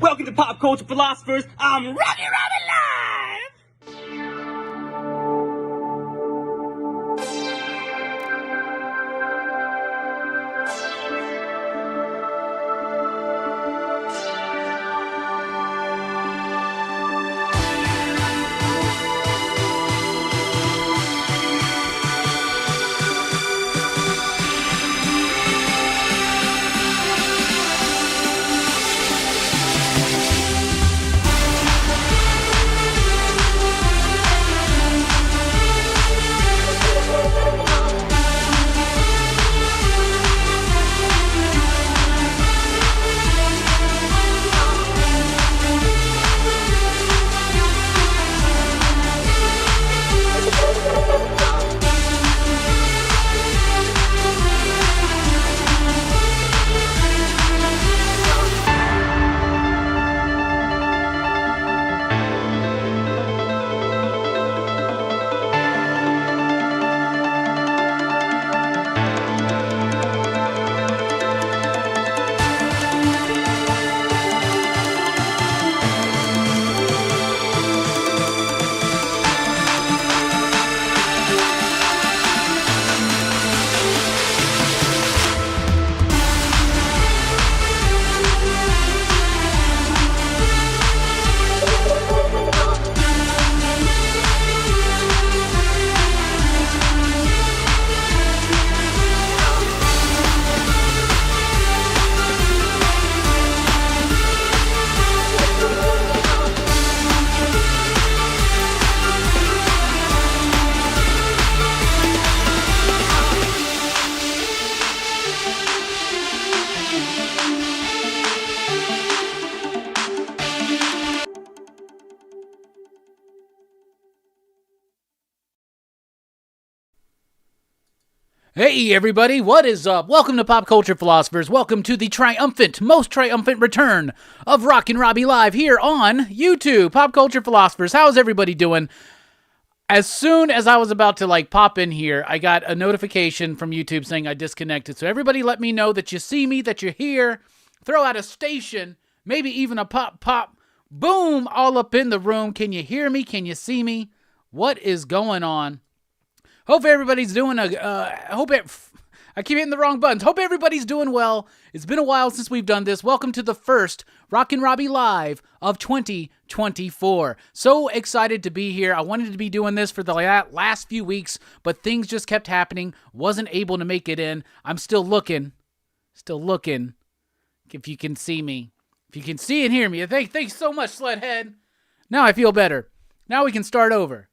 Welcome to Pop Culture Philosophers. I'm Rockin Robbie Live! Hey everybody, what is up? Welcome to Pop Culture Philosophers. Welcome to the most triumphant return of Rockin Robbie Live here on YouTube. Pop Culture Philosophers, how's everybody doing? As soon as I was about to pop in here, I got a notification from YouTube saying I disconnected. So everybody let me know that you see me, that you're here. Throw out a station, maybe even a pop, boom, all up in the room. Can you hear me? Can you see me? What is going on? Hope everybody's doing I keep hitting the wrong buttons. Hope everybody's doing well. It's been a while since we've done this. Welcome to the first Rockin Robbie Live of 2024. So excited to be here. I wanted to be doing this for the last few weeks, but things just kept happening. Wasn't able to make it in. I'm still looking. If you can see me. If you can see and hear me. Thanks so much, Sledhead. Now I feel better. Now we can start over.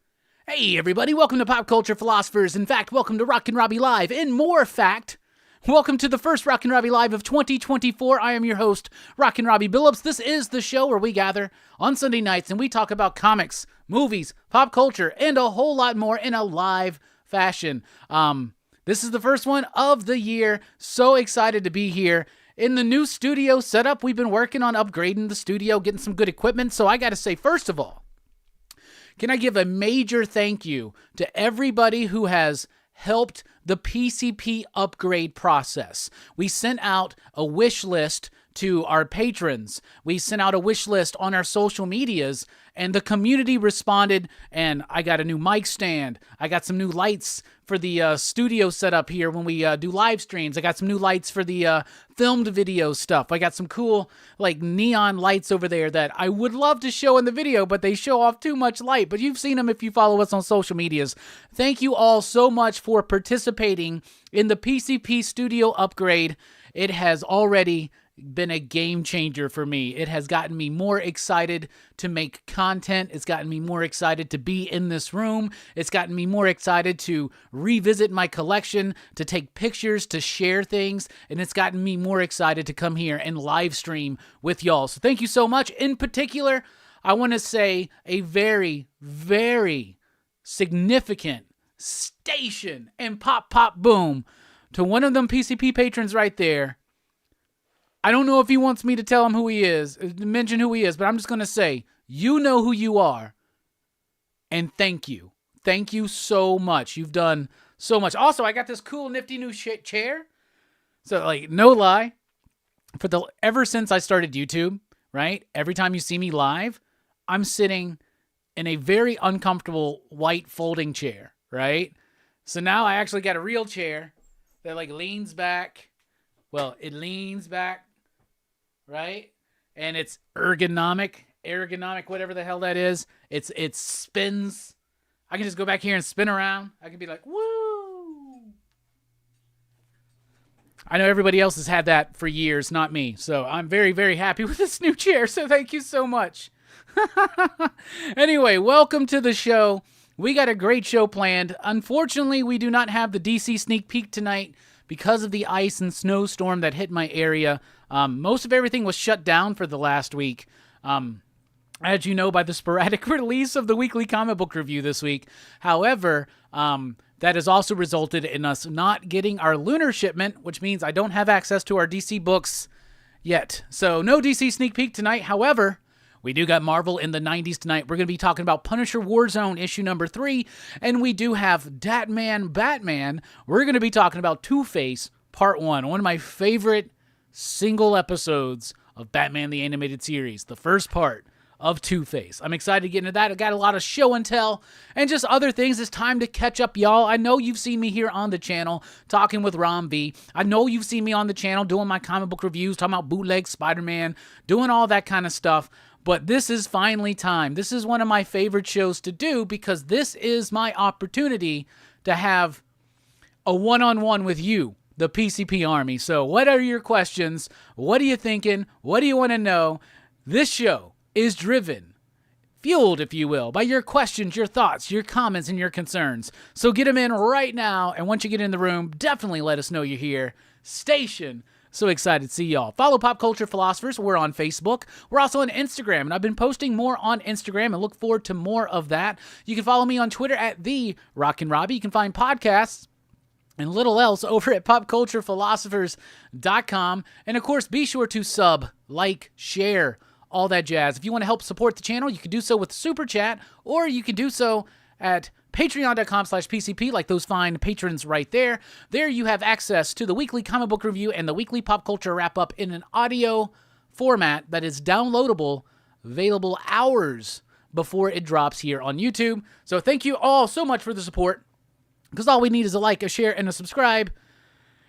Hey everybody, welcome to Pop Culture Philosophers. In fact, welcome to Rockin Robbie Live. In more fact, welcome to the first Rockin Robbie Live of 2024. I am your host, Rockin Robbie Billups. This is the show where we gather on Sunday nights and we talk about comics, movies, pop culture, and a whole lot more in a live fashion. This is the first one of the year. So excited to be here. In the new studio setup, we've been working on upgrading the studio, getting some good equipment. So I got to say, first of all, can I give a major thank you to everybody who has helped the PCP upgrade process? We sent out a wish list to our patrons. We sent out a wish list on our social medias, and the community responded, and I got a new mic stand. I got some new lights for the studio setup here when we do live streams. I got some new lights for the filmed video stuff. I got some cool neon lights over there that I would love to show in the video, but they show off too much light. But you've seen them if you follow us on social medias. Thank you all so much for participating in the PCP studio upgrade. It has already been a game changer for me. It has gotten me more excited to make content. It's gotten me more excited to be in this room. It's gotten me more excited to revisit my collection, to take pictures, to share things, and it's gotten me more excited to come here and live stream with y'all. So thank you so much. In particular, I want to say a very, very significant station and pop boom to one of them PCP patrons right there. I don't know if he wants me to tell him who he is, mention who he is, but I'm just going to say, you know who you are, and thank you. Thank you so much. You've done so much. Also, I got this cool, nifty new chair. So, no lie, ever since I started YouTube, right? Every time you see me live, I'm sitting in a very uncomfortable white folding chair, right? So now I actually got a real chair that like leans back. Well, it leans back, right? And it's ergonomic, whatever the hell that is. It spins. I can just go back here and spin around. I can be like, woo! I know everybody else has had that for years, not me. So I'm very, very happy with this new chair. So thank you so much. Anyway, welcome to the show. We got a great show planned. Unfortunately, we do not have the DC sneak peek tonight because of the ice and snowstorm that hit my area. Most of everything was shut down for the last week. As you know, by the sporadic release of the weekly comic book review this week. However, that has also resulted in us not getting our lunar shipment, which means I don't have access to our DC books yet. So no DC sneak peek tonight. However, we do got Marvel in the 90s tonight. We're going to be talking about Punisher Warzone issue number 3, and we do have Batman. We're going to be talking about Two-Face Part 1, one of my favorite single episodes of Batman the Animated Series, the first part of Two-Face. I'm excited to get into that. I got a lot of show and tell and just other things. It's time to catch up, y'all. I know you've seen me here on the channel talking with Rambo. I know you've seen me on the channel doing my comic book reviews, talking about bootleg Spider-Man, doing all that kind of stuff. But this is finally time. This is one of my favorite shows to do because this is my opportunity to have a one-on-one with you, the PCP Army. So what are your questions? What are you thinking? What do you want to know? This show is driven, fueled, if you will, by your questions, your thoughts, your comments, and your concerns. So get them in right now, and once you get in the room, definitely let us know you're here. Station. So excited to see y'all. Follow Pop Culture Philosophers. We're on Facebook. We're also on Instagram, and I've been posting more on Instagram and look forward to more of that. You can follow me on Twitter at the Rockin Robbie. You can find podcasts and little else over at popculturephilosophers.com. And of course, be sure to sub, like, share, all that jazz. If you want to help support the channel, you can do so with Super Chat, or you can do so at patreon.com/PCP, like those fine patrons right there. There you have access to the weekly comic book review and the weekly pop culture wrap-up in an audio format that is downloadable, available hours before it drops here on YouTube. So thank you all so much for the support, because all we need is a like, a share, and a subscribe,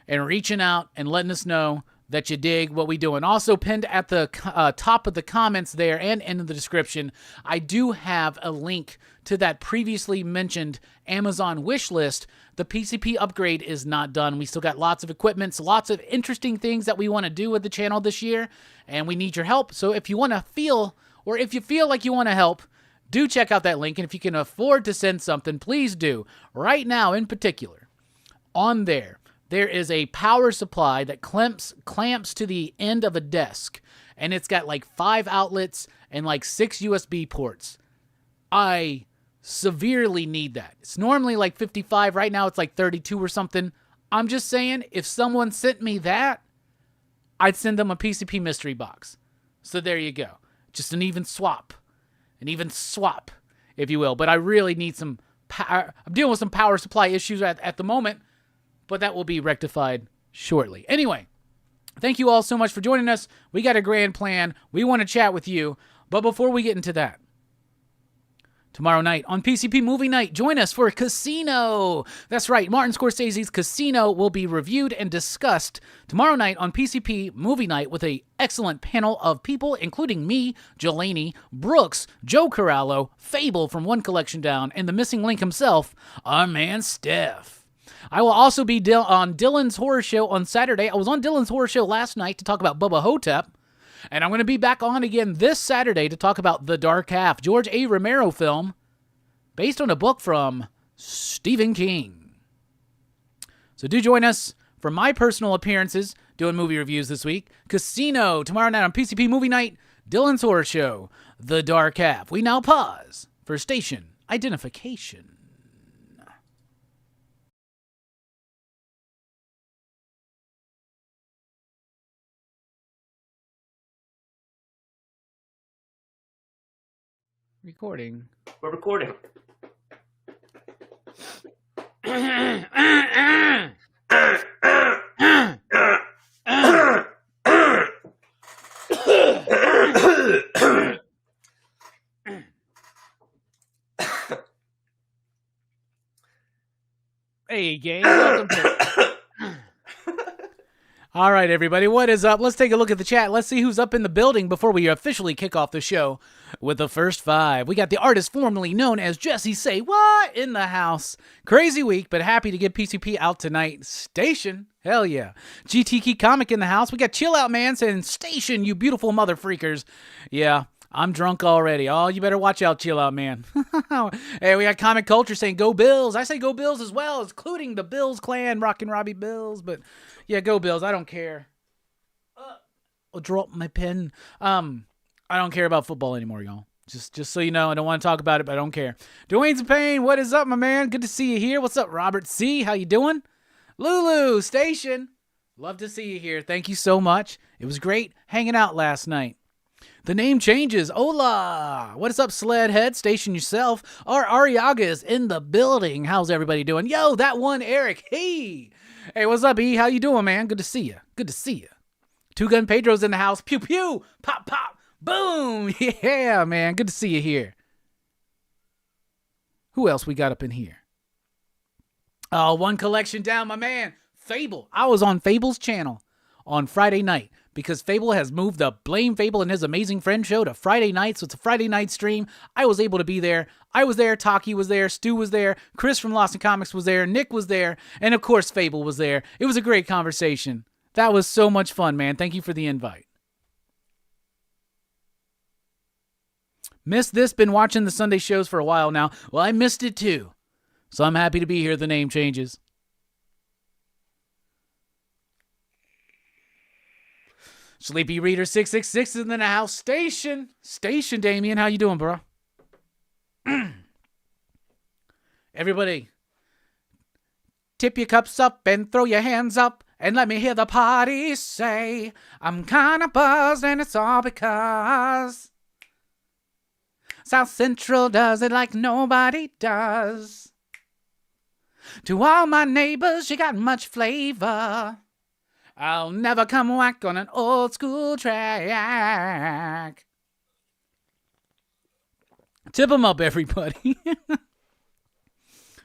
and reaching out and letting us know that you dig what we do. And also pinned at the top of the comments there and in the description, I do have a link to that previously mentioned Amazon wish list. The PCP upgrade is not done. We still got lots of equipment, lots of interesting things that we want to do with the channel this year, and we need your help. So if you want to feel, or if you feel like you want to help, do check out that link. And if you can afford to send something, please do. Right now, in particular, on there is a power supply that clamps to the end of a desk, and it's got like 5 outlets and like 6 USB ports. I severely need that. It's normally like 55. Right now it's like 32 or something. I'm just saying, if someone sent me that, I'd send them a PCP mystery box. So there you go. Just an even swap, if you will. But I really need some power. I'm dealing with some power supply issues at the moment, but that will be rectified shortly. Anyway, thank you all so much for joining us. We got a grand plan. We want to chat with you. But before we get into that, tomorrow night on PCP Movie Night, join us for Casino. That's right, Martin Scorsese's Casino will be reviewed and discussed tomorrow night on PCP Movie Night with an excellent panel of people, including me, Jelani, Brooks, Joe Corallo, Fable from One Collection Down, and the missing link himself, our man Steph. I will also be on Dylan's Horror Show on Saturday. I was on Dylan's Horror Show last night to talk about Bubba Hotep, and I'm going to be back on again this Saturday to talk about The Dark Half, George A. Romero film based on a book from Stephen King. So do join us for my personal appearances doing movie reviews this week. Casino tomorrow night on PCP Movie Night, Dylan's Horror Show, The Dark Half. We now pause for station identification. Recording. We're recording. Games. Welcome to... All right, everybody, what is up? Let's take a look at the chat. Let's see who's up in the building before we officially kick off the show with the first five. We got the artist formerly known as Jesse Say What in the house. Crazy week, but happy to get PCP out tonight. Station, hell yeah. GTK Comic in the house. We got Chill Out Man saying, Station, you beautiful mother freakers. Yeah, I'm drunk already. Oh, you better watch out, Chill Out Man. Hey, we got Comic Culture saying, Go Bills. I say Go Bills as well, including the Bills clan, Rockin Robbie Billups, but... yeah, go Bills. I don't care. I'll drop my pen. I don't care about football anymore, y'all. Just so you know, I don't want to talk about it, but I don't care. Dwayne's Payne, what is up, my man? Good to see you here. What's up, Robert C? How you doing? Lulu, Station. Love to see you here. Thank you so much. It was great hanging out last night. The name changes. Hola. What is up, Sledhead? Station yourself. Our Ariaga is in the building. How's everybody doing? Yo, that one, Eric. Hey. Hey, what's up, E? How you doing, man? Good to see you. Good to see you. Two Gun Pedro's in the house. Pew, pew. Pop, pop. Boom. Yeah, man. Good to see you here. Who else we got up in here? Oh, one collection down, my man. Fable. I was on Fable's channel on Friday night because Fable has moved the Blame Fable and His Amazing Friend show to Friday night, so it's a Friday night stream. I was able to be there. I was there, Taki was there, Stu was there, Chris from Lost in Comics was there, Nick was there, and of course Fable was there. It was a great conversation. That was so much fun, man. Thank you for the invite. Missed this, been watching the Sunday shows for a while now. Well, I missed it too. So I'm happy to be here. The name changes. Sleepy Reader 666 is in the house. Station, Damien. How you doing, bro? Everybody, tip your cups up and throw your hands up and let me hear the party say, I'm kinda buzzed and it's all because South Central does it like nobody does. To all my neighbors, you got much flavor. I'll never come whack on an old school track. Tip 'em up, everybody.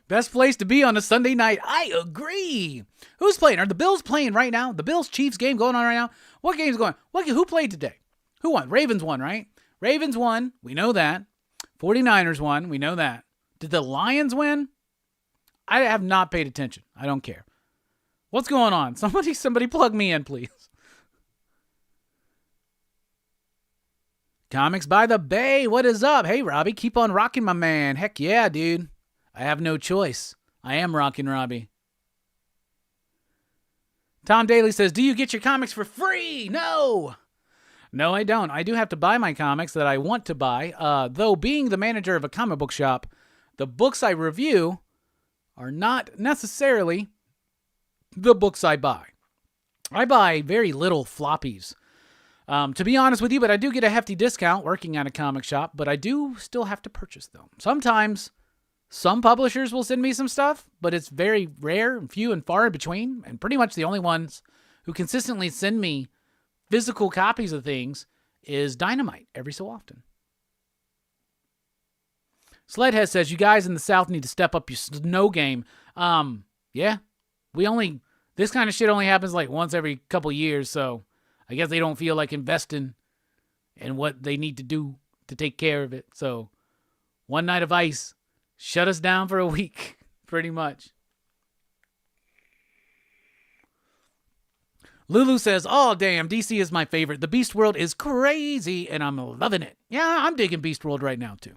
Best place to be on a Sunday night. I agree. Who's playing? Are the Bills playing right now? The Bills-Chiefs game going on right now? What game's going on? Who played today? Who won? Ravens won, right? Ravens won. We know that. 49ers won. We know that. Did the Lions win? I have not paid attention. I don't care. What's going on? Somebody plug me in, please. Comics by the Bay. What is up? Hey, Robbie. Keep on rocking, my man. Heck yeah, dude. I have no choice. I am Rockin Robbie. Tom Daly says, do you get your comics for free? No. No, I don't. I do have to buy my comics that I want to buy. Though being the manager of a comic book shop, the books I review are not necessarily the books I buy. I buy very little floppies. To be honest with you, but I do get a hefty discount working at a comic shop, but I do still have to purchase them. Sometimes some publishers will send me some stuff, but it's very rare and few and far in between, and pretty much the only ones who consistently send me physical copies of things is Dynamite every so often. Sledhead says, you guys in the South need to step up your snow game. Yeah, this kind of shit only happens like once every couple years, so I guess they don't feel like investing in what they need to do to take care of it. So one night of ice shut us down for a week, pretty much. Lulu says, oh, damn, DC is my favorite. The Beast World is crazy, and I'm loving it. Yeah, I'm digging Beast World right now, too.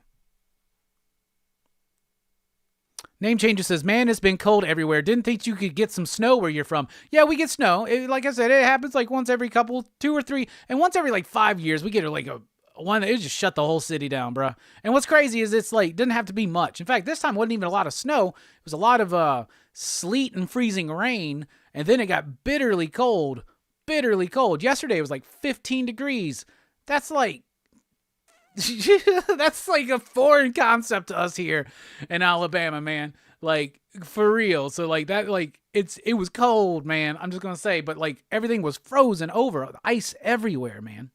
Name Changer says, man, it's been cold everywhere. Didn't think you could get some snow where you're from. Yeah, we get snow. Like I said, it happens like once every two or three, and once every like 5 years, we get like a one. It just shut the whole city down, bruh. And what's crazy is it's like, didn't have to be much. In fact, this time wasn't even a lot of snow. It was a lot of sleet and freezing rain, and then it got bitterly cold. Bitterly cold. Yesterday it was like 15 degrees. That's like, that's like a foreign concept to us here in Alabama, man. Like, for real. So like that, like it was cold, man. I'm just gonna say, but like everything was frozen over, ice everywhere, man.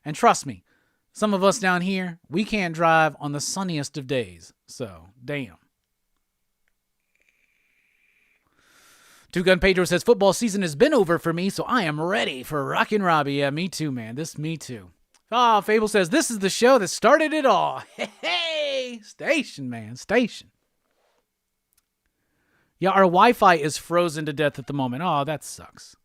And trust me, some of us down here, we can't drive on the sunniest of days. So damn. Two Gun Pedro says, football season has been over for me, so I am ready for Rockin Robbie. Yeah, me too, man. Me too. Oh, Fable says, this is the show that started it all. Hey, station, man, station. Yeah, our Wi-Fi is frozen to death at the moment. Oh, that sucks.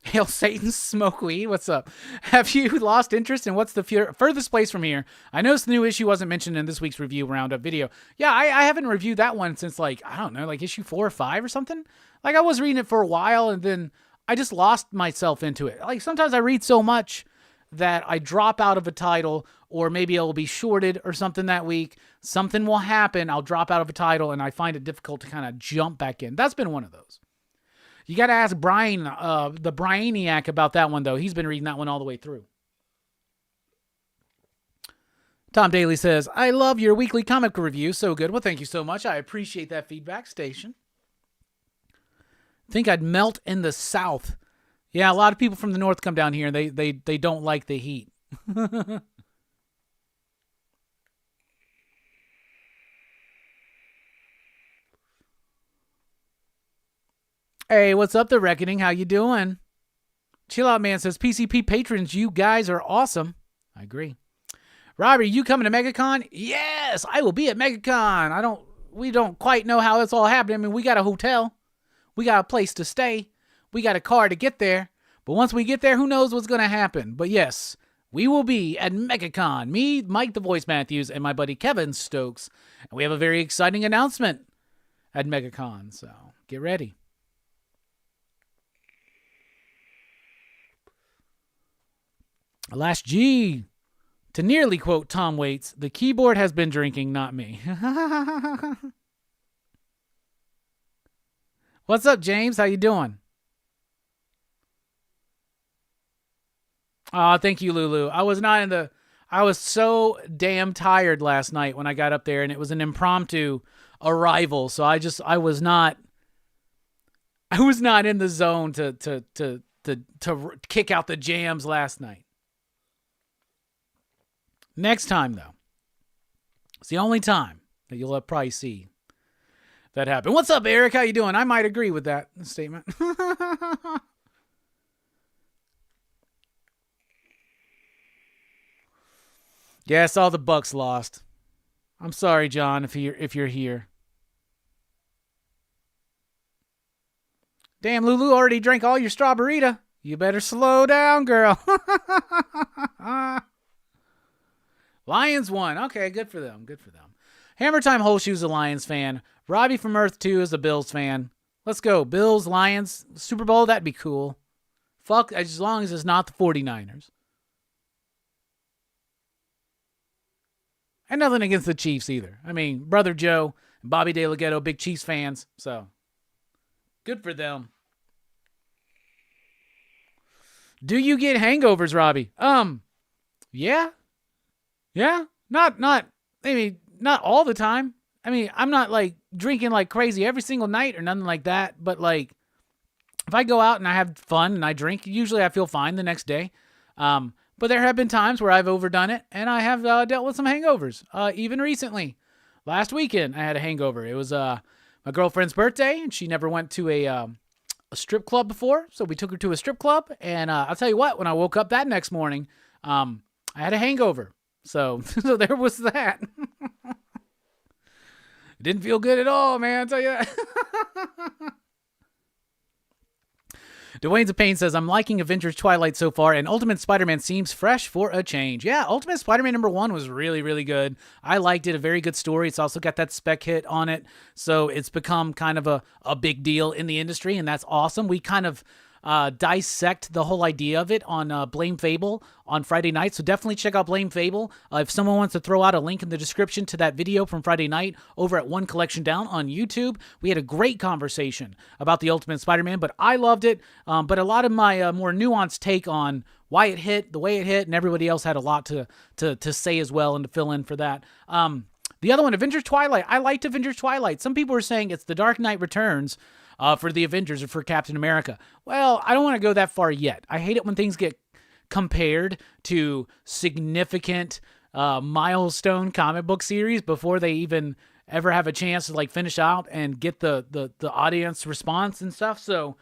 Hail Satan, smoke weed. What's up? Have you lost interest in what's the furthest place from here? I noticed the new issue wasn't mentioned in this week's review roundup video. Yeah, I haven't reviewed that one since, like, I don't know, like issue 4 or 5 or something. Like, I was reading it for a while, and then I just lost myself into it. Like, sometimes I read so much that I drop out of a title, or maybe it'll be shorted or something that week. Something will happen. I'll drop out of a title, and I find it difficult to kind of jump back in. That's been one of those. You got to ask Brian, the Brianiac, about that one, though. He's been reading that one all the way through. Tom Daly says, I love your weekly comic review. So good. Well, thank you so much. I appreciate that feedback, Station. Think I'd melt in the South. Yeah, a lot of people from the North come down here, and they don't like the heat. Hey, what's up, The Reckoning? How you doing? Chill Out Man says, PCP patrons, you guys are awesome. I agree. Robbie, you coming to Megacon? Yes, I will be at Megacon. We don't quite know how it's all happening. I mean, we got a hotel. We got a place to stay. We got a car to get there. But once we get there, who knows what's going to happen. But yes, we will be at Megacon. Me, Mike the Voice Matthews, and my buddy Kevin Stokes. And we have a very exciting announcement at Megacon. So get ready. Last G, to nearly quote Tom Waits, the keyboard has been drinking, not me. What's up, James? How you doing? Oh, thank you, Lulu. I was so damn tired last night when I got up there, and it was an impromptu arrival, so I was not in the zone to kick out the jams last night. Next time, though, it's the only time that you'll probably see that happen. What's up, Eric? How you doing? I might agree with that statement. Yeah, I saw the Bucks lost. I'm sorry, John, if you're here. Damn, Lulu already drank all your strawberryta. You better slow down, girl. Lions won. Okay, good for them. Good for them. Hammer Time Holeshoe's a Lions fan. Robbie from Earth 2 is a Bills fan. Let's go. Bills, Lions, Super Bowl, that'd be cool. Fuck, as long as it's not the 49ers. And nothing against the Chiefs either. I mean, Brother Joe and Bobby De La Ghetto, big Chiefs fans. So, good for them. Do you get hangovers, Robbie? Yeah. Yeah, not all the time. I mean, I'm not like drinking like crazy every single night or nothing like that. But like, if I go out and I have fun and I drink, usually I feel fine the next day. But there have been times where I've overdone it and I have dealt with some hangovers. Even recently, last weekend, I had a hangover. It was my girlfriend's birthday, and she never went to a strip club before, so we took her to a strip club. And I'll tell you what, when I woke up that next morning, I had a hangover. So there was that. It didn't feel good at all, man. I'll tell you that. Dwayne's a Pain says, I'm liking Avengers Twilight so far, and Ultimate Spider-Man seems fresh for a change. Yeah, Ultimate Spider-Man #1 was really, really good. I liked it. A very good story. It's also got that spec hit on it, so it's become kind of a big deal in the industry, and that's awesome. We kind of dissect the whole idea of it on Blame Fable on Friday night, so definitely check out Blame Fable. If someone wants to throw out a link in the description to that video from Friday night over at One Collection Down on YouTube, we had a great conversation about the Ultimate Spider-Man, but I loved it. But a lot of my more nuanced take on why it hit, the way it hit, and everybody else had a lot to say as well and to fill in for that. The other one, Avengers Twilight. I liked Avengers Twilight. Some people were saying it's the Dark Knight Returns for the Avengers or for Captain America. Well, I don't want to go that far yet. I hate it when things get compared to significant milestone comic book series before they even ever have a chance to like finish out and get the audience response and stuff. So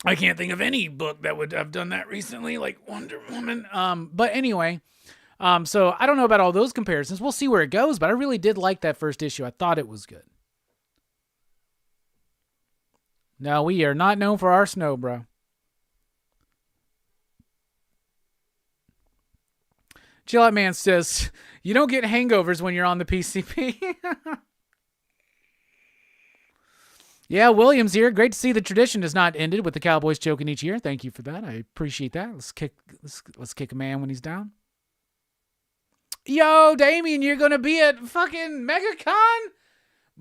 I can't think of any book that would have done that recently, like Wonder Woman. But anyway, so I don't know about all those comparisons. We'll see where it goes, but I really did like that first issue. I thought it was good. No, we are not known for our snow, bro. Chill Out Man says, you don't get hangovers when you're on the PCP. Yeah, Williams here. Great to see the tradition has not ended with the Cowboys choking each year. Thank you for that. I appreciate that. Let's kick a man when he's down. Yo, Damien, you're going to be at fucking Megacon?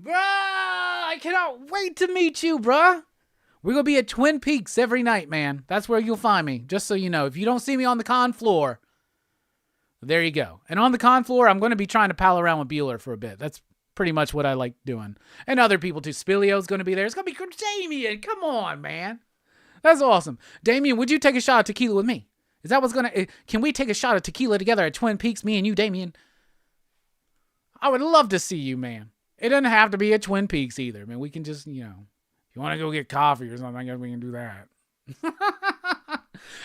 Bruh, I cannot wait to meet you, bruh. We're going to be at Twin Peaks every night, man. That's where you'll find me, just so you know. If you don't see me on the con floor, there you go. And on the con floor, I'm going to be trying to pal around with Bueller for a bit. That's pretty much what I like doing. And other people too. Spilio's going to be there. It's going to be Damien. Come on, man. That's awesome. Damien, would you take a shot of tequila with me? Is that what's going to... Can we take a shot of tequila together at Twin Peaks, me and you, Damien? I would love to see you, man. It doesn't have to be at Twin Peaks either. I mean, we can just, if you want to go get coffee or something, I guess we can do that.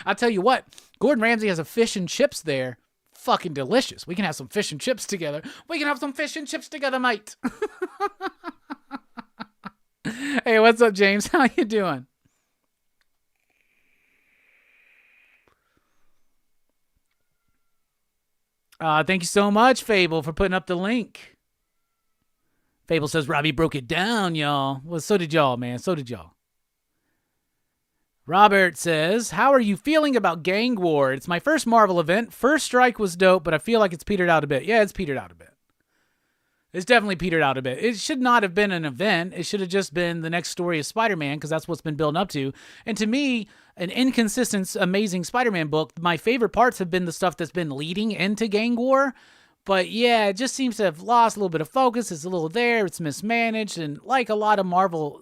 I'll tell you what. Gordon Ramsay has a fish and chips there. Fucking delicious. We can have some fish and chips together. We can have some fish and chips together, mate. Hey, what's up, James? How you doing? Thank you so much, Fable, for putting up the link. Fable says Robbie broke it down, y'all. Well, so did y'all, man. So did y'all. Robert says, how are you feeling about Gang War? It's my first Marvel event. First Strike was dope, but I feel like it's petered out a bit. Yeah, it's petered out a bit. It's definitely petered out a bit. It should not have been an event. It should have just been the next story of Spider-Man, because that's what's been building up to. And to me, an inconsistent, amazing Spider-Man book, my favorite parts have been the stuff that's been leading into Gang War. But yeah, it just seems to have lost a little bit of focus. It's a little there. It's mismanaged. And like a lot of Marvel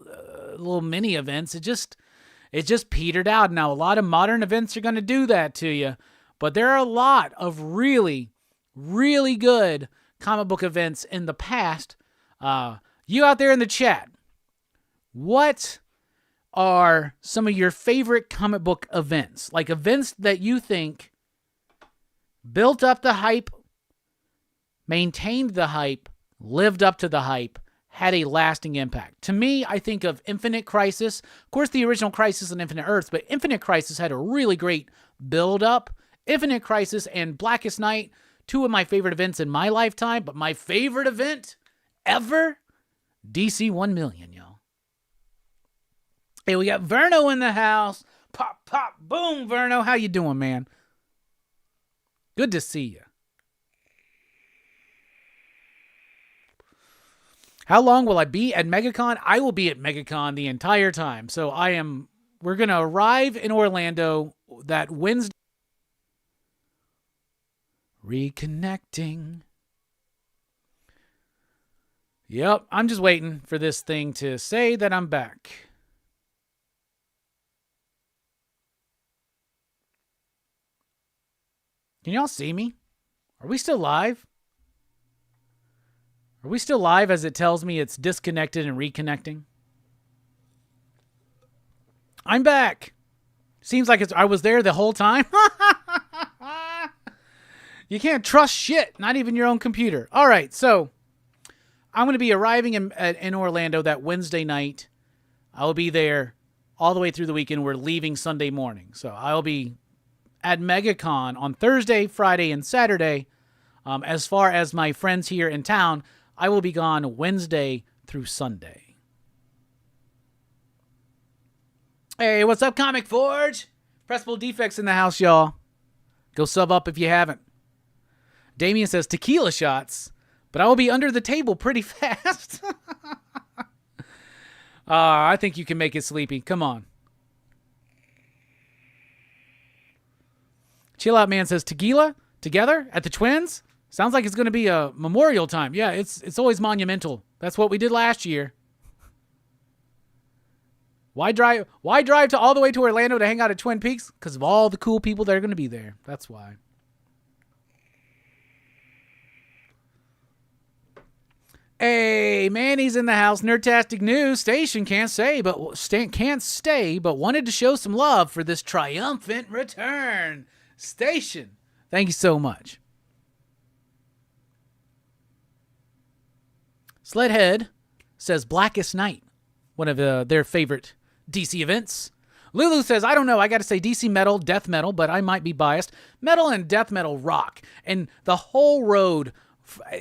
little mini events, it just petered out. Now, a lot of modern events are going to do that to you. But there are a lot of really, really good comic book events in the past. You out there in the chat, what are some of your favorite comic book events? Like events that you think built up the hype, maintained the hype, lived up to the hype, had a lasting impact. To me, I think of Infinite Crisis. Of course, the original Crisis on Infinite Earths, but Infinite Crisis had a really great build-up. Infinite Crisis and Blackest Night, two of my favorite events in my lifetime, but my favorite event ever, DC 1 million, y'all. Hey, we got Verno in the house. Pop, pop, boom, Verno. How you doing, man? Good to see you. How long will I be at Megacon? I will be at Megacon the entire time. So we're going to arrive in Orlando that Wednesday. Reconnecting. Yep, I'm just waiting for this thing to say that I'm back. Can y'all see me? Are we still live? Are we still live as it tells me it's disconnected and reconnecting? I'm back. Seems like I was there the whole time. You can't trust shit, not even your own computer. All right, so I'm going to be arriving in Orlando that Wednesday night. I'll be there all the way through the weekend. We're leaving Sunday morning. So I'll be at Megacon on Thursday, Friday, and Saturday. As far as my friends here in town, I will be gone Wednesday through Sunday. Hey, what's up, Comic Forge? Pressable Defects in the house, y'all. Go sub up if you haven't. Damien says tequila shots, but I will be under the table pretty fast. I think you can make it sleepy. Come on. Chill Out Man says tequila together at the Twins. Sounds like it's going to be a memorial time. Yeah, it's always monumental. That's what we did last year. Why drive to all the way to Orlando to hang out at Twin Peaks? Because of all the cool people that are going to be there. That's why. Hey, Manny's in the house. Nerdtastic News. Station can't stay, but wanted to show some love for this triumphant return. Station, thank you so much. Sledhead says Blackest Night, one of their favorite DC events. Lulu says, I don't know, I gotta say DC metal, death metal, but I might be biased. Metal and death metal rock. And the whole road,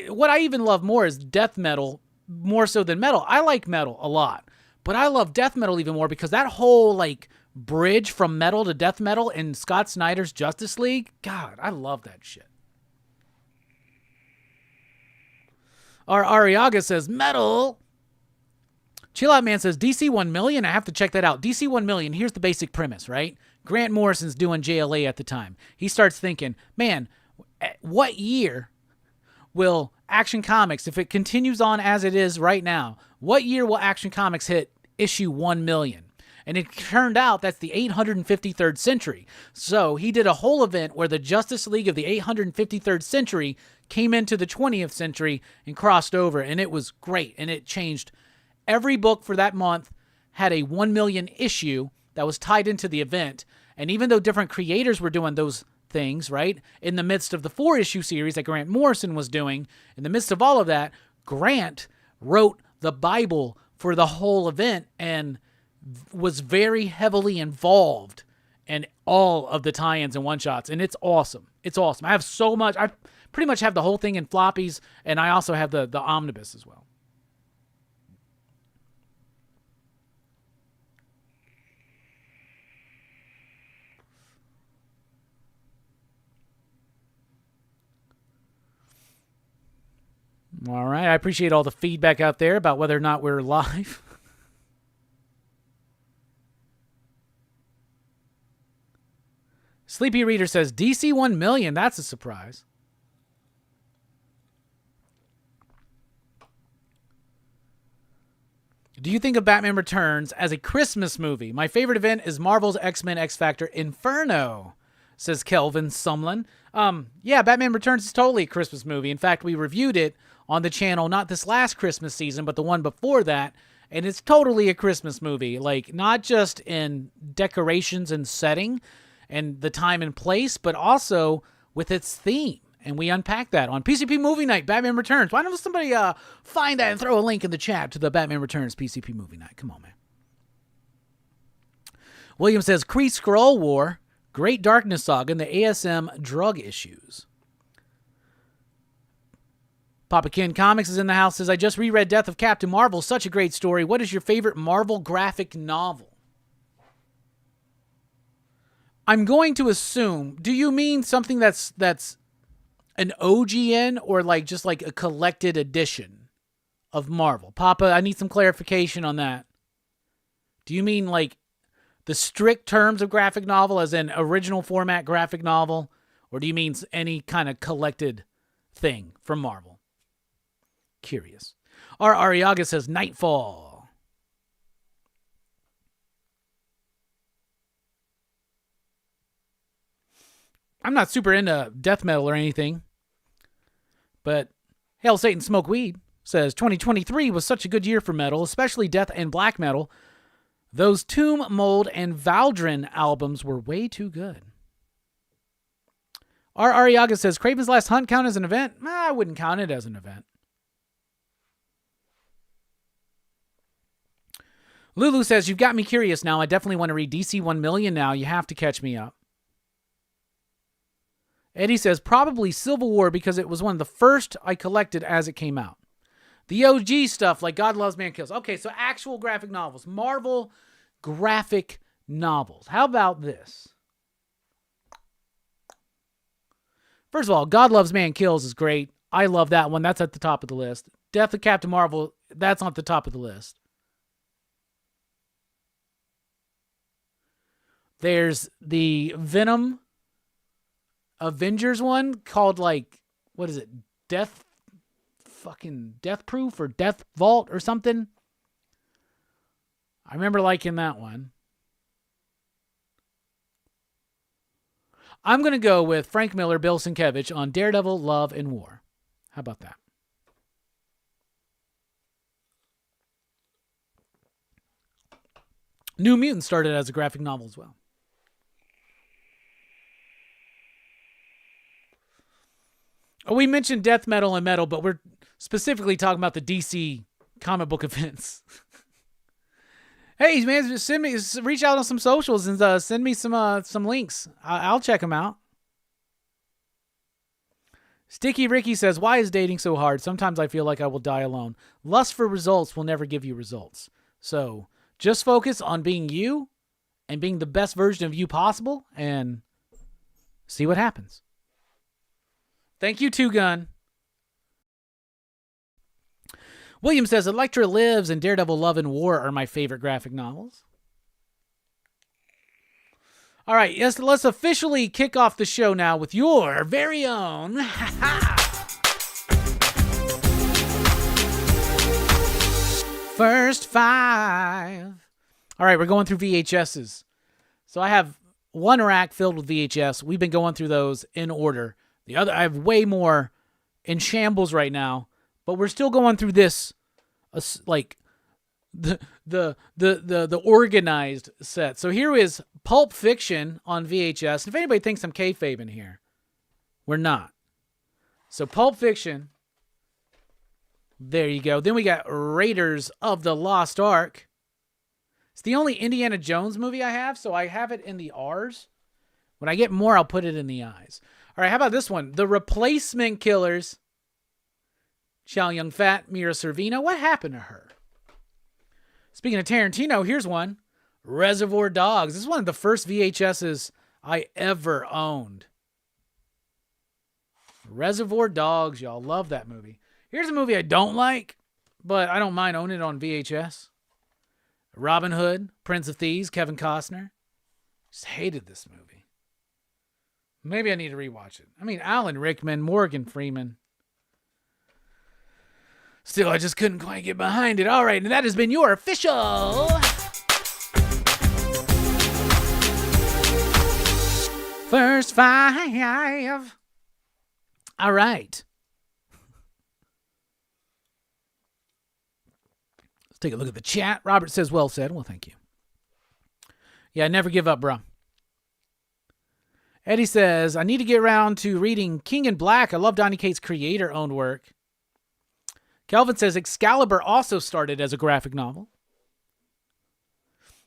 what I even love more is death metal, more so than metal. I like metal a lot, but I love death metal even more because that whole, like, bridge from metal to death metal in Scott Snyder's Justice League, God, I love that shit. Our Ariaga says, metal. Chill Out Man says, DC 1 million? I have to check that out. DC 1 million, here's the basic premise, right? Grant Morrison's doing JLA at the time. He starts thinking, man, what year will Action Comics, if it continues on as it is right now, what year will Action Comics hit issue 1 million? And it turned out that's the 853rd century. So he did a whole event where the Justice League of the 853rd century came into the 20th century and crossed over, and it was great. And it changed. Every book for that month had a 1 million issue that was tied into the event. And even though different creators were doing those things, right, in the midst of the 4-issue series that Grant Morrison was doing, in the midst of all of that, Grant wrote the Bible for the whole event and was very heavily involved in all of the tie-ins and one-shots, and it's awesome. It's awesome. I have so much. I pretty much have the whole thing in floppies, and I also have the omnibus as well. All right. I appreciate all the feedback out there about whether or not we're live. Sleepy Reader says, DC 1 million, that's a surprise. Do you think of Batman Returns as a Christmas movie? My favorite event is Marvel's X-Men X-Factor Inferno, says Kelvin Sumlin. Yeah, Batman Returns is totally a Christmas movie. In fact, we reviewed it on the channel, not this last Christmas season, but the one before that, and it's totally a Christmas movie. Like, not just in decorations and setting, and the time and place, but also with its theme. And we unpack that on PCP Movie Night, Batman Returns. Why don't somebody find that and throw a link in the chat to the Batman Returns PCP Movie Night? Come on, man. William says, Kree Skrull War, Great Darkness Saga, and the ASM drug issues. Papa Ken Comics is in the house, says, I just reread Death of Captain Marvel. Such a great story. What is your favorite Marvel graphic novel? I'm going to assume, do you mean something that's an OGN or like just like a collected edition of Marvel? Papa, I need some clarification on that. Do you mean like the strict terms of graphic novel as in original format graphic novel? Or do you mean any kind of collected thing from Marvel? Curious. Our Ariaga says Nightfall. I'm not super into death metal or anything, but Hail Satan Smoke Weed says 2023 was such a good year for metal, especially death and black metal. Those Tomb Mold and Valdrin albums were way too good. Our Ariaga says Kraven's Last Hunt count as an event? I wouldn't count it as an event. Lulu says, you've got me curious now. I definitely want to read DC 1 million now. You have to catch me up. Eddie says, probably Civil War because it was one of the first I collected as it came out. The OG stuff like God Loves, Man Kills. Okay, so actual graphic novels. Marvel graphic novels. How about this? First of all, God Loves, Man Kills is great. I love that one. That's at the top of the list. Death of Captain Marvel, that's on the top of the list. There's the Venom Avengers one called like, what is it? Death Proof or Death Vault or something. I remember liking that one. I'm going to go with Frank Miller, Bill Sienkiewicz on Daredevil, Love, and War. How about that? New Mutants started as a graphic novel as well. Oh, we mentioned death metal and metal, but we're specifically talking about the DC comic book events. Hey, man, just reach out on some socials and send me some links. I'll check them out. Sticky Ricky says, why is dating so hard? Sometimes I feel like I will die alone. Lust for results will never give you results. So just focus on being you and being the best version of you possible and see what happens. Thank you, Two Gun. William says, Elektra Lives and Daredevil Love and War are my favorite graphic novels. All right, yes, let's officially kick off the show now with your very own. First five. All right, we're going through VHSs. So I have one rack filled with VHS. We've been going through those in order. The other, I have way more in shambles right now, but we're still going through this, like the organized set. So here is Pulp Fiction on VHS. If anybody thinks I'm kayfabing here, we're not. So Pulp Fiction. There you go. Then we got Raiders of the Lost Ark. It's the only Indiana Jones movie I have, so I have it in the R's. When I get more, I'll put it in the I's. All right, how about this one? The Replacement Killers. Chow Yun-Fat, Mira Sorvino. What happened to her? Speaking of Tarantino, here's one. Reservoir Dogs. This is one of the first VHSs I ever owned. Reservoir Dogs, y'all. Love that movie. Here's a movie I don't like, but I don't mind owning it on VHS. Robin Hood, Prince of Thieves, Kevin Costner. Just hated this movie. Maybe I need to rewatch it. I mean, Alan Rickman, Morgan Freeman. Still, I just couldn't quite get behind it. All right, and that has been your official First Five. All right. Let's take a look at the chat. Robert says, well said. Well, thank you. Yeah, never give up, bro. Eddie says, I need to get around to reading King in Black. I love Donny Cates' creator-owned work. Kelvin says, Excalibur also started as a graphic novel.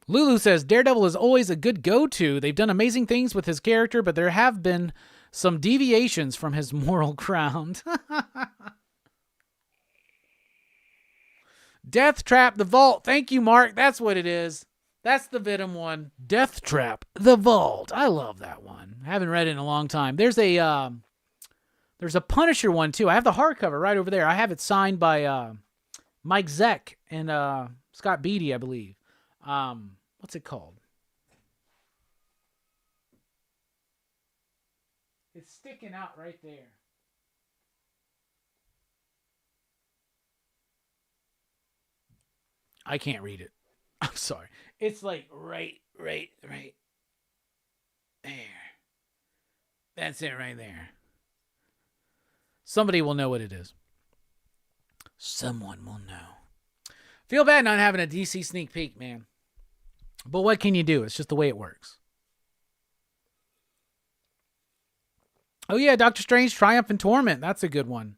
Lulu says, Daredevil is always a good go-to. They've done amazing things with his character, but there have been some deviations from his moral ground. Death Trap, The Vault. Thank you, Mark. That's what it is. That's the Venom one. Death Trap, The Vault. I love that one. I haven't read it in a long time. There's a Punisher one, too. I have the hardcover right over there. I have it signed by Mike Zeck and Scott Beatty, I believe. What's it called? It's sticking out right there. I can't read it. I'm sorry. It's like right there. That's it right there. Somebody will know what it is. Someone will know. Feel bad not having a DC sneak peek, man. But what can you do? It's just the way it works. Oh yeah, Doctor Strange, Triumph and Torment. That's a good one.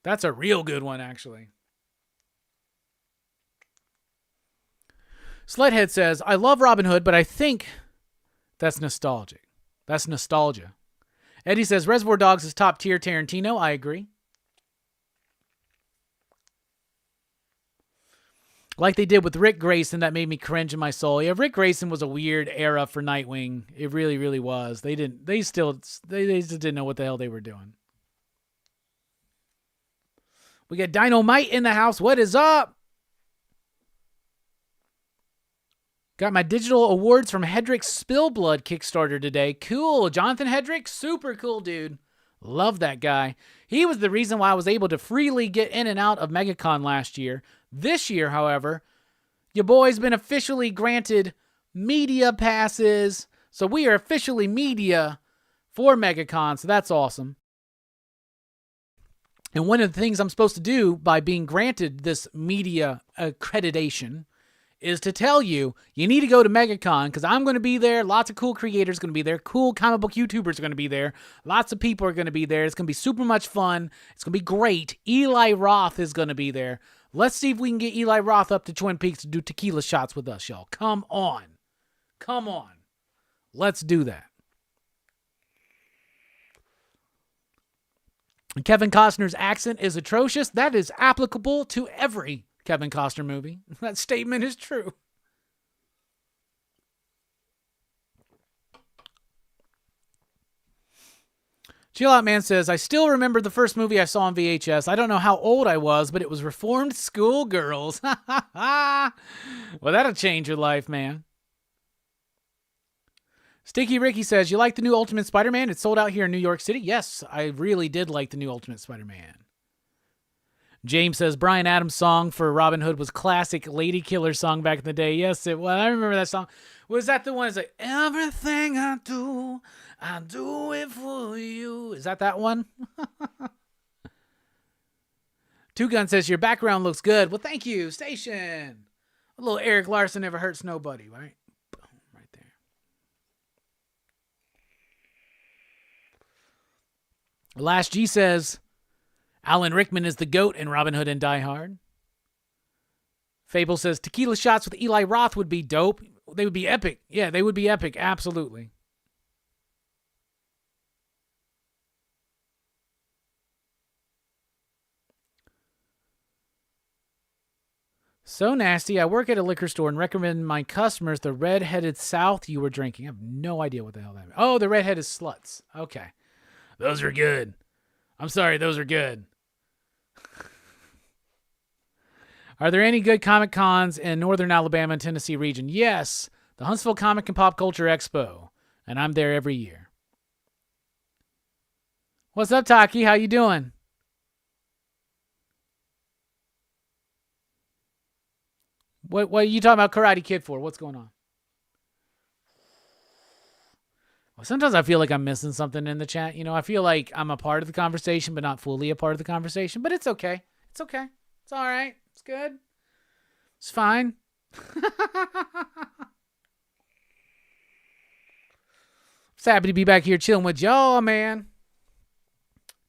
That's a real good one, actually. Sledhead says, I love Robin Hood, but I think that's nostalgic. That's nostalgia. Eddie says, Reservoir Dogs is top tier Tarantino. I agree. Like they did with Rick Grayson, that made me cringe in my soul. Yeah, Rick Grayson was a weird era for Nightwing. It really, really was. They just didn't know what the hell they were doing. We got Dynamite in the house. What is up? Got my digital awards from Hedrick's Spillblood Kickstarter today. Cool. Jonathan Hedrick, super cool dude. Love that guy. He was the reason why I was able to freely get in and out of Megacon last year. This year, however, your boy's been officially granted media passes. So we are officially media for Megacon. So that's awesome. And one of the things I'm supposed to do by being granted this media accreditation is to tell you, you need to go to Megacon, because I'm going to be there. Lots of cool creators going to be there. Cool comic book YouTubers are going to be there. Lots of people are going to be there. It's going to be super much fun. It's going to be great. Eli Roth is going to be there. Let's see if we can get Eli Roth up to Twin Peaks to do tequila shots with us, y'all. Come on. Come on. Let's do that. Kevin Costner's accent is atrocious. That is applicable to every Kevin Costner movie. That statement is true. Chill Out Man says, I still remember the first movie I saw on VHS. I don't know how old I was, but it was Reformed Schoolgirls. Well, that'll change your life, man. Sticky Ricky says, you like the new Ultimate Spider-Man? It's sold out here in New York City. Yes, I really did like the new Ultimate Spider-Man. James says, Bryan Adams' song for Robin Hood was classic Lady Killer song back in the day. Yes, it was. I remember that song. Was that the one that's like, everything I do it for you. Is that one? Two Gun says, your background looks good. Well, thank you, Station. A little Eric Larson never hurts nobody, right? Boom, right there. Last G says, Alan Rickman is the GOAT in Robin Hood and Die Hard. Fable says, tequila shots with Eli Roth would be dope. They would be epic. Yeah, they would be epic. Absolutely. So nasty. I work at a liquor store and recommend my customers the red-headed South you were drinking. I have no idea what the hell that means. Oh, the red-headed sluts. Okay. Those are good. I'm sorry, those are good. Are there any good comic cons in northern Alabama and Tennessee region? Yes, the Huntsville Comic and Pop Culture Expo, and I'm there every year. What's up, Taki? How you doing? What are you talking about Karate Kid for? What's going on? Well, sometimes I feel like I'm missing something in the chat. You know, I feel like I'm a part of the conversation, but not fully a part of the conversation. But it's okay. It's okay. It's all right. It's good. It's fine. Just happy to be back here chilling with y'all, man.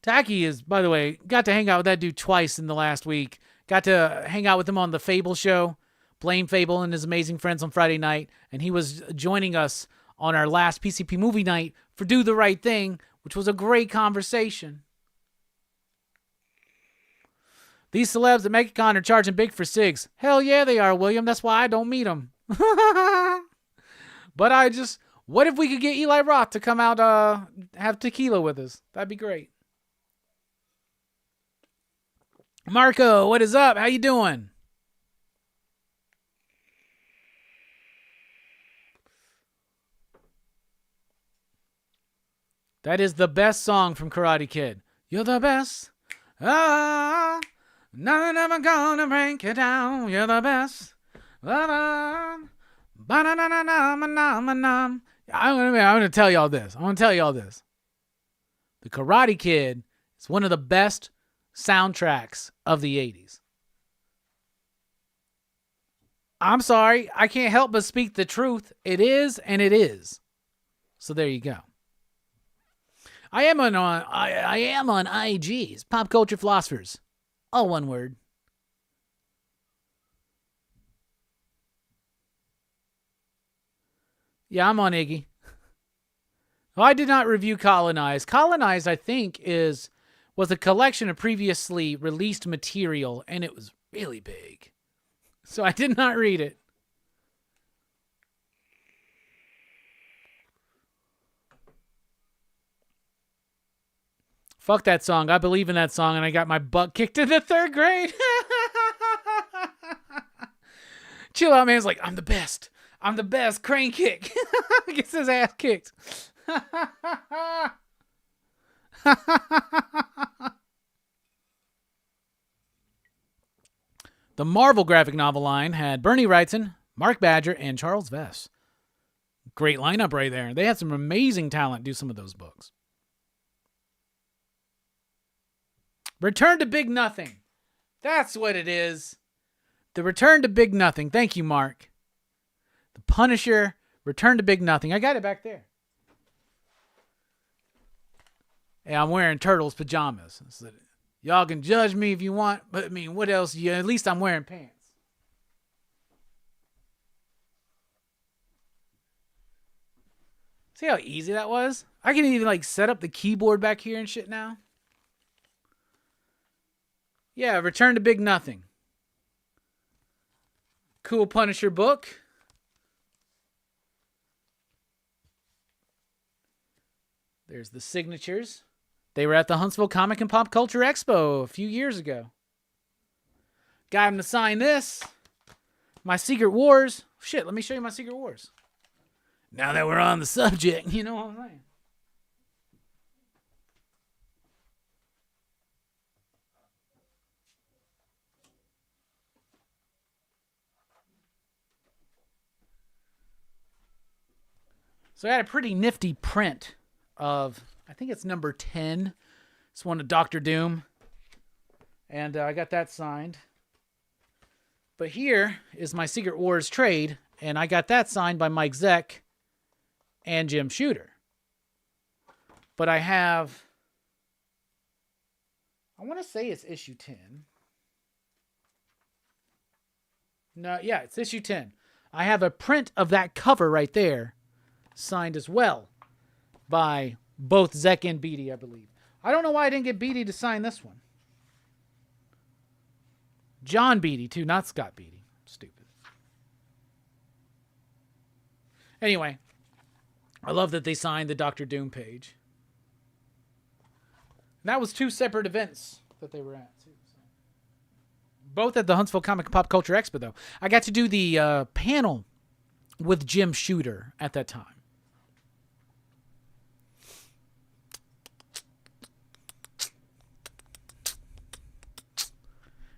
Taki is, by the way, got to hang out with that dude twice in the last week. Got to hang out with him on the Fable show. Blame Fable and his amazing friends on Friday night. And he was joining us on our last PCP movie night for Do the Right Thing, which was a great conversation. These celebs at Megacon are charging big for cigs. Hell yeah, they are, William. That's why I don't meet them. But what if we could get Eli Roth to come out, have tequila with us? That'd be great. Marco, what is up? How you doing? That is the best song from Karate Kid. You're the best. Ah, nothing ever gonna break you down. You're the best. I'm gonna tell y'all this. The Karate Kid is one of the best soundtracks of the 80s. I'm sorry, I can't help but speak the truth. It is, and it is. So there you go. I am on IG's Pop Culture Philosophers. All one word. Yeah, I'm on Iggy. Oh, I did not review Colonize. Colonize, I think, was a collection of previously released material, and it was really big. So I did not read it. Fuck that song. I believe in that song, and I got my butt kicked in the 3rd grade. Chill Out Man's like, I'm the best. I'm the best. Crane kick. Gets his ass kicked. The Marvel graphic novel line had Bernie Wrightson, Mark Badger, and Charles Vess. Great lineup right there. They had some amazing talent do some of those books. Return to Big Nothing. That's what it is. The Return to Big Nothing. Thank you, Mark. The Punisher, Return to Big Nothing. I got it back there. Yeah, I'm wearing Turtles pajamas. So y'all can judge me if you want, but I mean, what else? Yeah, at least I'm wearing pants. See how easy that was? I can even like set up the keyboard back here and shit now. Yeah, Return to Big Nothing. Cool Punisher book. There's the signatures. They were at the Huntsville Comic and Pop Culture Expo a few years ago. Got him to sign this. My Secret Wars. Shit, let me show you my Secret Wars. Now that we're on the subject, you know what I'm saying? So I had a pretty nifty print of, I think it's number 10. It's one of Dr. Doom. And I got that signed. But here is my Secret Wars trade, and I got that signed by Mike Zeck and Jim Shooter. But I have, I want to say it's issue 10. No, yeah, it's issue 10. I have a print of that cover right there, signed as well by both Zeck and Beatty, I believe. I don't know why I didn't get Beatty to sign this one. John Beatty, too, not Scott Beatty. Stupid. Anyway, I love that they signed the Dr. Doom page. And that was 2 separate events that they were at, too. So. Both at the Huntsville Comic and Pop Culture Expo, though. I got to do the panel with Jim Shooter at that time.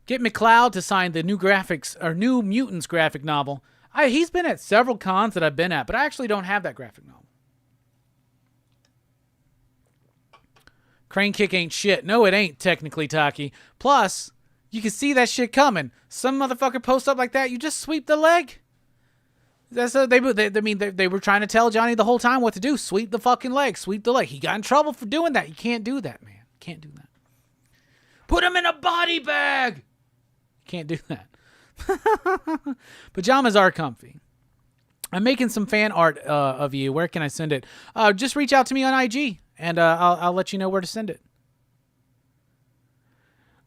Get McLeod to sign the new graphics or New Mutants graphic novel. He's been at several cons that I've been at, but I actually don't have that graphic novel. Crane kick ain't shit. No, it ain't technically, Taki. Plus, you can see that shit coming. Some motherfucker posts up like that, you just sweep the leg. That's they were trying to tell Johnny the whole time what to do. Sweep the fucking leg. Sweep the leg. He got in trouble for doing that. You can't do that, man. Can't do that. Put him in a body bag. Can't do that. Pajamas are comfy. I'm making some fan art of you. Where can I send it? Just reach out to me on IG, and I'll let you know where to send it.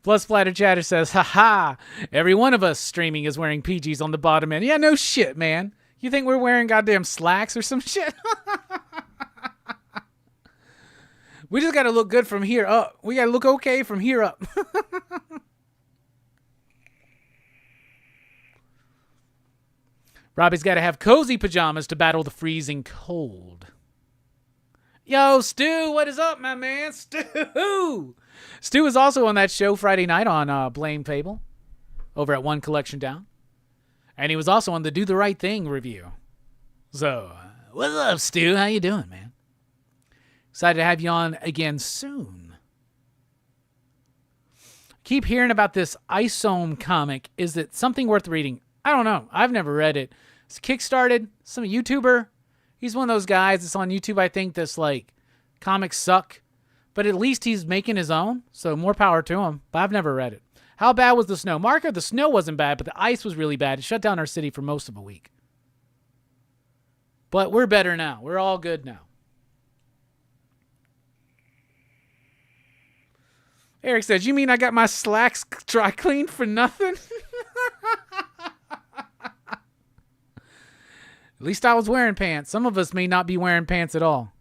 Blood Splatter Chatter says, haha, every one of us streaming is wearing PGs on the bottom end. Yeah, no shit, man. You think we're wearing goddamn slacks or some shit? We just got to look good from here up. We got to look okay from here up. Robbie's got to have cozy pajamas to battle the freezing cold. Yo, Stu, what is up, my man? Stu! Stu is also on that show Friday night on Blame Fable over at One Collection Down. And he was also on the Do the Right Thing review. So, what's up, Stu? How you doing, man? Excited to have you on again soon. Keep hearing about this Isome comic. Is it something worth reading? I don't know. I've never read it. It's kickstarted. Some YouTuber. He's one of those guys that's on YouTube, I think, that's like, comics suck. But at least he's making his own. So more power to him. But I've never read it. How bad was the snow? Marco, the snow wasn't bad, but the ice was really bad. It shut down our city for most of a week. But we're better now. We're all good now. Eric says, you mean I got my slacks dry cleaned for nothing? At least I was wearing pants. Some of us may not be wearing pants at all.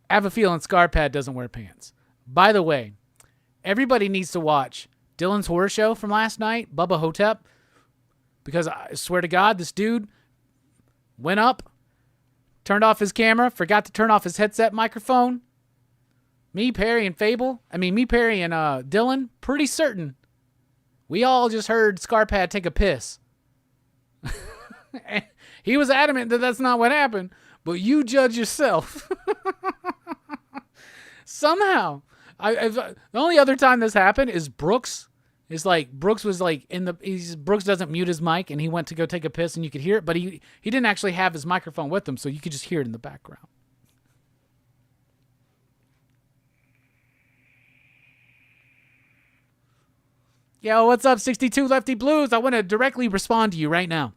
I have a feeling Scarpad doesn't wear pants. By the way, everybody needs to watch Dylan's horror show from last night, Bubba Hotep, because I swear to God, this dude went up, turned off his camera, forgot to turn off his headset microphone. Me, Perry, and Dylan, pretty certain we all just heard Scarpad take a piss. He was adamant that that's not what happened, but you judge yourself. Somehow, the only other time this happened is Brooks It's like Brooks was like Brooks doesn't mute his mic, and he went to go take a piss, and you could hear it, but he didn't actually have his microphone with him, so you could just hear it in the background. Yo, what's up, 62 Lefty Blues? I want to directly respond to you right now.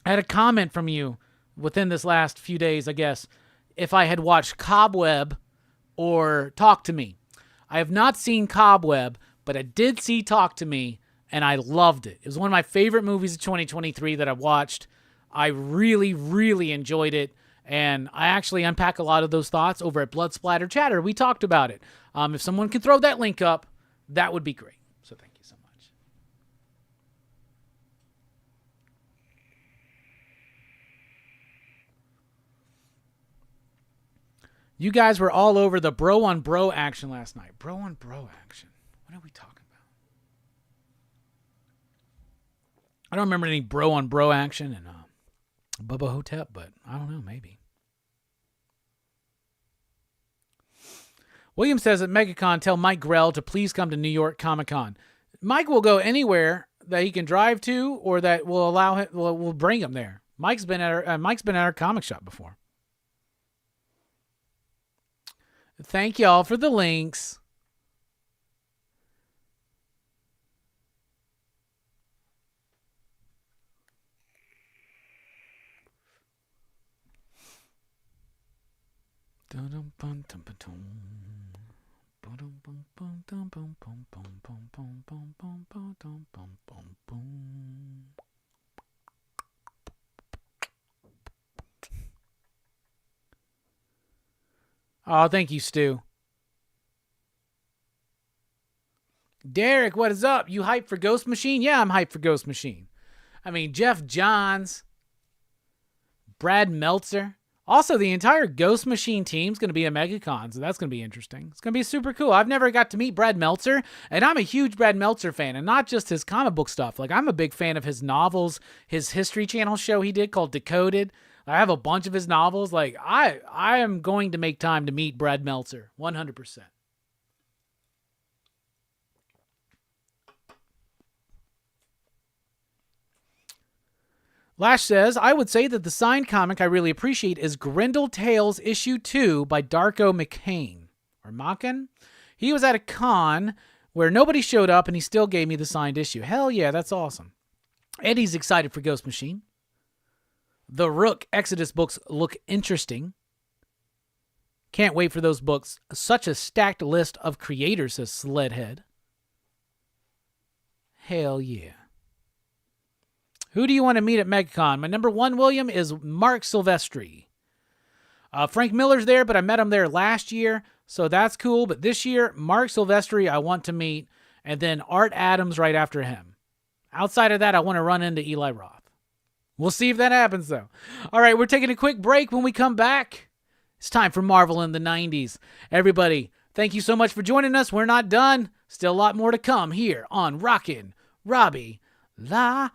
I had a comment from you within this last few days, I guess, if I had watched Cobweb or Talk to Me. I have not seen Cobweb, but I did see Talk to Me, and I loved it. It was one of my favorite movies of 2023 that I watched. I really, really enjoyed it, and I actually unpack a lot of those thoughts over at Blood Splatter Chatter. We talked about it. If someone can throw that link up, that would be great. So thank you so much. You guys were all over the bro on bro action last night. Bro on bro action. What are we talking about? I don't remember any bro on bro action in Bubba Hotep, but I don't know, maybe. William says at Megacon, tell Mike Grell to please come to New York Comic Con. Mike will go anywhere that he can drive to, or that will allow him. Will bring him there. Mike's been at our comic shop before. Thank y'all for the links. Oh, thank you, Stu. Derek, what is up? You hyped for Ghost Machine? Yeah, I'm hyped for Ghost Machine. I mean, Jeff Johns, Brad Meltzer. Also, the entire Ghost Machine team's going to be at Megacon, so that's going to be interesting. It's going to be super cool. I've never got to meet Brad Meltzer, and I'm a huge Brad Meltzer fan, and not just his comic book stuff. Like, I'm a big fan of his novels, his History Channel show he did called Decoded. I have a bunch of his novels. Like, I am going to make time to meet Brad Meltzer, 100%. Lash says, I would say that the signed comic I really appreciate is Grendel Tales Issue 2 by Darko McCain. Or Macken? He was at a con where nobody showed up and he still gave me the signed issue. Hell yeah, that's awesome. Eddie's excited for Ghost Machine. The Rook Exodus books look interesting. Can't wait for those books. Such a stacked list of creators, says Sledhead. Hell yeah. Who do you want to meet at Megacon? My number one, William, is Mark Silvestri. Frank Miller's there, but I met him there last year, so that's cool. But this year, Mark Silvestri I want to meet, and then Art Adams right after him. Outside of that, I want to run into Eli Roth. We'll see if that happens, though. All right, we're taking a quick break. When we come back, it's time for Marvel in the 90s. Everybody, thank you so much for joining us. We're not done. Still a lot more to come here on Rockin Robbie Live.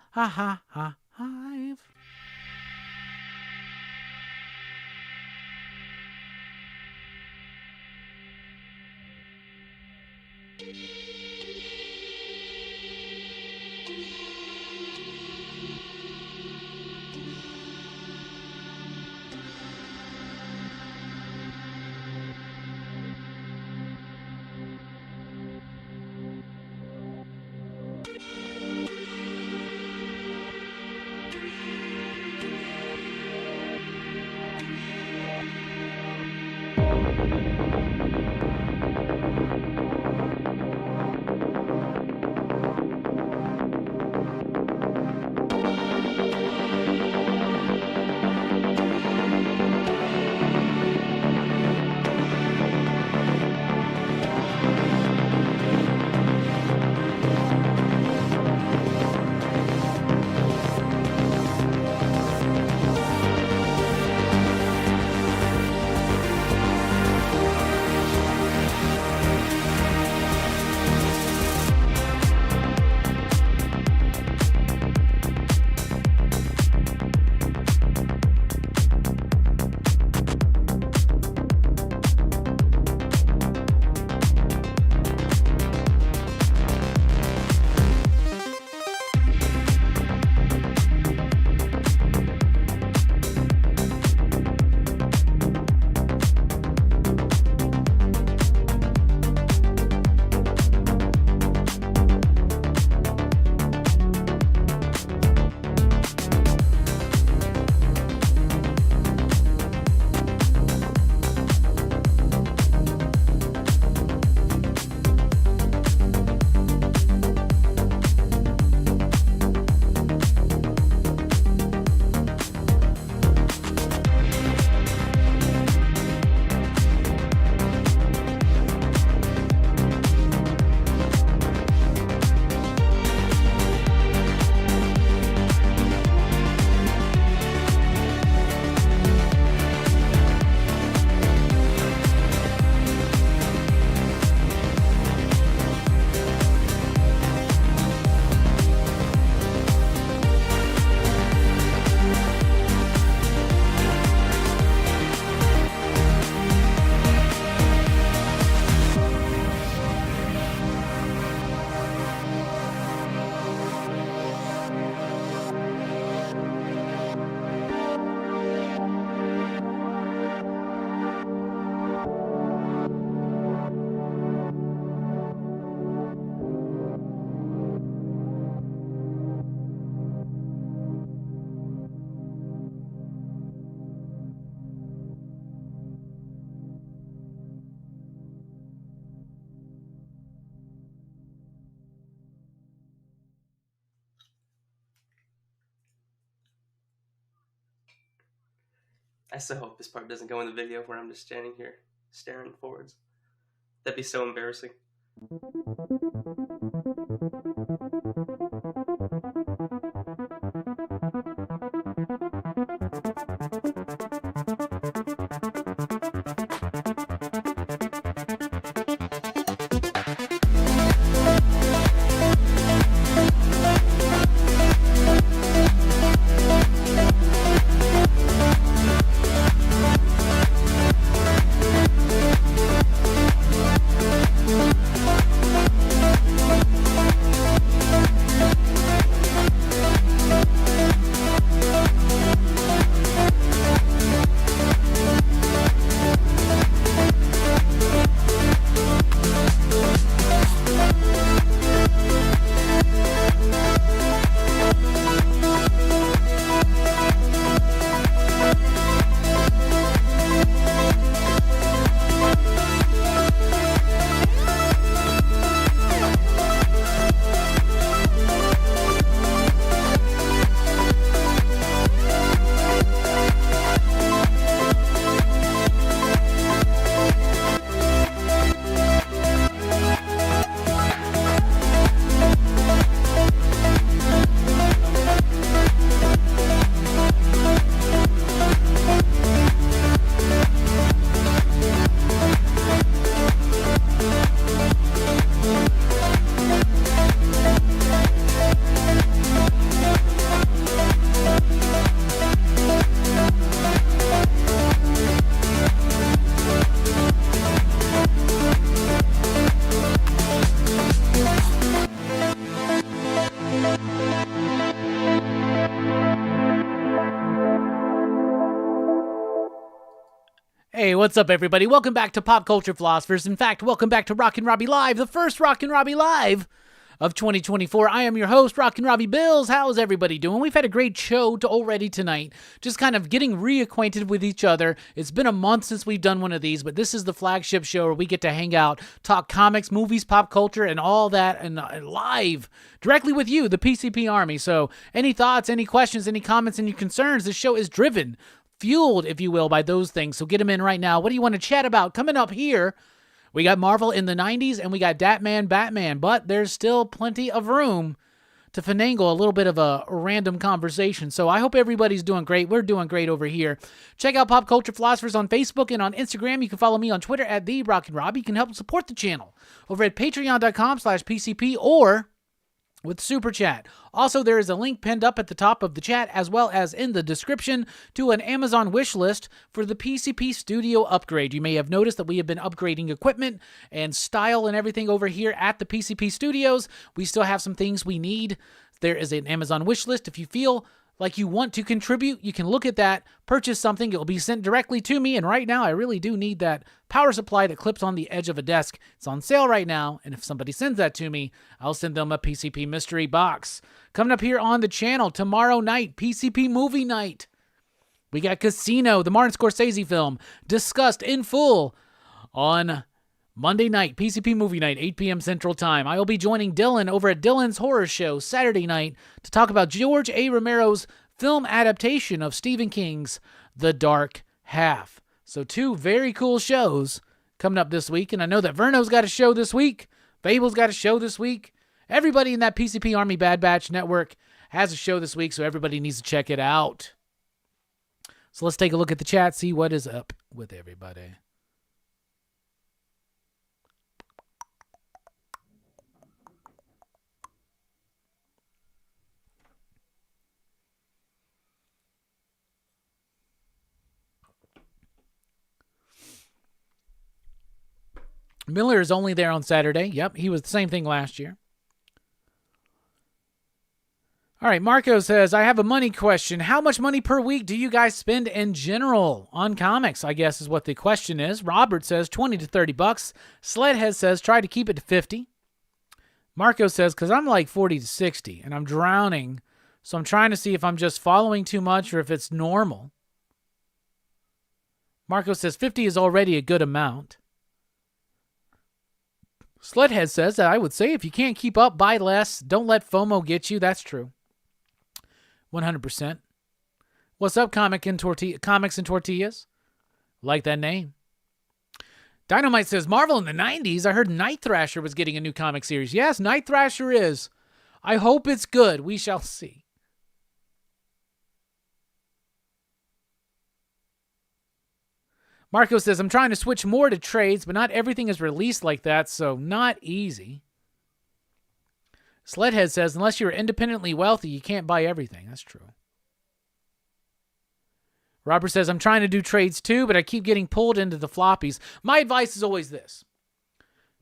I so hope this part doesn't go in the video where I'm just standing here staring forwards. That'd be so embarrassing. Hey, what's up, everybody? Welcome back to Pop Culture Philosophers. In fact, welcome back to Rockin Robbie Live, the first Rockin Robbie Live of 2024. I am your host, Rockin Robbie Bills. How's everybody doing? We've had a great show already tonight, just kind of getting reacquainted with each other. It's been a month since we've done one of these, but this is the flagship show where we get to hang out, talk comics, movies, pop culture, and all that, and live directly with you, the PCP Army. So any thoughts, any questions, any comments, any concerns, this show is driven, fueled, if you will, by those things. So get them in right now. What do you want to chat about? Coming up here, we got Marvel in the 90s and we got Batman, but there's still plenty of room to finagle a little bit of a random conversation. So I hope everybody's doing great. We're doing great over here. Check out Pop Culture Philosophers on Facebook and on Instagram. You can follow me on Twitter at @TheRockinRobbie. You can help support the channel over at patreon.com/PCP or with Super Chat. Also, there is a link pinned up at the top of the chat as well as in the description to an Amazon wish list for the PCP Studio upgrade. You may have noticed that we have been upgrading equipment and style and everything over here at the PCP Studios. We still have some things we need. There is an Amazon wish list. If you feel like you want to contribute, you can look at that, purchase something. It will be sent directly to me. And right now, I really do need that power supply that clips on the edge of a desk. It's on sale right now. And if somebody sends that to me, I'll send them a PCP mystery box. Coming up here on the channel tomorrow night, PCP movie night. We got Casino, the Martin Scorsese film, discussed in full on Monday night, PCP movie night, 8 p.m. Central Time. I will be joining Dylan over at Dylan's Horror Show Saturday night to talk about George A. Romero's film adaptation of Stephen King's The Dark Half. So 2 very cool shows coming up this week. And I know that Verno's got a show this week. Fable's got a show this week. Everybody in that PCP Army Bad Batch network has a show this week, so everybody needs to check it out. So let's take a look at the chat, see what is up with everybody. Miller is only there on Saturday. Yep, he was the same thing last year. All right, Marco says, I have a money question. How much money per week do you guys spend in general on comics, I guess is what the question is. Robert says 20 to 30 bucks. Sledhead says try to keep it to 50. Marco says, because I'm like 40 to 60 and I'm drowning, so I'm trying to see if I'm just following too much or if it's normal. Marco says 50 is already a good amount. Sledhead says that I would say if you can't keep up, buy less. Don't let FOMO get you. That's true. 100%. What's up, Comics and Tortillas? Like that name. Dynamite says, Marvel in the 90s? I heard Night Thrasher was getting a new comic series. Yes, Night Thrasher is. I hope it's good. We shall see. Marco says, I'm trying to switch more to trades, but not everything is released like that, so not easy. Sledhead says, unless you're independently wealthy, you can't buy everything. That's true. Robert says, I'm trying to do trades too, but I keep getting pulled into the floppies. My advice is always this.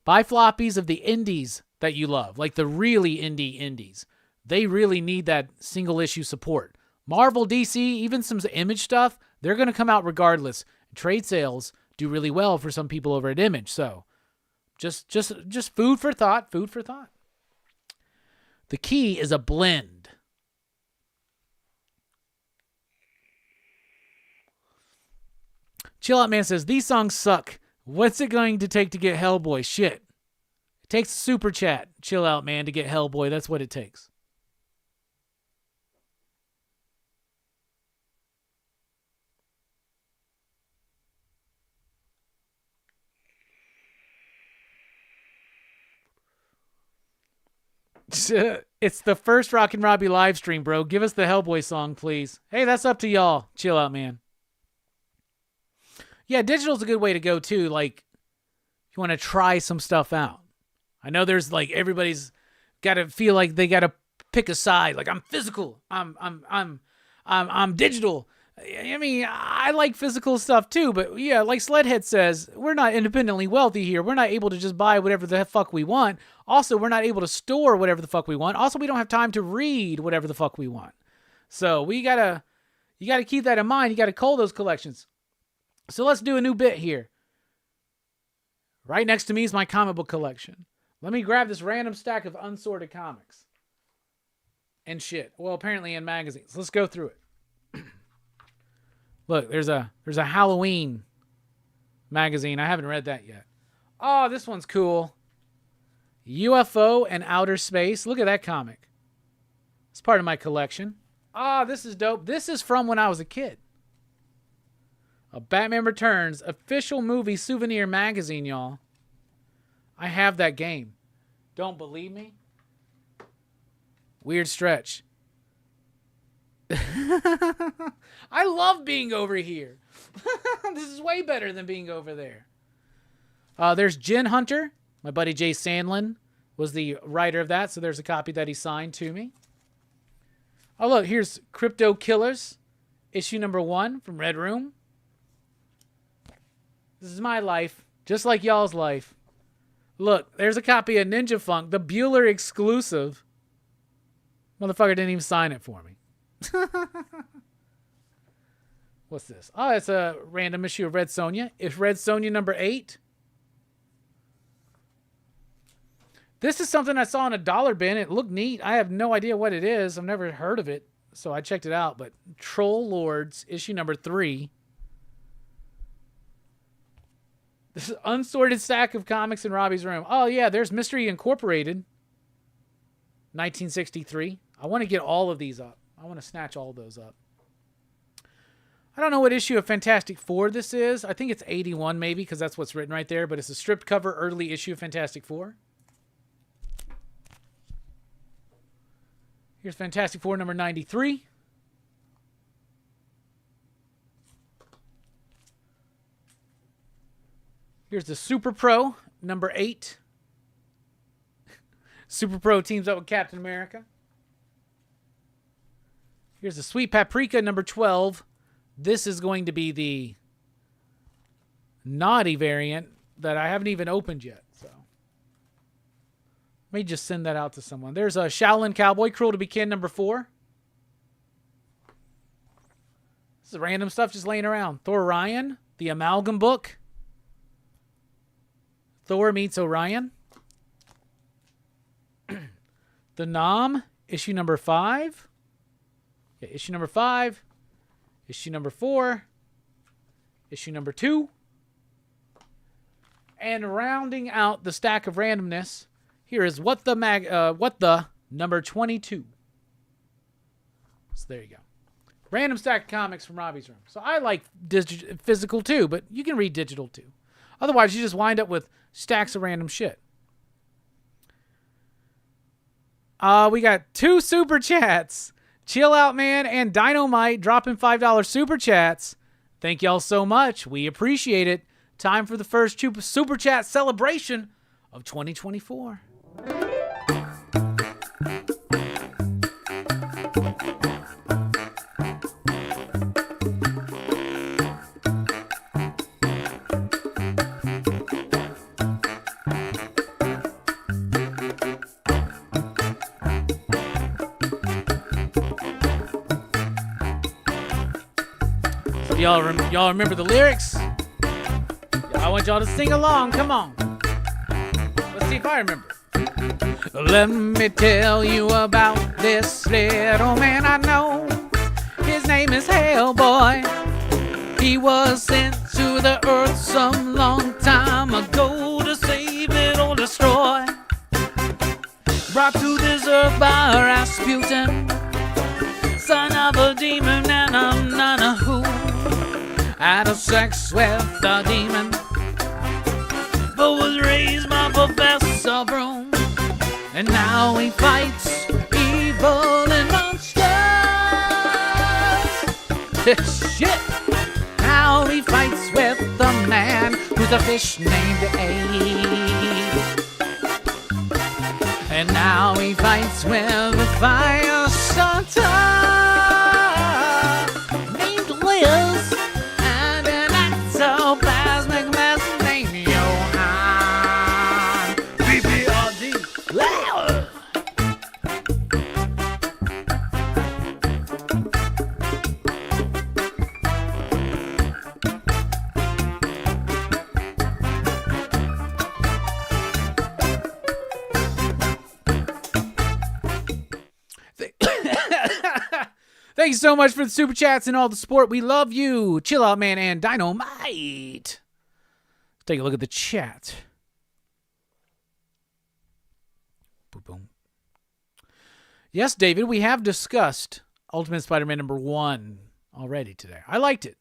Buy floppies of the indies that you love, like the really indie indies. They really need that single issue support. Marvel, DC, even some Image stuff, they're going to come out regardless. Trade sales do really well for some people over at Image. So just food for thought, food for thought. The key is a blend. Chill Out Man says, these songs suck. What's it going to take to get Hellboy? Shit. It takes super chat, Chill Out Man, to get Hellboy. That's what it takes. It's the first Rockin Robbie live stream, bro. Give us the Hellboy song, please. Hey, that's up to y'all. Chill Out Man. Yeah, digital's a good way to go too. Like, if you want to try some stuff out. I know there's like everybody's got to feel like they got to pick a side. Like, I'm physical. I'm digital. I mean, I like physical stuff too, but yeah, like Sledhead says, we're not independently wealthy here. We're not able to just buy whatever the fuck we want. Also, we're not able to store whatever the fuck we want. Also, we don't have time to read whatever the fuck we want. So you gotta keep that in mind. You gotta cull those collections. So let's do a new bit here. Right next to me is my comic book collection. Let me grab this random stack of unsorted comics and shit. Well, apparently in magazines. Let's go through it. Look, there's a Halloween magazine. I haven't read that yet. Oh, this one's cool. UFO and Outer Space. Look at that comic. It's part of my collection. Oh, this is dope. This is from when I was a kid. A Batman Returns official movie souvenir magazine, y'all. I have that game. Don't believe me? Weird stretch. I love being over here. This is way better than being over there. There's Gin Hunter. My buddy Jay Sandlin was the writer of that, so there's a copy that he signed to me. Oh, look, here's Crypto Killers, issue number 1 from Red Room. This is my life, just like y'all's life. Look, there's a copy of Ninja Funk, the Bueller exclusive. Motherfucker didn't even sign it for me. What's this? Oh, it's a random issue of Red Sonja. It's Red Sonja number 8. This is something I saw in a dollar bin. It looked neat. I have no idea what it is. I've never heard of it, so I checked it out. But Troll Lords, issue number 3. This is unsorted stack of comics in Robbie's room. Oh, yeah, there's Mystery Incorporated, 1963. I want to get all of these up. I want to snatch all of those up. I don't know what issue of Fantastic Four this is. I think it's 81 maybe, because that's what's written right there. But it's a stripped cover early issue of Fantastic Four. Here's Fantastic Four number 93. Here's the Super Pro number 8. Super Pro teams up with Captain America. Here's the Sweet Paprika number 12. This is going to be the naughty variant that I haven't even opened yet. So let me just send that out to someone. There's a Shaolin Cowboy, Cruel to Be Kin number 4. This is random stuff just laying around. Thor Ryan, the Amalgam book. Thor meets Orion. The Nom, issue number 5. Yeah, issue number 5. Issue number 4. Issue number 2. And rounding out the stack of randomness, here is What the number 22. So there you go. Random stack of comics from Robbie's room. So I like physical too, but you can read digital too. Otherwise, you just wind up with stacks of random shit. We got 2 super chats. Chill Out Man and Dynamite dropping $5 super chats. Thank y'all so much. We appreciate it. Time for the first super chat celebration of 2024. Y'all remember the lyrics? I want y'all to sing along. Come on. Let's see if I remember. Let me tell you about this little man I know. His name is Hellboy. He was sent to the earth some long time ago to save it or destroy. Brought to this earth by Rasputin, son of a demon and a nana who had a sex with a demon, but was raised by Professor Broom. And now he fights evil and monsters. Shit! Now he fights with a man who's a fish named Abe. And now he fights with a fire starter named Liz. And an ectoplasmic mess named Johann. BBRD. Loud. Thank you so much for the super chats and all the support. We love you. Chill Out Man and Dynamite. Let's take a look at the chat. Boom, boom. Yes, David, we have discussed Ultimate Spider-Man #1 already today. I liked it.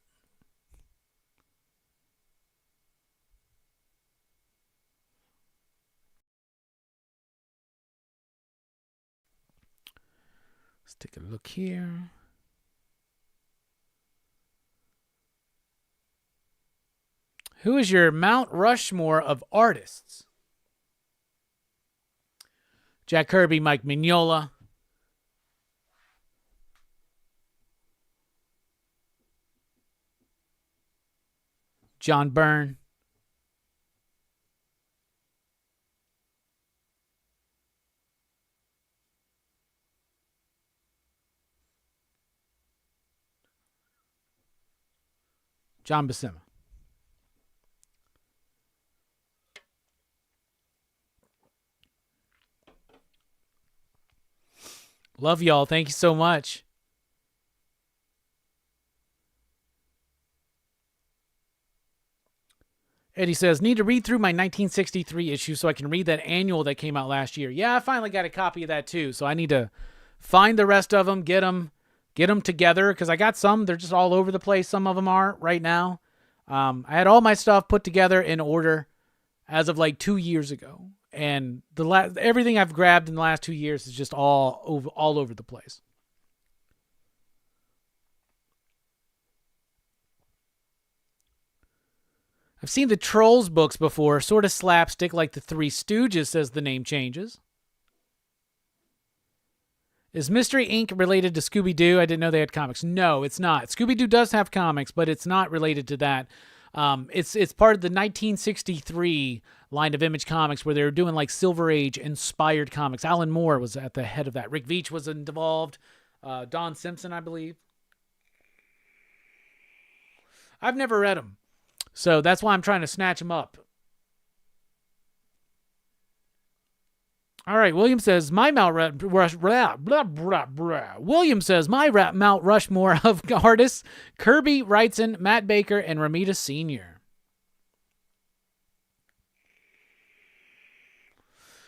Let's take a look here. Who is your Mount Rushmore of artists? Jack Kirby, Mike Mignola. John Byrne. John Buscema. Love y'all. Thank you so much. Eddie says, need to read through my 1963 issue so I can read that annual that came out last year. Yeah, I finally got a copy of that too. So I need to find the rest of them, get them together, because I got some. They're just all over the place. Some of them are right now. I had all my stuff put together in order as of like 2 years ago. And everything I've grabbed in the last 2 years is just all over the place. I've seen the Trolls books before, sort of slapstick like the Three Stooges, says the name changes. Is Mystery Inc. related to Scooby-Doo? I didn't know they had comics. No, it's not. Scooby-Doo does have comics, but it's not related to that. It's part of the 1963 line of Image Comics where they were doing like Silver Age inspired comics. Alan Moore was at the head of that. Rick Veitch was involved. Don Simpson, I believe. I've never read them, so that's why I'm trying to snatch them up. All right, William says my Mount Rushmore of artists: Kirby, Wrightson, Matt Baker, and Ramita Sr.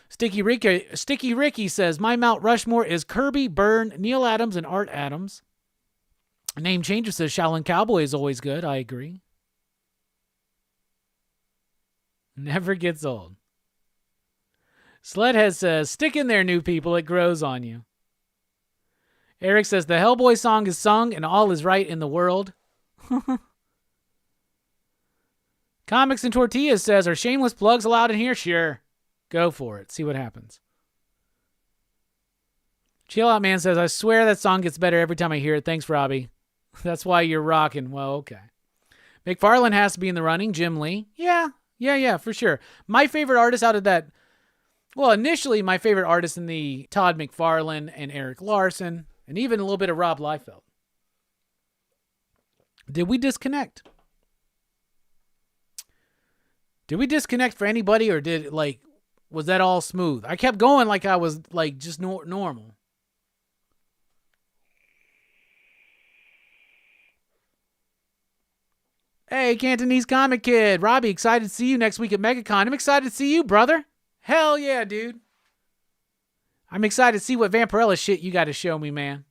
Sticky Ricky says my Mount Rushmore is Kirby, Byrne, Neil Adams, and Art Adams. Name Changer says Shaolin Cowboy is always good. I agree. Never gets old. Sledhead says, stick in there, new people. It grows on you. Eric says, the Hellboy song is sung and all is right in the world. Comics and Tortillas says, are shameless plugs allowed in here? Sure. Go for it. See what happens. Chill Out Man says, I swear that song gets better every time I hear it. Thanks, Robbie. That's why you're rocking. Well, okay. McFarlane has to be in the running. Jim Lee. Yeah, for sure. My favorite artist out of that, well, initially my favorite artist in the Todd McFarlane and Eric Larson, and even a little bit of Rob Liefeld. Did we disconnect? Did we disconnect for anybody, or was that all smooth? I kept going like I was just normal. Hey, Cantonese Comic Kid. Robbie, excited to see you next week at Megacon. I'm excited to see you, brother. Hell yeah, dude. I'm excited to see what Vampirella shit you got to show me, man.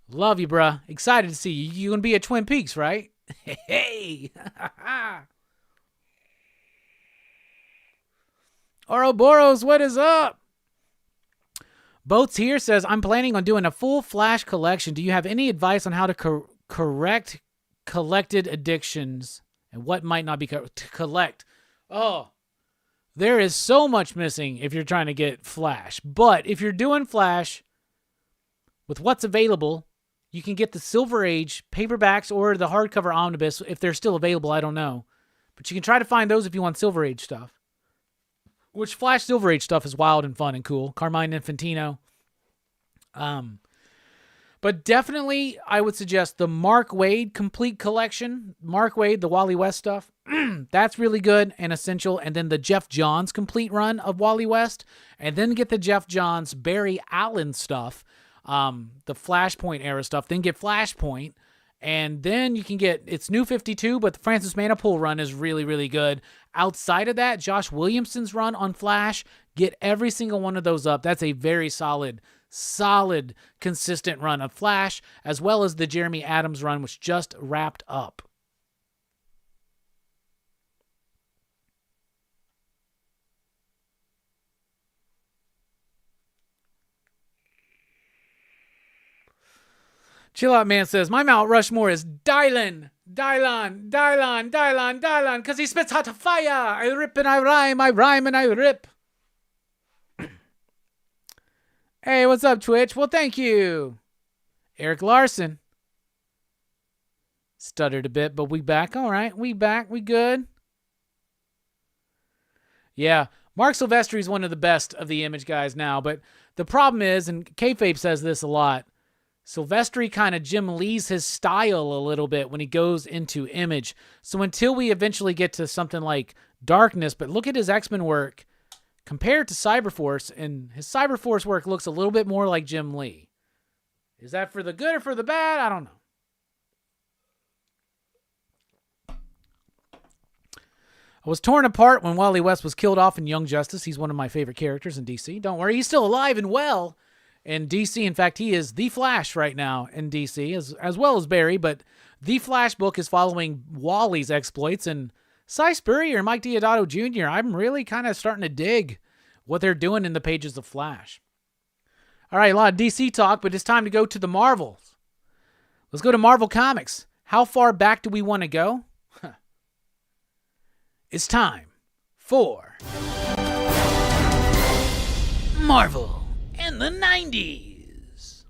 Love you, bruh. Excited to see you. You gonna be at Twin Peaks, right? Hey. Ouroboros, what is up? Boats here says, I'm planning on doing a full Flash collection. Do you have any advice on how to correct collected addictions and what might not be to collect? Oh, there is so much missing if you're trying to get Flash. But if you're doing Flash with what's available, you can get the Silver Age paperbacks or the hardcover omnibus if they're still available. I don't know. But you can try to find those if you want Silver Age stuff. Which Flash Silver Age stuff is wild and fun and cool. Carmine Infantino. But definitely, I would suggest the Mark Waid complete collection. Mark Waid, the Wally West stuff. That's really good and essential. And then the Jeff Johns complete run of Wally West. And then get the Jeff Johns Barry Allen stuff. The Flashpoint era stuff. Then get Flashpoint. And then you can get, it's New 52, but the Francis Manapul run is really, really good. Outside of that, Josh Williamson's run on Flash, get every single one of those up. That's a very solid, consistent run of Flash, as well as the Jeremy Adams run, which just wrapped up. Chill Out Man says, my Mount Rushmore is Dylan, because he spits hot fire. I rip and I rhyme and I rip. Hey, what's up, Twitch? Well, thank you. Eric Larson. Stuttered a bit, but we back. All right, we back. We good. Yeah, Mark Silvestri is one of the best of the Image guys now, but the problem is, and Kayfabe says this a lot, Silvestri kind of Jim Lee's his style a little bit when he goes into Image. So until we eventually get to something like Darkness, but look at his X-Men work compared to Cyberforce, and his Cyberforce work looks a little bit more like Jim Lee. Is that for the good or for the bad? I don't know. I was torn apart when Wally West was killed off in Young Justice. He's one of my favorite characters in DC. Don't worry, he's still alive and well in DC. In fact, he is the Flash right now in DC, as well as Barry, but the Flash book is following Wally's exploits, and Cy Spurrier or Mike Deodato Jr., I'm really kind of starting to dig what they're doing in the pages of Flash. All right, a lot of DC talk, but it's time to go to the Marvels. Let's go to Marvel Comics. How far back do we want to go? It's time for Marvel in the 90s.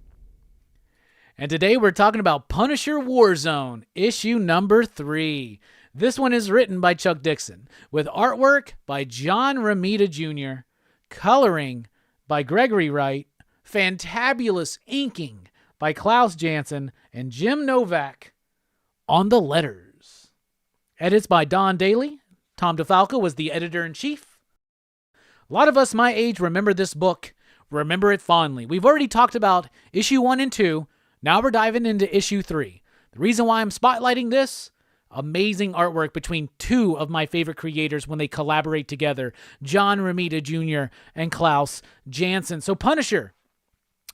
And today we're talking about Punisher Warzone, issue number 3. This one is written by Chuck Dixon, with artwork by John Romita Jr., coloring by Gregory Wright, fantabulous inking by Klaus Janson, and Jim Novak on the letters. Edits by Don Daly. Tom DeFalco was the editor-in-chief. A lot of us my age remember this book, remember it fondly. We've already talked about issue 1 and 2. Now we're diving into issue 3. The reason why I'm spotlighting this, amazing artwork between two of my favorite creators when they collaborate together, John Romita Jr. and Klaus Janson. So Punisher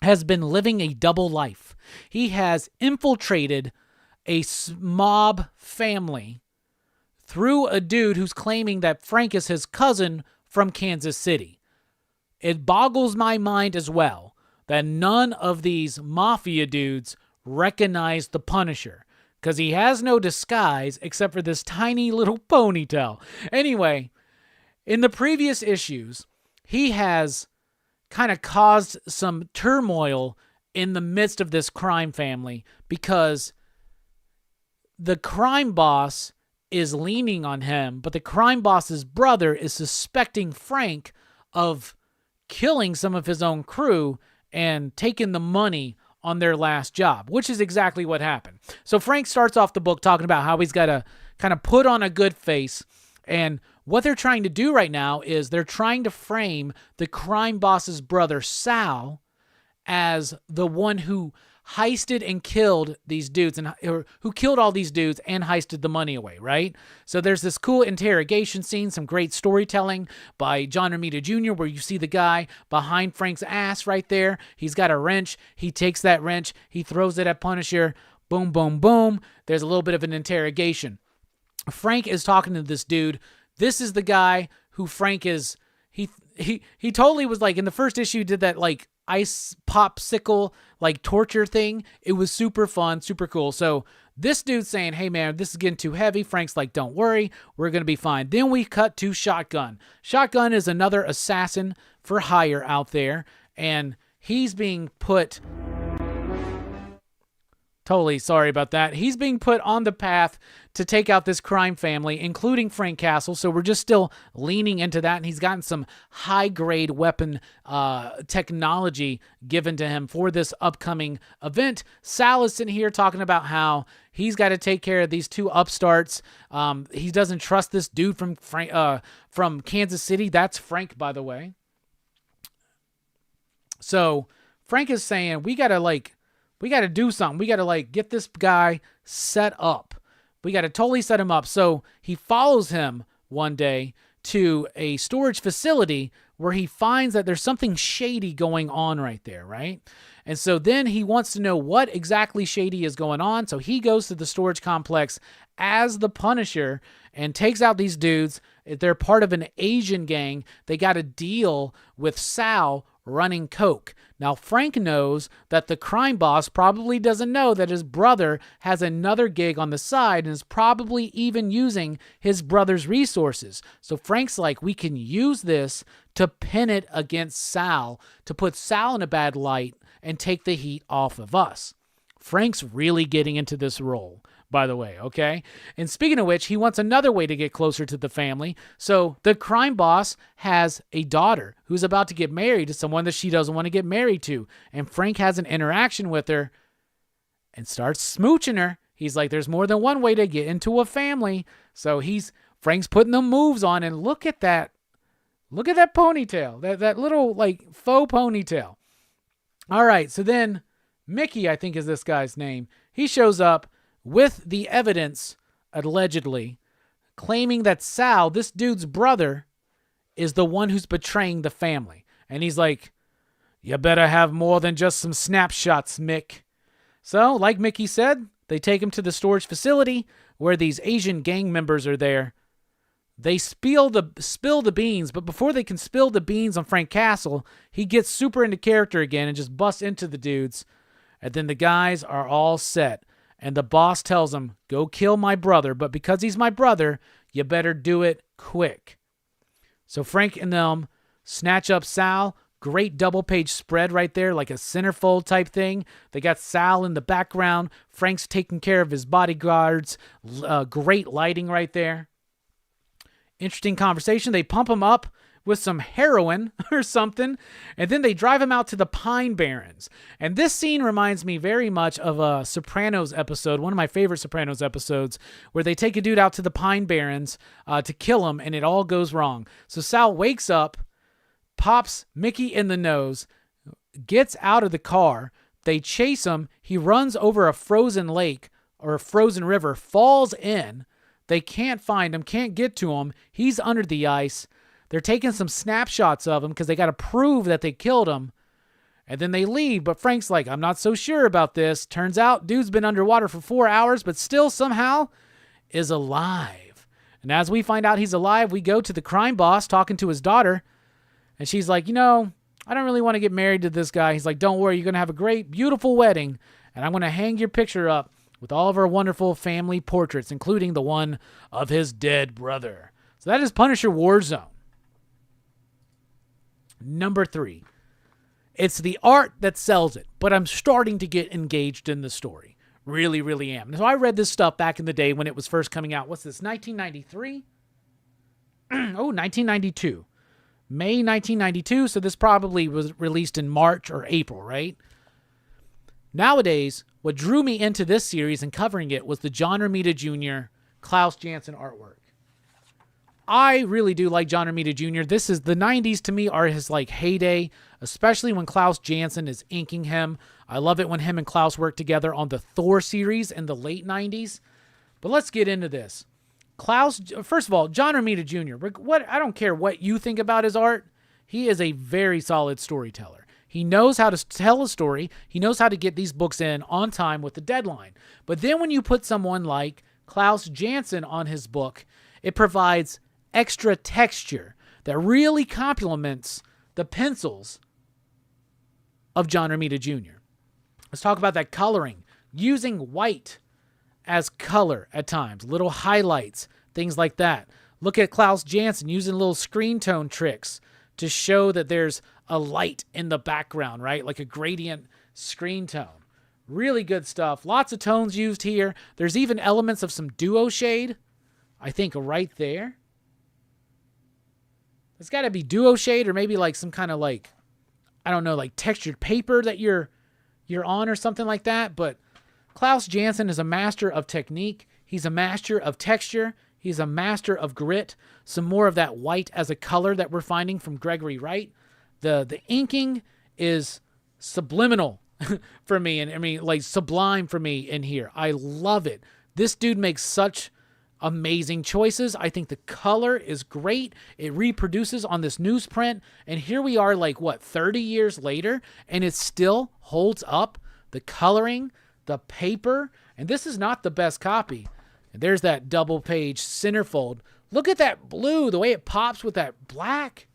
has been living a double life. He has infiltrated a mob family through a dude who's claiming that Frank is his cousin from Kansas City. It boggles my mind as well that none of these mafia dudes recognize the Punisher, because he has no disguise except for this tiny little ponytail. Anyway, in the previous issues, he has kind of caused some turmoil in the midst of this crime family because the crime boss is leaning on him, but the crime boss's brother is suspecting Frank of killing some of his own crew and taking the money on their last job, which is exactly what happened. So Frank starts off the book talking about how he's got to kind of put on a good face, and what they're trying to do right now is they're trying to frame the crime boss's brother, Sal, as the one who heisted and killed these dudes, or who killed all these dudes and heisted the money away, right? So there's this cool interrogation scene, some great storytelling by John Romita Jr., where you see the guy behind Frank's ass right there. He's got a wrench. He takes that wrench. He throws it at Punisher. Boom, boom, boom. There's a little bit of an interrogation. Frank is talking to this dude. This is the guy who Frank is... He totally was like, in the first issue, did that like ice popsicle like torture thing. It was super fun, super cool. So this dude's saying, hey man, this is getting too heavy. Frank's like, don't worry, we're going to be fine. Then we cut to Shotgun. Shotgun is another assassin for hire out there, and he's being put... Totally sorry about that. He's being put on the path to take out this crime family, including Frank Castle. So we're just still leaning into that. And he's gotten some high-grade weapon technology given to him for this upcoming event. Sal is sitting here talking about how he's got to take care of these two upstarts. He doesn't trust this dude from Kansas City. That's Frank, by the way. So Frank is saying, we got to do something. We got to get this guy set up. We got to totally set him up. So he follows him one day to a storage facility where he finds that there's something shady going on right there, right? And so then he wants to know what exactly shady is going on. So he goes to the storage complex as the Punisher and takes out these dudes. They're part of an Asian gang. They got a deal with Sal running coke. Now, Frank knows that the crime boss probably doesn't know that his brother has another gig on the side and is probably even using his brother's resources. So Frank's like, we can use this to pin it against Sal, to put Sal in a bad light and take the heat off of us. Frank's really getting into this role, by the way, okay? And speaking of which, he wants another way to get closer to the family. So the crime boss has a daughter who's about to get married to someone that she doesn't want to get married to. And Frank has an interaction with her and starts smooching her. He's like, there's more than one way to get into a family. So Frank's putting the moves on, and look at that. Look at that ponytail, that little faux ponytail. All right, so then Mickey, I think is this guy's name. He shows up with the evidence, allegedly, claiming that Sal, this dude's brother, is the one who's betraying the family. And he's like, you better have more than just some snapshots, Mick. So, like Mickey said, they take him to the storage facility where these Asian gang members are there. They spill the beans, but before they can spill the beans on Frank Castle, he gets super into character again and just busts into the dudes. And then the guys are all set. And the boss tells him, go kill my brother, but because he's my brother, you better do it quick. So Frank and them snatch up Sal. Great double-page spread right there, like a centerfold type thing. They got Sal in the background. Frank's taking care of his bodyguards. Great lighting right there. Interesting conversation. They pump him up with some heroin or something, and then they drive him out to the Pine Barrens. And this scene reminds me very much of a Sopranos episode, one of my favorite Sopranos episodes, where they take a dude out to the Pine Barrens to kill him, and it all goes wrong. So Sal wakes up, pops Mickey in the nose, gets out of the car. They chase him. He runs over a frozen lake or a frozen river, falls in. They can't find him, can't get to him. He's under the ice. They're taking some snapshots of him because they got to prove that they killed him. And then they leave, but Frank's like, I'm not so sure about this. Turns out, dude's been underwater for 4 hours, but still somehow is alive. And as we find out he's alive, we go to the crime boss talking to his daughter. And she's like, I don't really want to get married to this guy. He's like, don't worry, you're going to have a great, beautiful wedding. And I'm going to hang your picture up with all of our wonderful family portraits, including the one of his dead brother. So that is Punisher Warzone. Number 3. It's the art that sells it, but I'm starting to get engaged in the story. Really, really am. So I read this stuff back in the day when it was first coming out. What's this, 1993? 1992. May 1992, so this probably was released in March or April, right? Nowadays, what drew me into this series and covering it was the John Romita Jr., Klaus Janson artwork. I really do like John Romita Jr. This is the 90s to me are his heyday, especially when Klaus Janson is inking him. I love it when him and Klaus work together on the Thor series in the late 90s. But let's get into this. Klaus, first of all, John Romita Jr., I don't care what you think about his art. He is a very solid storyteller. He knows how to tell a story. He knows how to get these books in on time with the deadline. But then when you put someone like Klaus Janson on his book, it provides extra texture that really complements the pencils of John Romita Jr. Let's talk about that coloring. Using white as color at times, little highlights, things like that. Look at Klaus Janson using little screen tone tricks to show that there's a light in the background, right? Like a gradient screen tone. Really good stuff. Lots of tones used here. There's even elements of some duo shade, I think, right there. It's got to be duo shade or maybe some kind of I don't know, textured paper that you're on or something like that. But Klaus Janson is a master of technique. He's a master of texture. He's a master of grit. Some more of that white as a color that we're finding from Gregory Wright. The inking is subliminal for me. And I mean, sublime for me in here. I love it. This dude makes such amazing choices. I think the color is great. It reproduces on this newsprint. And here we are 30 years later, and it still holds up. The coloring, the paper, and this is not the best copy. And there's that double page centerfold. Look at that blue, the way it pops with that black.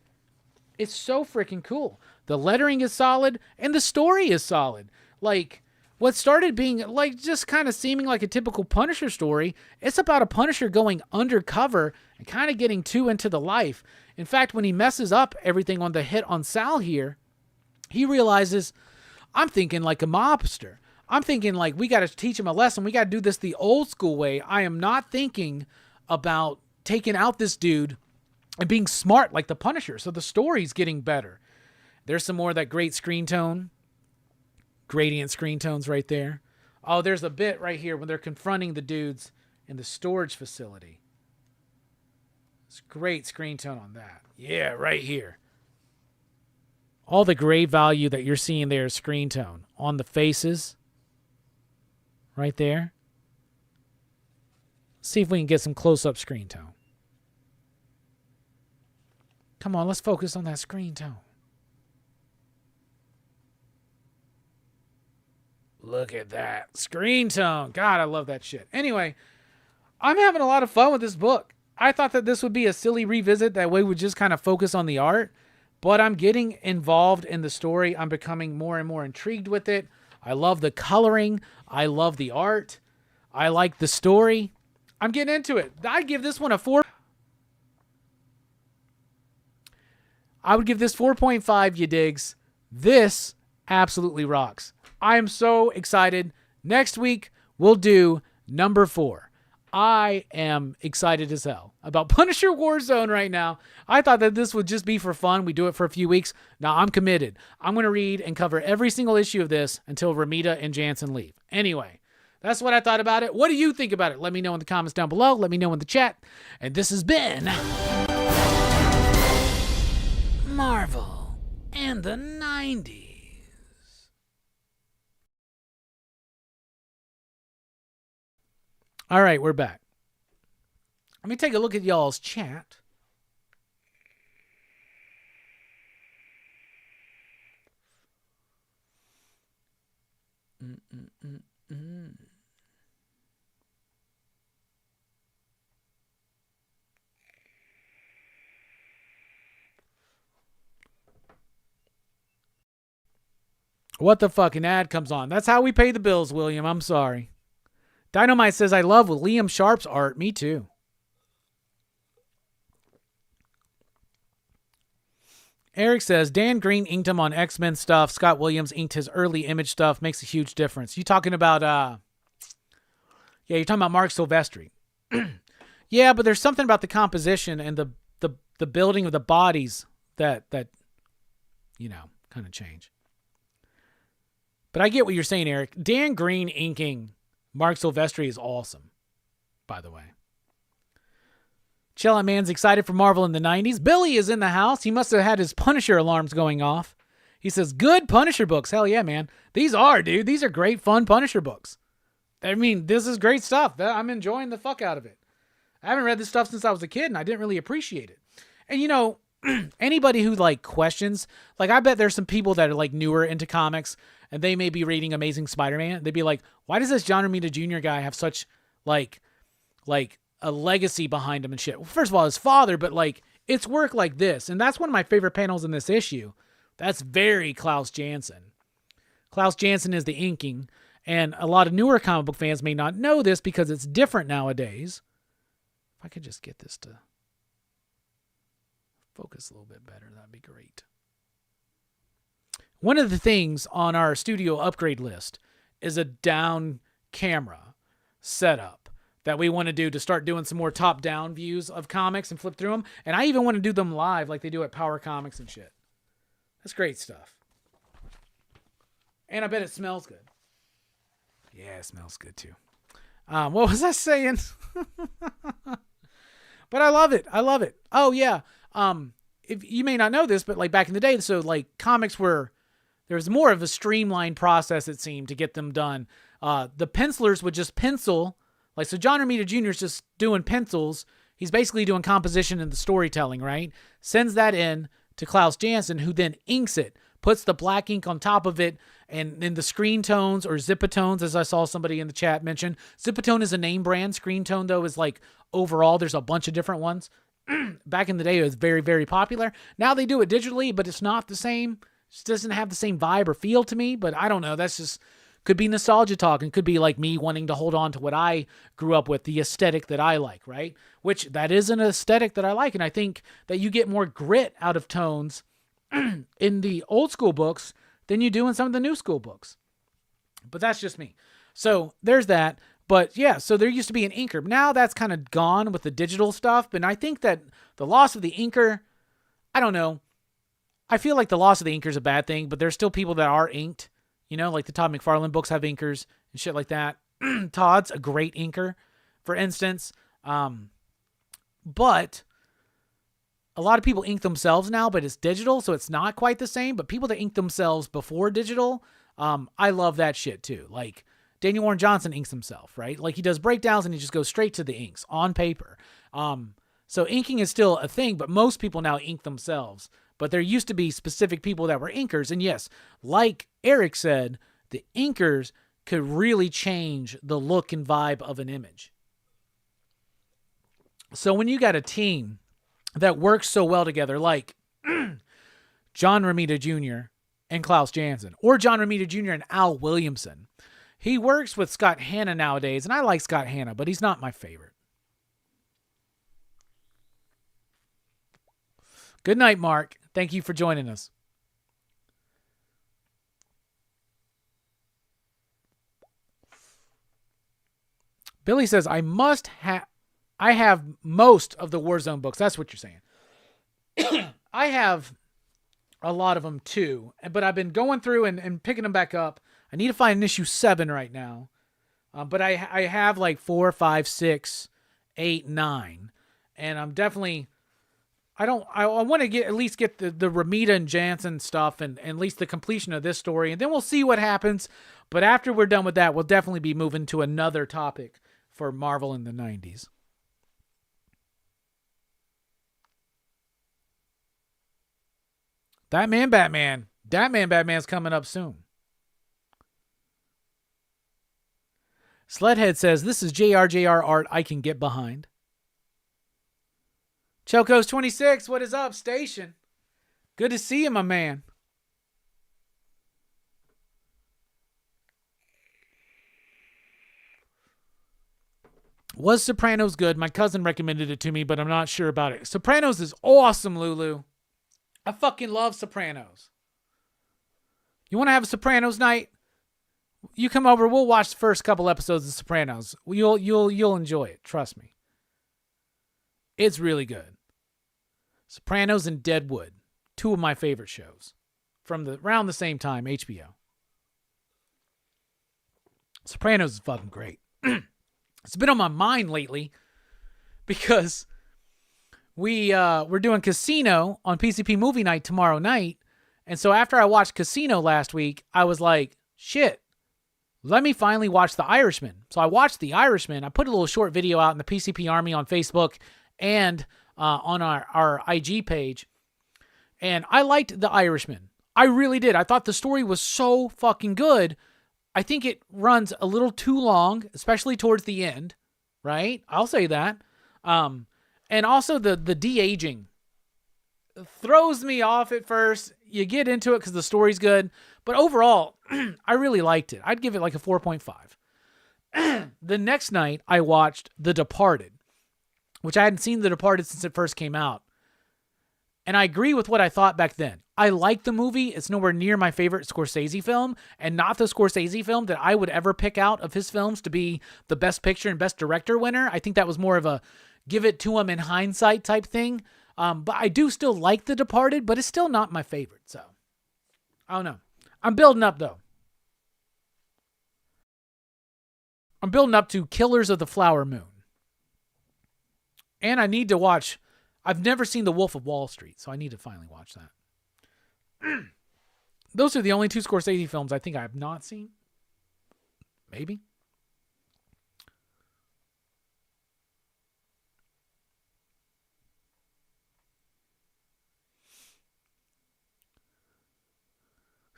It's so freaking cool. The lettering is solid, and the story is solid. What started being just kind of seeming like a typical Punisher story, it's about a Punisher going undercover and kind of getting too into the life. In fact, when he messes up everything on the hit on Sal here, he realizes, I'm thinking like a mobster. I'm thinking we got to teach him a lesson. We got to do this the old school way. I am not thinking about taking out this dude and being smart like the Punisher. So the story's getting better. There's some more of that great screen tone. Gradient screen tones right there. Oh, there's a bit right here when they're confronting the dudes in the storage facility. It's great screen tone on that. Yeah, right here. All the gray value that you're seeing there is screen tone on the faces. Right there. Let's see if we can get some close-up screen tone. Come on, let's focus on that screen tone. Look at that. Screen tone. God, I love that shit. Anyway, I'm having a lot of fun with this book. I thought that this would be a silly revisit. That way we'd just kind of focus on the art. But I'm getting involved in the story. I'm becoming more and more intrigued with it. I love the coloring. I love the art. I like the story. I'm getting into it. I'd give this one a 4. I would give this 4.5, you digs. This absolutely rocks. I am so excited. Next week, we'll do number 4. I am excited as hell about Punisher Warzone right now. I thought that this would just be for fun. We do it for a few weeks. Now I'm committed. I'm going to read and cover every single issue of this until Romita and Janson leave. Anyway, that's what I thought about it. What do you think about it? Let me know in the comments down below. Let me know in the chat. And this has been Marvel and the 90s. All right, we're back. Let me take a look at y'all's chat. What the fucking ad comes on? That's how we pay the bills, William. I'm sorry. Dynamite says, I love Liam Sharp's art. Me too. Eric says, Dan Green inked him on X-Men stuff. Scott Williams inked his early Image stuff. Makes a huge difference. You talking about, you're talking about Mark Silvestri. Yeah, but there's something about the composition and the building of the bodies that kind of change. But I get what you're saying, Eric. Dan Green inking Mark Silvestri is awesome, by the way. Chill Out Man's excited for Marvel in the 90s. Billy is in the house. He must have had his Punisher alarms going off. He says, good Punisher books. Hell yeah, man. These are, dude. These are great, fun Punisher books. I mean, this is great stuff. I'm enjoying the fuck out of it. I haven't read this stuff since I was a kid, and I didn't really appreciate it. And, anybody who, questions, I bet there's some people that are, newer into comics, and they may be reading Amazing Spider-Man. They'd be like, why does this John Romita Jr. guy have such, a legacy behind him and shit? Well, first of all, his father, but, it's work like this. And that's one of my favorite panels in this issue. That's very Klaus Janson. Klaus Janson is the inking, and a lot of newer comic book fans may not know this because it's different nowadays. If I could just get this to focus a little bit better, that'd be great. One of the things on our studio upgrade list is a down camera setup that we want to do to start doing some more top-down views of comics and flip through them. And I even want to do them live like they do at Power Comics and shit. That's great stuff. And I bet it smells good. Yeah, it smells good too. What was I saying? But I love it. I love it. Oh, yeah. If you may not know this, but back in the day, so comics were, there was more of a streamlined process, it seemed, to get them done. The pencilers would just pencil, so John Romita Jr. is just doing pencils. He's basically doing composition and the storytelling, right? Sends that in to Klaus Janson, who then inks it, puts the black ink on top of it, and then the screen tones or Zipatones, as I saw somebody in the chat mention. Zipatone is a name brand. Screen tone, though, is overall, there's a bunch of different ones. Back in the day, it was very, very popular. Now they do it digitally, but it's not the same. It just doesn't have the same vibe or feel to me, but I don't know. That's just, could be nostalgia talk, and could be me wanting to hold on to what I grew up with, the aesthetic that I like, right? Which, that is an aesthetic that I like, and I think that you get more grit out of tones in the old school books than you do in some of the new school books. But that's just me. So there's that. But yeah, so there used to be an inker. Now that's kind of gone with the digital stuff. But I think that the loss of the inker, I don't know. I feel like the loss of the inker is a bad thing, but there's still people that are inked. The Todd McFarlane books have inkers and shit like that. Todd's a great inker, for instance. But a lot of people ink themselves now, but it's digital, so it's not quite the same. But people that ink themselves before digital, I love that shit too. Daniel Warren Johnson inks himself, right? He does breakdowns and he just goes straight to the inks on paper. So inking is still a thing, but most people now ink themselves. But there used to be specific people that were inkers. And yes, like Eric said, the inkers could really change the look and vibe of an image. So when you got a team that works so well together, like John Romita Jr. and Klaus Janson, or John Romita Jr. and Al Williamson. He works with Scott Hanna nowadays, and I like Scott Hanna, but he's not my favorite. Good night, Mark. Thank you for joining us. Billy says, I have most of the Warzone books. That's what you're saying. I have a lot of them too, but I've been going through and picking them back up. I need to find an issue 7 right now. But I have 4, 5, 6, 8, 9. And I'm definitely, I want to at least get the Romita and Jansen stuff and at least the completion of this story. And then we'll see what happens. But after we're done with that, we'll definitely be moving to another topic for Marvel in the 90s. Batman's coming up soon. Sledhead says, this is JRJR art I can get behind. Choco's 26, what is up, Station? Good to see you, my man. Was Sopranos good? My cousin recommended it to me, but I'm not sure about it. Sopranos is awesome, Lulu. I fucking love Sopranos. You want to have a Sopranos night? You come over, we'll watch the first couple episodes of Sopranos. You'll enjoy it, trust me. It's really good. Sopranos and Deadwood, two of my favorite shows from around the same time, HBO. Sopranos is fucking great. It's been on my mind lately because we're doing Casino on PCP Movie Night tomorrow night. And so after I watched Casino last week, I was like, shit, let me finally watch The Irishman. So I watched The Irishman. I put a little short video out in the PCP Army on Facebook and on our IG page. And I liked The Irishman. I really did. I thought the story was so fucking good. I think it runs a little too long, especially towards the end, right? I'll say that. And also the de-aging throws me off at first. You get into it because the story's good. But overall, I really liked it. I'd give it like a 4.5. The next night, I watched The Departed, which I hadn't seen The Departed since it first came out. And I agree with what I thought back then. I like the movie. It's nowhere near my favorite Scorsese film, and not the Scorsese film that I would ever pick out of his films to be the Best Picture and Best Director winner. I think that was more of a give it to him in hindsight type thing. But I do still like The Departed, but it's still not my favorite. So, I don't know. I'm building up, though. I'm building up to Killers of the Flower Moon. And I need to watch... I've never seen The Wolf of Wall Street, so I need to finally watch that. Those are the only two Scorsese films I think I have not seen. Maybe.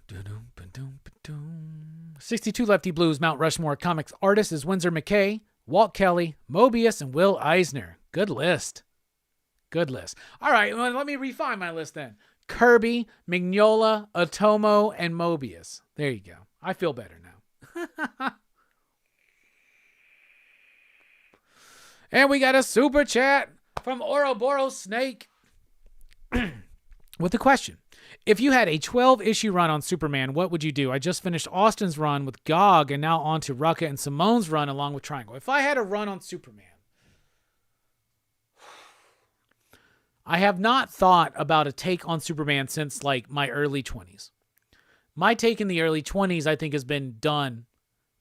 Ba-dum. 62 Lefty Blues Mount Rushmore Comics artist is Winsor McKay, Walt Kelly, Mobius, and Will Eisner. Good list. Good list. All right, well, let me refine my list then. Kirby, Mignola, Otomo, and Mobius. There you go. I feel better now. And we got a super chat from Ouroboros Snake with a question. If you had a 12-issue run on Superman, what would you do? I just finished Austin's run with Gog and now on to Rucka and Simone's run along with Triangle. If I had a run on Superman, I have not thought about a take on Superman since like my early 20s. My take in the early 20s, I think, has been done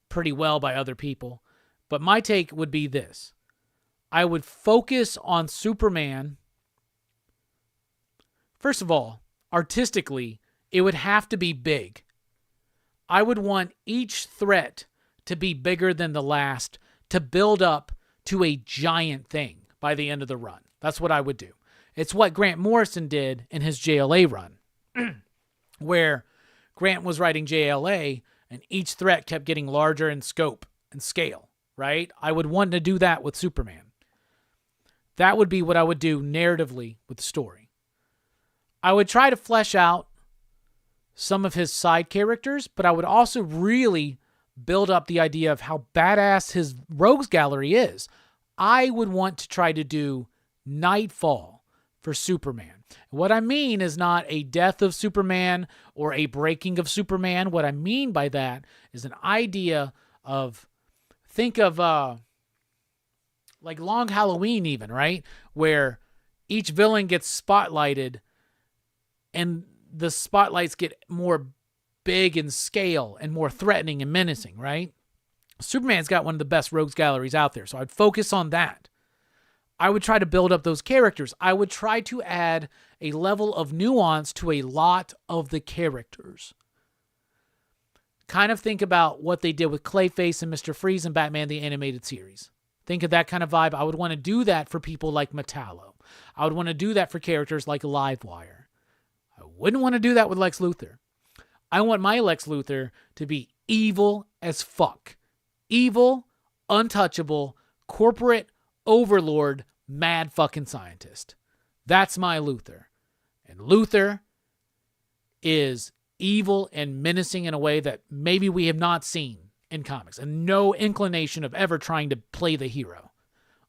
pretty well by other people. But my take would be this. I would focus on Superman. First of all, artistically, it would have to be big. I would want each threat to be bigger than the last to build up to a giant thing by the end of the run. That's what I would do. It's what Grant Morrison did in his JLA run, where Grant was writing JLA and each threat kept getting larger in scope and scale, right? I would want to do that with Superman. That would be what I would do narratively with the story. I would try to flesh out some of his side characters, but I would also really build up the idea of how badass his rogues gallery is. I would want to try to do Nightfall for Superman. What I mean is not a death of Superman or a breaking of Superman. What I mean by that is an idea of, think of like Long Halloween even, right? Where each villain gets spotlighted and the spotlights get more big in scale and more threatening and menacing, right? Superman's got one of the best rogues galleries out there, so I'd focus on that. I would try to build up those characters. I would try to add a level of nuance to a lot of the characters. Kind of think about what they did with Clayface and Mr. Freeze and Batman the Animated Series. Think of that kind of vibe. I would want to do that for people like Metallo. I would want to do that for characters like Livewire. I wouldn't want to do that with Lex Luthor. I want my Lex Luthor to be evil as fuck. Evil untouchable, corporate overlord, mad fucking scientist. That's my Luthor. And Luthor is evil and menacing in a way that maybe we have not seen in comics, and no inclination of ever trying to play the hero.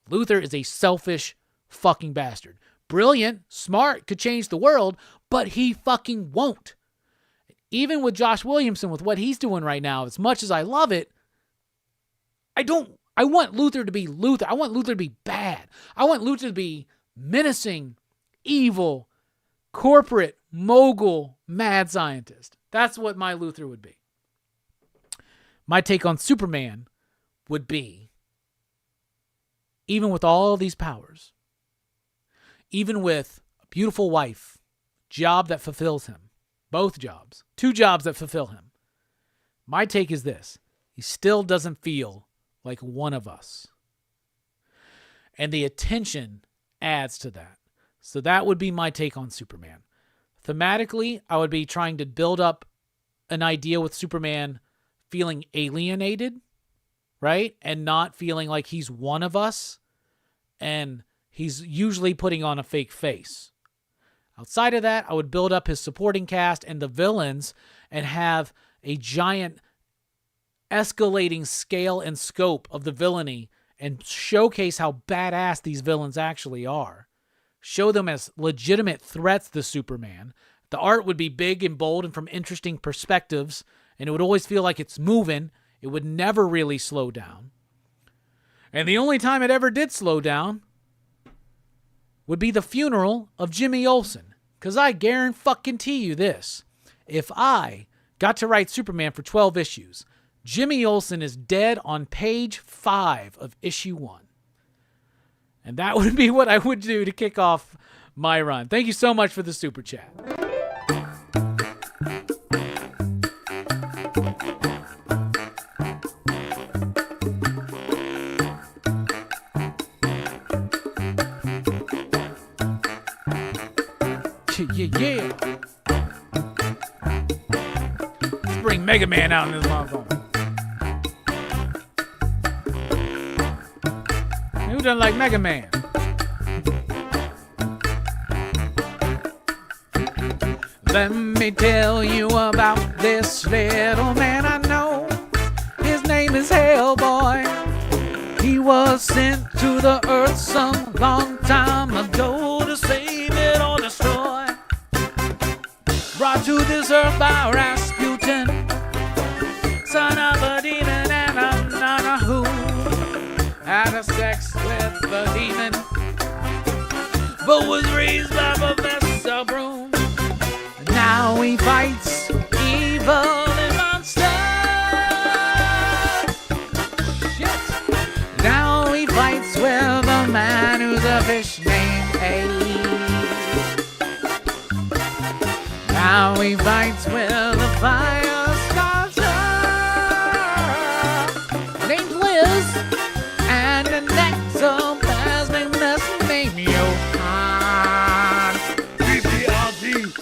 Luthor is a selfish fucking bastard. Brilliant, smart, could change the world, but he fucking won't. Even with Josh Williamson, with what he's doing right now, as much as I love it, I want Luthor to be Luthor. I want Luthor to be bad. I want Luthor to be menacing, evil, corporate, mogul, mad scientist. That's what my Luthor would be. My take on Superman would be, even with all these powers, even with a beautiful wife, job that fulfills him, both jobs, 2 jobs that fulfill him, my take is this: he still doesn't feel like one of us. And the attention adds to that. So that would be my take on Superman. Thematically, I would be trying to build up an idea with Superman feeling alienated, right? And not feeling like he's one of us. And he's usually putting on a fake face. Outside of that, I would build up his supporting cast and the villains and have a giant escalating scale and scope of the villainy and showcase how badass these villains actually are. Show them as legitimate threats to Superman. The art would be big and bold and from interesting perspectives, and it would always feel like it's moving. It would never really slow down. And the only time it ever did slow down would be the funeral of Jimmy Olsen. Because I guarantee you this: if I got to write Superman for 12 issues, Jimmy Olsen is dead on page 5 of issue 1. And that would be what I would do to kick off my run. Thank you so much for the super chat. Yeah. Let's bring Mega Man out in this motherfucker. Who doesn't like Mega Man? Let me tell you about this little man I know. His name is Hellboy. He was sent to the earth some long time ago to save it or destroy. Brought to this earth by Rasputin, son of a demon and a nana who had a sex with the demon, but was raised by Professor Broom. Now he fights evil and monsters. Shit. Now he fights with a man who's a fish named Abe. Now he fights with a fire starter named Liz, and an ectoplasmic mess named Johan. BPRD.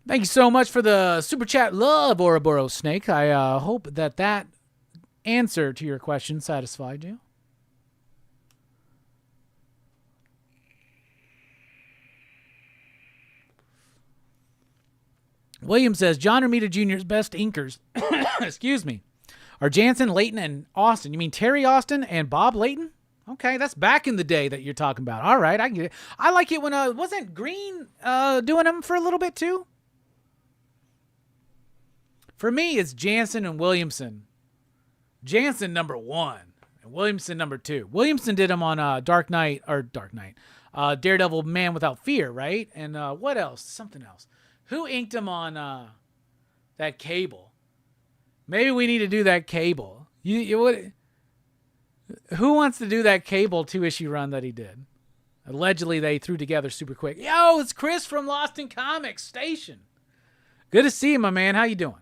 Thank you so much for the super chat, love, Ouroboros Snake. I hope that answer to your question satisfied you. William says, John Romita Jr.'s best inkers, excuse me, are Jansen, Layton, and Austin. You mean Terry Austin and Bob Layton? Okay, that's back in the day that you're talking about. All right, I can get it. I like it when, wasn't Green doing them for a little bit too? For me, it's Jansen and Williamson. Jansen number 1 and Williamson number 2. Williamson did them on Daredevil Man Without Fear, right? And what else? Something else. Who inked him on that Cable? Maybe we need to do that Cable. Who wants to do that Cable 2-issue run that he did? Allegedly, they threw together super quick. Yo, it's Chris from Lost in Comics Station. Good to see you, my man. How you doing?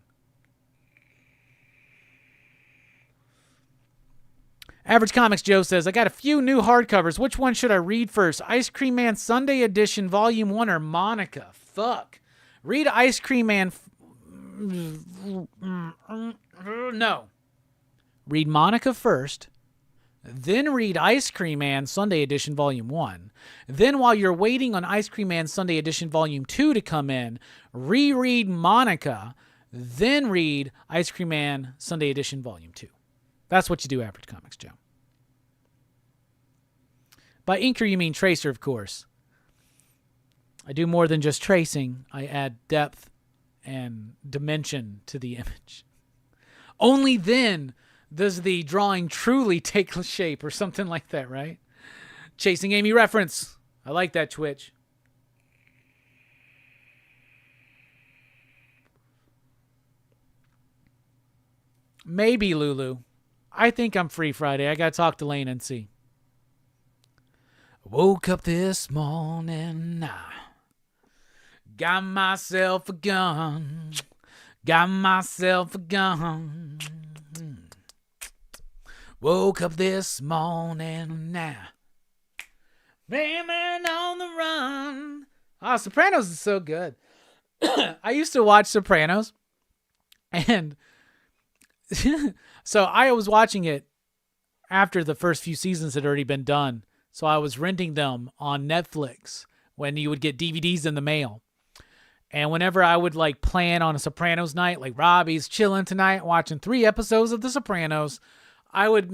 Average Comics Joe says, I got a few new hardcovers. Which one should I read first? Ice Cream Man Sunday Edition Volume 1 or Monica? Fuck. Read Ice Cream Man. No. Read Monica first. Then read Ice Cream Man Sunday Edition Volume 1. Then while you're waiting on Ice Cream Man Sunday Edition Volume 2 to come in, reread Monica. Then read Ice Cream Man Sunday Edition Volume 2. That's what you do, Average Comics Joe. By inker, you mean tracer, of course. I do more than just tracing. I add depth and dimension to the image. Only then does the drawing truly take shape, or something like that, right? Chasing Amy reference. I like that, Twitch. Maybe, Lulu. I think I'm free Friday. I got to talk to Lane and see. Woke up this morning, got myself a gun. Got myself a gun. Woke up this morning now. Man on the run. Oh, Sopranos is so good. I used to watch Sopranos. And so I was watching it after the first few seasons had already been done. So I was renting them on Netflix when you would get DVDs in the mail. And whenever I would like plan on a Sopranos night, like Robbie's chilling tonight, watching 3 episodes of The Sopranos, I would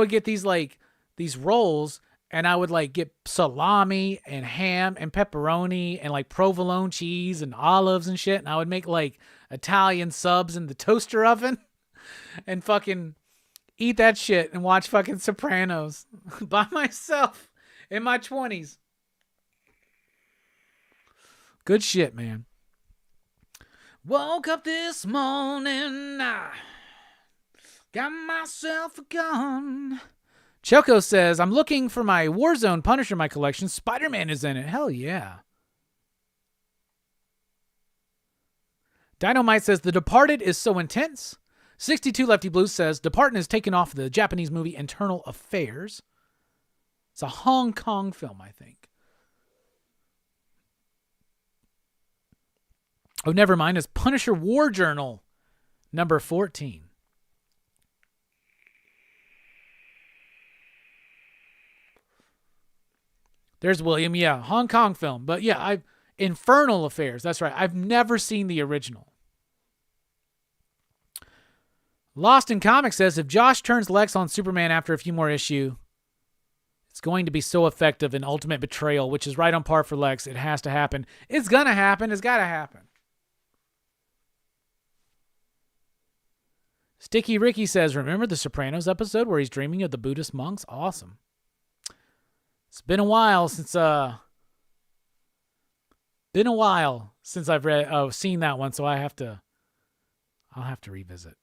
get these rolls, and I would like get salami and ham and pepperoni and like provolone cheese and olives and shit. And I would make like Italian subs in the toaster oven and fucking eat that shit and watch fucking Sopranos by myself in my 20s. Good shit, man. Woke up this morning, got myself a gun. Choco says, I'm looking for my Warzone Punisher in my collection. Spider-Man is in it. Hell yeah. Dynamite says, The Departed is so intense. 62 Lefty Blue says, Departed is taken off the Japanese movie Internal Affairs. It's a Hong Kong film, I think. Oh, never mind. It's Punisher War Journal, number 14. There's William. Yeah, Hong Kong film. But yeah, Infernal Affairs. That's right. I've never seen the original. Lost in Comics says, if Josh turns Lex on Superman after a few more issues, it's going to be so effective in Ultimate Betrayal, which is right on par for Lex. It has to happen. It's going to happen. It's got to happen. Sticky Ricky says, remember the Sopranos episode where he's dreaming of the Buddhist monks? Awesome. It's been a while since I've seen that one, so I'll have to revisit.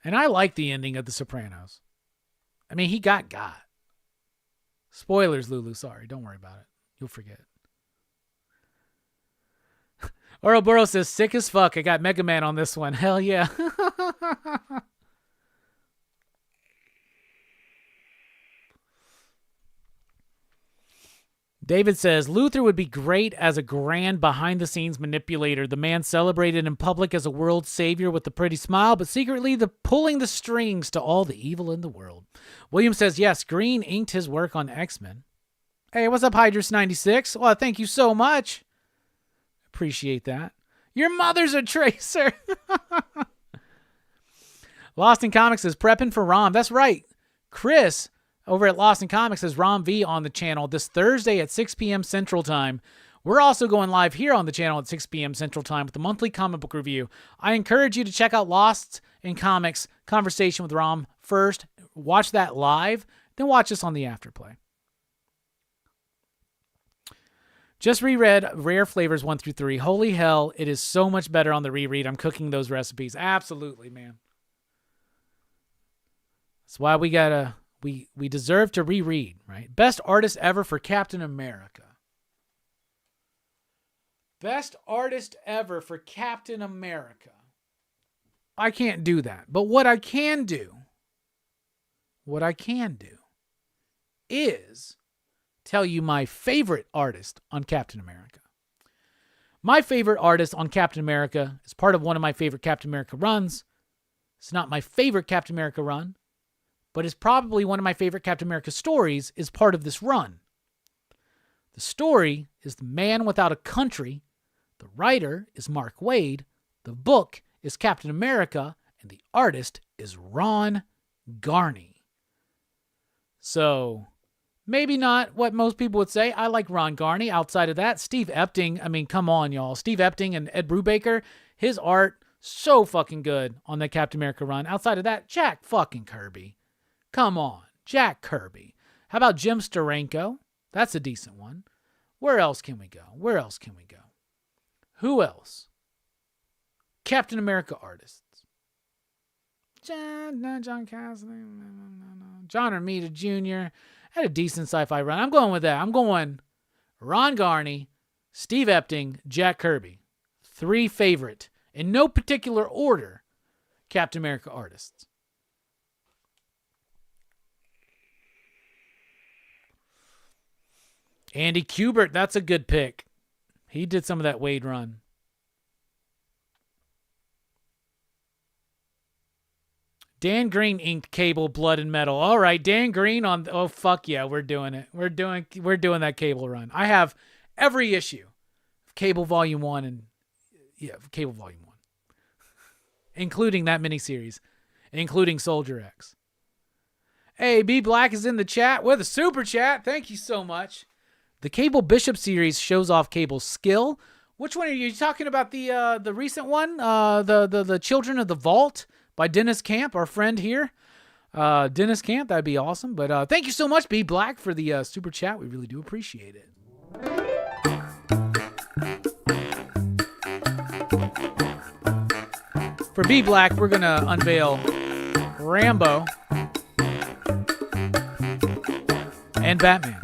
And I like the ending of The Sopranos. I mean, he got. Spoilers, Lulu. Sorry, don't worry about it. You'll forget. Ouroboros says, sick as fuck. I got Mega Man on this one. Hell yeah. David says, Luther would be great as a grand behind-the-scenes manipulator. The man celebrated in public as a world savior with a pretty smile, but secretly pulling the strings to all the evil in the world. William says, yes, Green inked his work on X-Men. Hey, what's up, Hydrus96? Well, thank you so much. Appreciate that. Your mother's a tracer. Lost in Comics is prepping for Rom. That's right. Chris over at Lost in Comics has Rom V on the channel this Thursday at 6 p.m. Central Time. We're also going live here on the channel at 6 p.m. Central Time with the monthly comic book review. I encourage you to check out Lost in Comics Conversation with Rom first. Watch that live, then watch us on the afterplay. Just reread Rare Flavors 1 through 3. Holy hell, it is so much better on the reread. I'm cooking those recipes. Absolutely, man. That's why we deserve to reread, right? Best artist ever for Captain America. Best artist ever for Captain America. I can't do that. But what I can do is tell you my favorite artist on Captain America. My favorite artist on Captain America is part of one of my favorite Captain America runs. It's not my favorite Captain America run, but it's probably one of my favorite Captain America stories is part of this run. The story is The Man Without a Country. The writer is Mark Waid. The book is Captain America, and the artist is Ron Garney. So, maybe not what most people would say. I like Ron Garney. Outside of that, Steve Epting. I mean, come on, y'all. Steve Epting and Ed Brubaker, his art, so fucking good on the Captain America run. Outside of that, Jack fucking Kirby. Come on, Jack Kirby. How about Jim Steranko? That's a decent one. Where else can we go? Who else? Captain America artists. John Cassidy. John Romita Jr. Had a decent sci-fi run. I'm going with that. I'm going Ron Garney, Steve Epting, Jack Kirby. 3 favorite, in no particular order, Captain America artists. Andy Kubert, that's a good pick. He did some of that Wade run. Dan Green inked Cable, Blood and Metal. All right, Dan Green on. Oh fuck yeah, we're doing it. We're doing that Cable run. I have every issue of Cable Volume 1 and Cable Volume 1, including that miniseries, including Soldier X. Hey, B Black is in the chat with a super chat. Thank you so much. The Cable Bishop series shows off Cable's skill. Which one are you talking about? The recent one, the Children of the Vault by Dennis Camp, our friend here. Dennis Camp, that'd be awesome. But thank you so much, B Black, for the super chat. We really do appreciate it. For B Black, we're gonna unveil Rambo and Batman.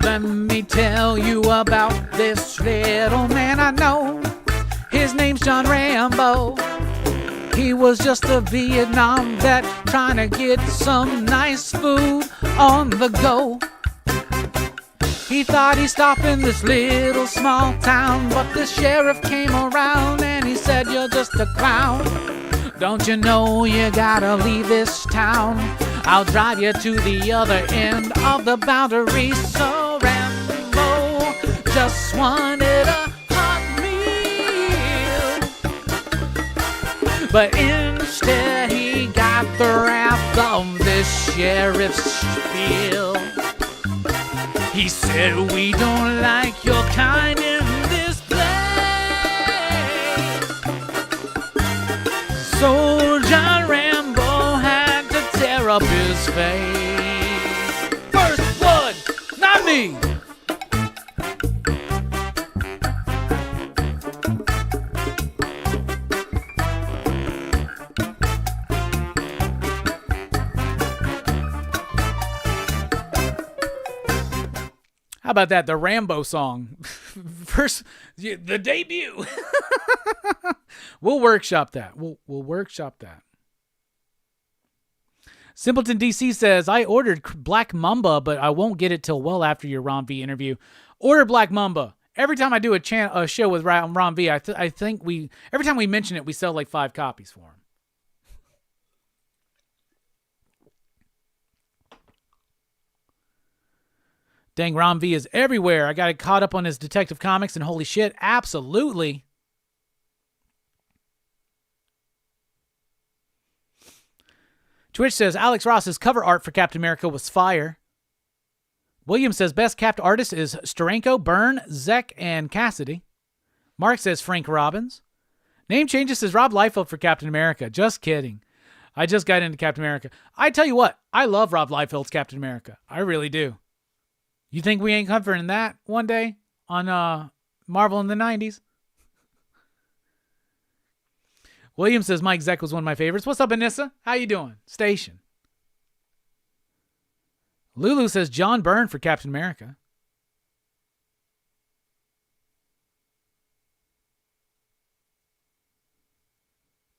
Let me tell you about this little man I know. His name's John Rambo. He was just a Vietnam vet trying to get some nice food on the go. He thought he'd stop in this little small town, but the sheriff came around and he said, "You're just a clown. Don't you know you gotta leave this town? I'll drive you to the other end of the boundary." So Rambo just wanted a hot meal, but instead he got the wrath of this sheriff's spiel. He said, "We don't like your kind in this place." So John Rambo had to tear up his face. First blood, not me. How about that? The Rambo song. First, the debut. We'll workshop that. We'll workshop that. Simpleton DC says, "I ordered Black Mamba, but I won't get it till well after your Ron V interview." Order Black Mamba. Every time I do a show with Ron V, I think every time we mention it, we sell like 5 copies for him. Dang, Ron V is everywhere. I got caught up on his Detective Comics, and holy shit, absolutely. Twitch says, Alex Ross's cover art for Captain America was fire. William says, best capped artist is Steranko, Byrne, Zek, and Cassidy. Mark says, Frank Robbins. Name changes says Rob Liefeld for Captain America. Just kidding. I just got into Captain America. I tell you what, I love Rob Liefeld's Captain America. I really do. You think we ain't covering that one day? on Marvel in the 90s. William says Mike Zeck was one of my favorites. What's up, Anissa? How you doing? Station. Lulu says John Byrne for Captain America.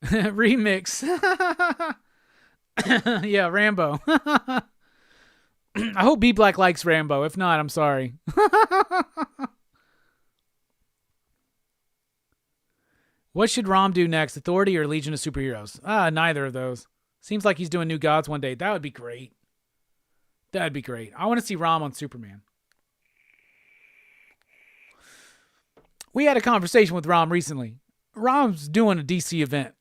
Remix. Yeah, Rambo. I hope B Black likes Rambo. If not, I'm sorry. What should Rom do next? Authority or Legion of Superheroes? Neither of those. Seems like he's doing New Gods one day. That would be great. That'd be great. I want to see Rom on Superman. We had a conversation with Rom recently. Rom's doing a DC event.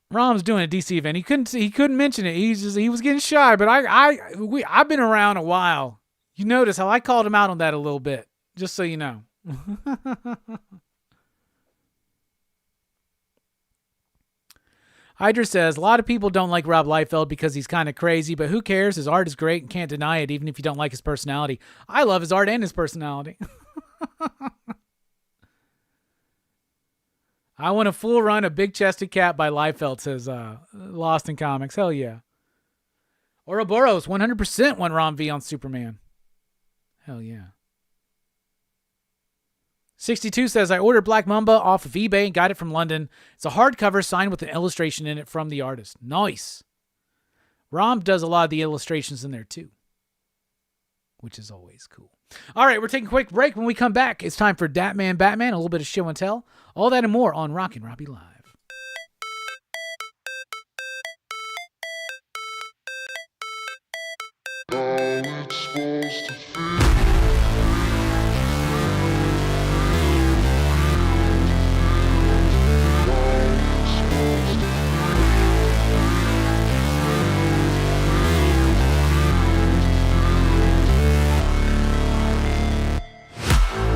He couldn't mention it. He was getting shy, but I've been around a while. You notice how I called him out on that a little bit, just so you know. Hydra says, a lot of people don't like Rob Liefeld because he's kind of crazy, but who cares? His art is great and can't deny it, even if you don't like his personality. I love his art and his personality. I want a full run of Big-Chested Cat by Liefeld, says Lost in Comics. Hell yeah. Ouroboros, 100% want Rom V on Superman. Hell yeah. 62 says, I ordered Black Mamba off of eBay and got it from London. It's a hardcover signed with an illustration in it from the artist. Nice. Rom does a lot of the illustrations in there too, which is always cool. All right, we're taking a quick break. When we come back, it's time for Batman, a little bit of show and tell. All that and more on Rockin Robbie Live.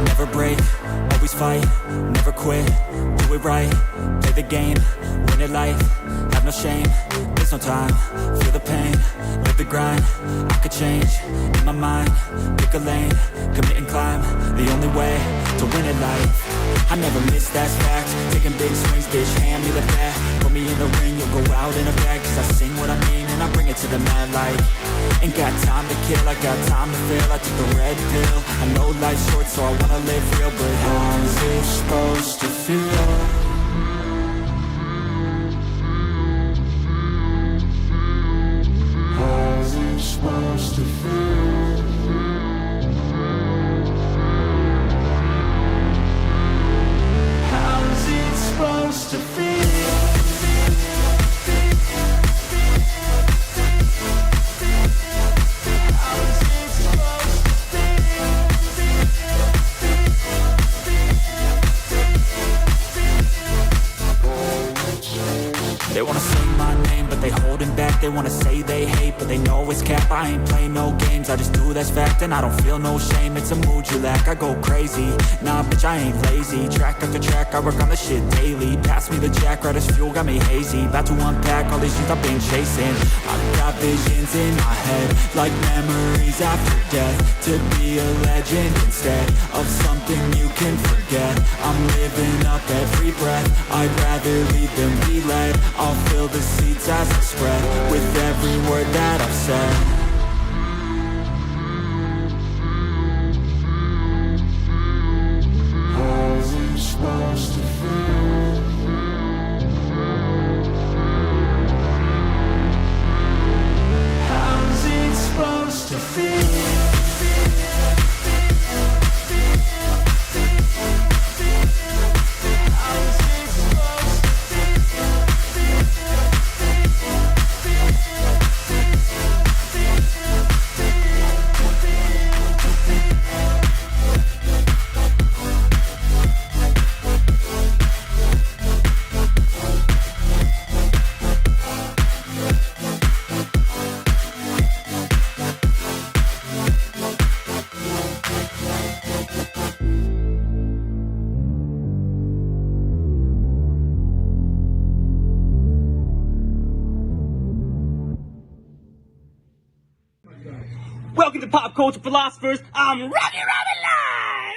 Never break, always fight, never quit, do it right, play the game, win it life, have no shame, there's no time, feel the pain, live the grind, I could change, in my mind, pick a lane, commit and climb, the only way to win it life, I never miss, that's fact, taking big swings, bitch, hand me the bat, put me in the ring, you'll go out in a bag, cause I sing what I mean, and I bring it to the mad light, ain't got time to kill, I got time to feel, I took the red pill, I know life's short, so I wanna live real, but how's it supposed to feel? How's it supposed to feel? How's it supposed to feel? They wanna say my name, but they holding back. They wanna say they hate, but they know it's cap. I ain't play no games, I just do that's fact. And I don't feel no shame, it's a mood you lack. I go crazy, nah bitch I ain't lazy. Track after track, I work on the shit daily. Pass me the jack, right as fuel, got me hazy. About to unpack all these things I've been chasing. I've got visions in my head, like memories after death. To be a legend instead of something you can forget. I'm living up every breath, I'd rather lead than be led. I'll fill the seats as I spread with every word that I've said. How's it supposed to feel? How's it supposed to feel? Welcome to Pop Culture Philosophers. I'm Rockin Robbie Live.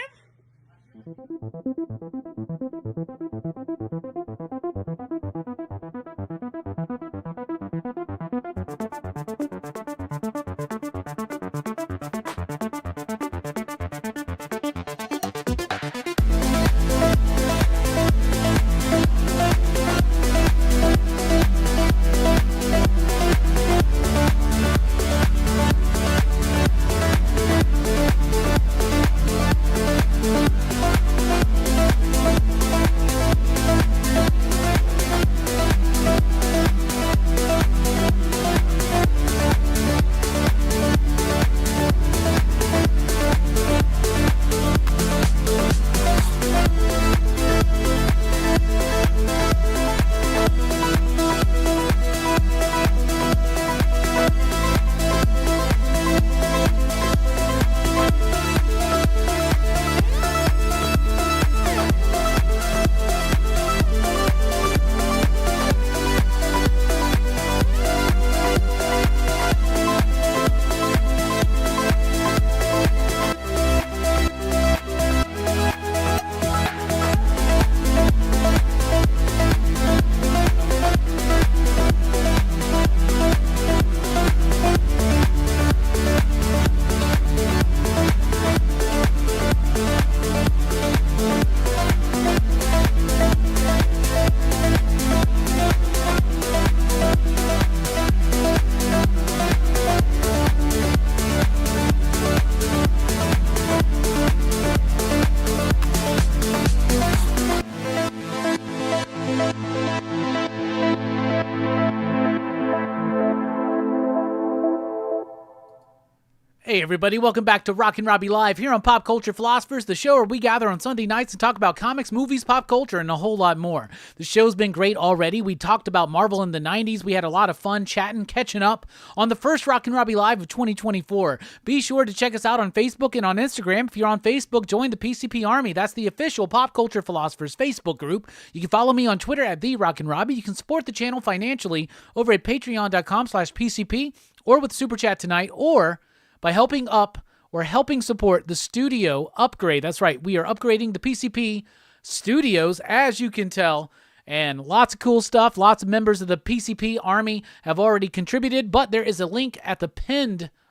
Hey everybody, welcome back to Rockin Robbie Live here on Pop Culture Philosophers, the show where we gather on Sunday nights and talk about comics, movies, pop culture, and a whole lot more. The show's been great already. We talked about Marvel in the 90s. We had a lot of fun chatting, catching up on the first Rockin Robbie Live of 2024. Be sure to check us out on Facebook and on Instagram. If you're on Facebook, join the PCP Army. That's the official Pop Culture Philosophers Facebook group. You can follow me on Twitter at @TheRockinRobbie. You can support the channel financially over at patreon.com/PCP or with Super Chat tonight, or by helping up or helping support the studio upgrade. That's right, we are upgrading the PCP studios, as you can tell, and lots of cool stuff. Lots of members of the PCP Army have already contributed, but there is a link at the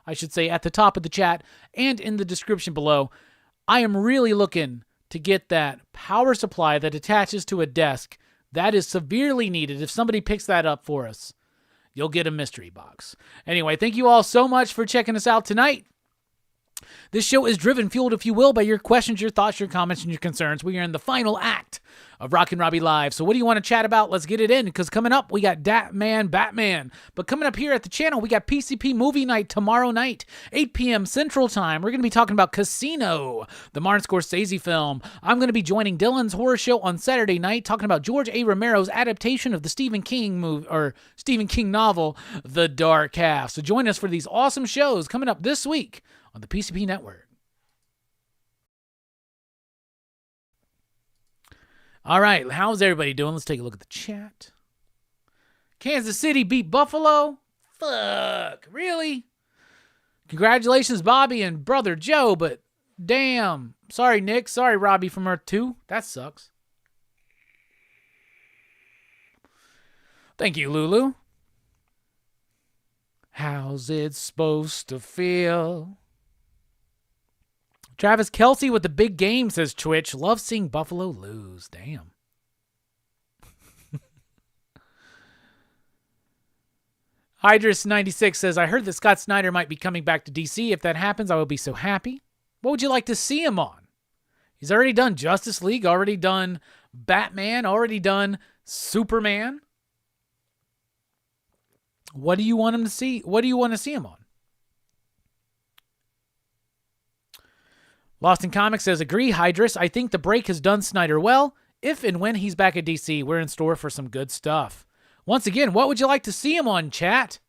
at the top of the chat and in the description below. I am really looking to get that power supply that attaches to a desk. That is severely needed. If somebody picks that up for us, you'll get a mystery box. Anyway, thank you all so much for checking us out tonight. This show is driven, fueled, if you will, by your questions, your thoughts, your comments, and your concerns. We are in the final act of Rockin Robbie Live. So what do you want to chat about? Let's get it in, because coming up, we got Batman. But coming up here at the channel, we got PCP Movie Night tomorrow night, 8 p.m. Central Time. We're going to be talking about Casino, the Martin Scorsese film. I'm going to be joining Dylan's Horror Show on Saturday night, talking about George A. Romero's adaptation of the Stephen King novel, The Dark Half. So join us for these awesome shows coming up this week on the PCP Network. All right, how's everybody doing? Let's take a look at the chat. Kansas City beat Buffalo? Fuck, really? Congratulations, Bobby and brother Joe, but damn. Sorry, Nick. Sorry, Robbie from Earth 2. That sucks. Thank you, Lulu. How's it supposed to feel? Travis Kelce with the big game, says Twitch. Love seeing Buffalo lose. Damn. Hydrus96 says, I heard that Scott Snyder might be coming back to DC. If that happens, I will be so happy. What would you like to see him on? He's already done Justice League, already done Batman, already done Superman. What do you want him to see? What do you want to see him on? Lost in Comics says, agree, Hydrus. I think the break has done Snyder well. If and when he's back at DC, we're in store for some good stuff. Once again, what would you like to see him on, chat?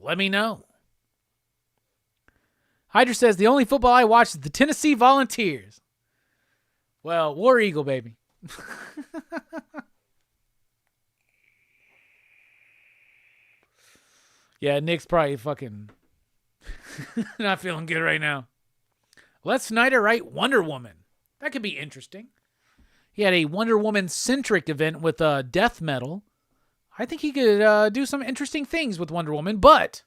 Let me know. Hydrus says, the only football I watch is the Tennessee Volunteers. Well, War Eagle, baby. Yeah, Nick's probably fucking not feeling good right now. Let Snyder write Wonder Woman. That could be interesting. He had a Wonder Woman-centric event with death metal. I think he could do some interesting things with Wonder Woman, but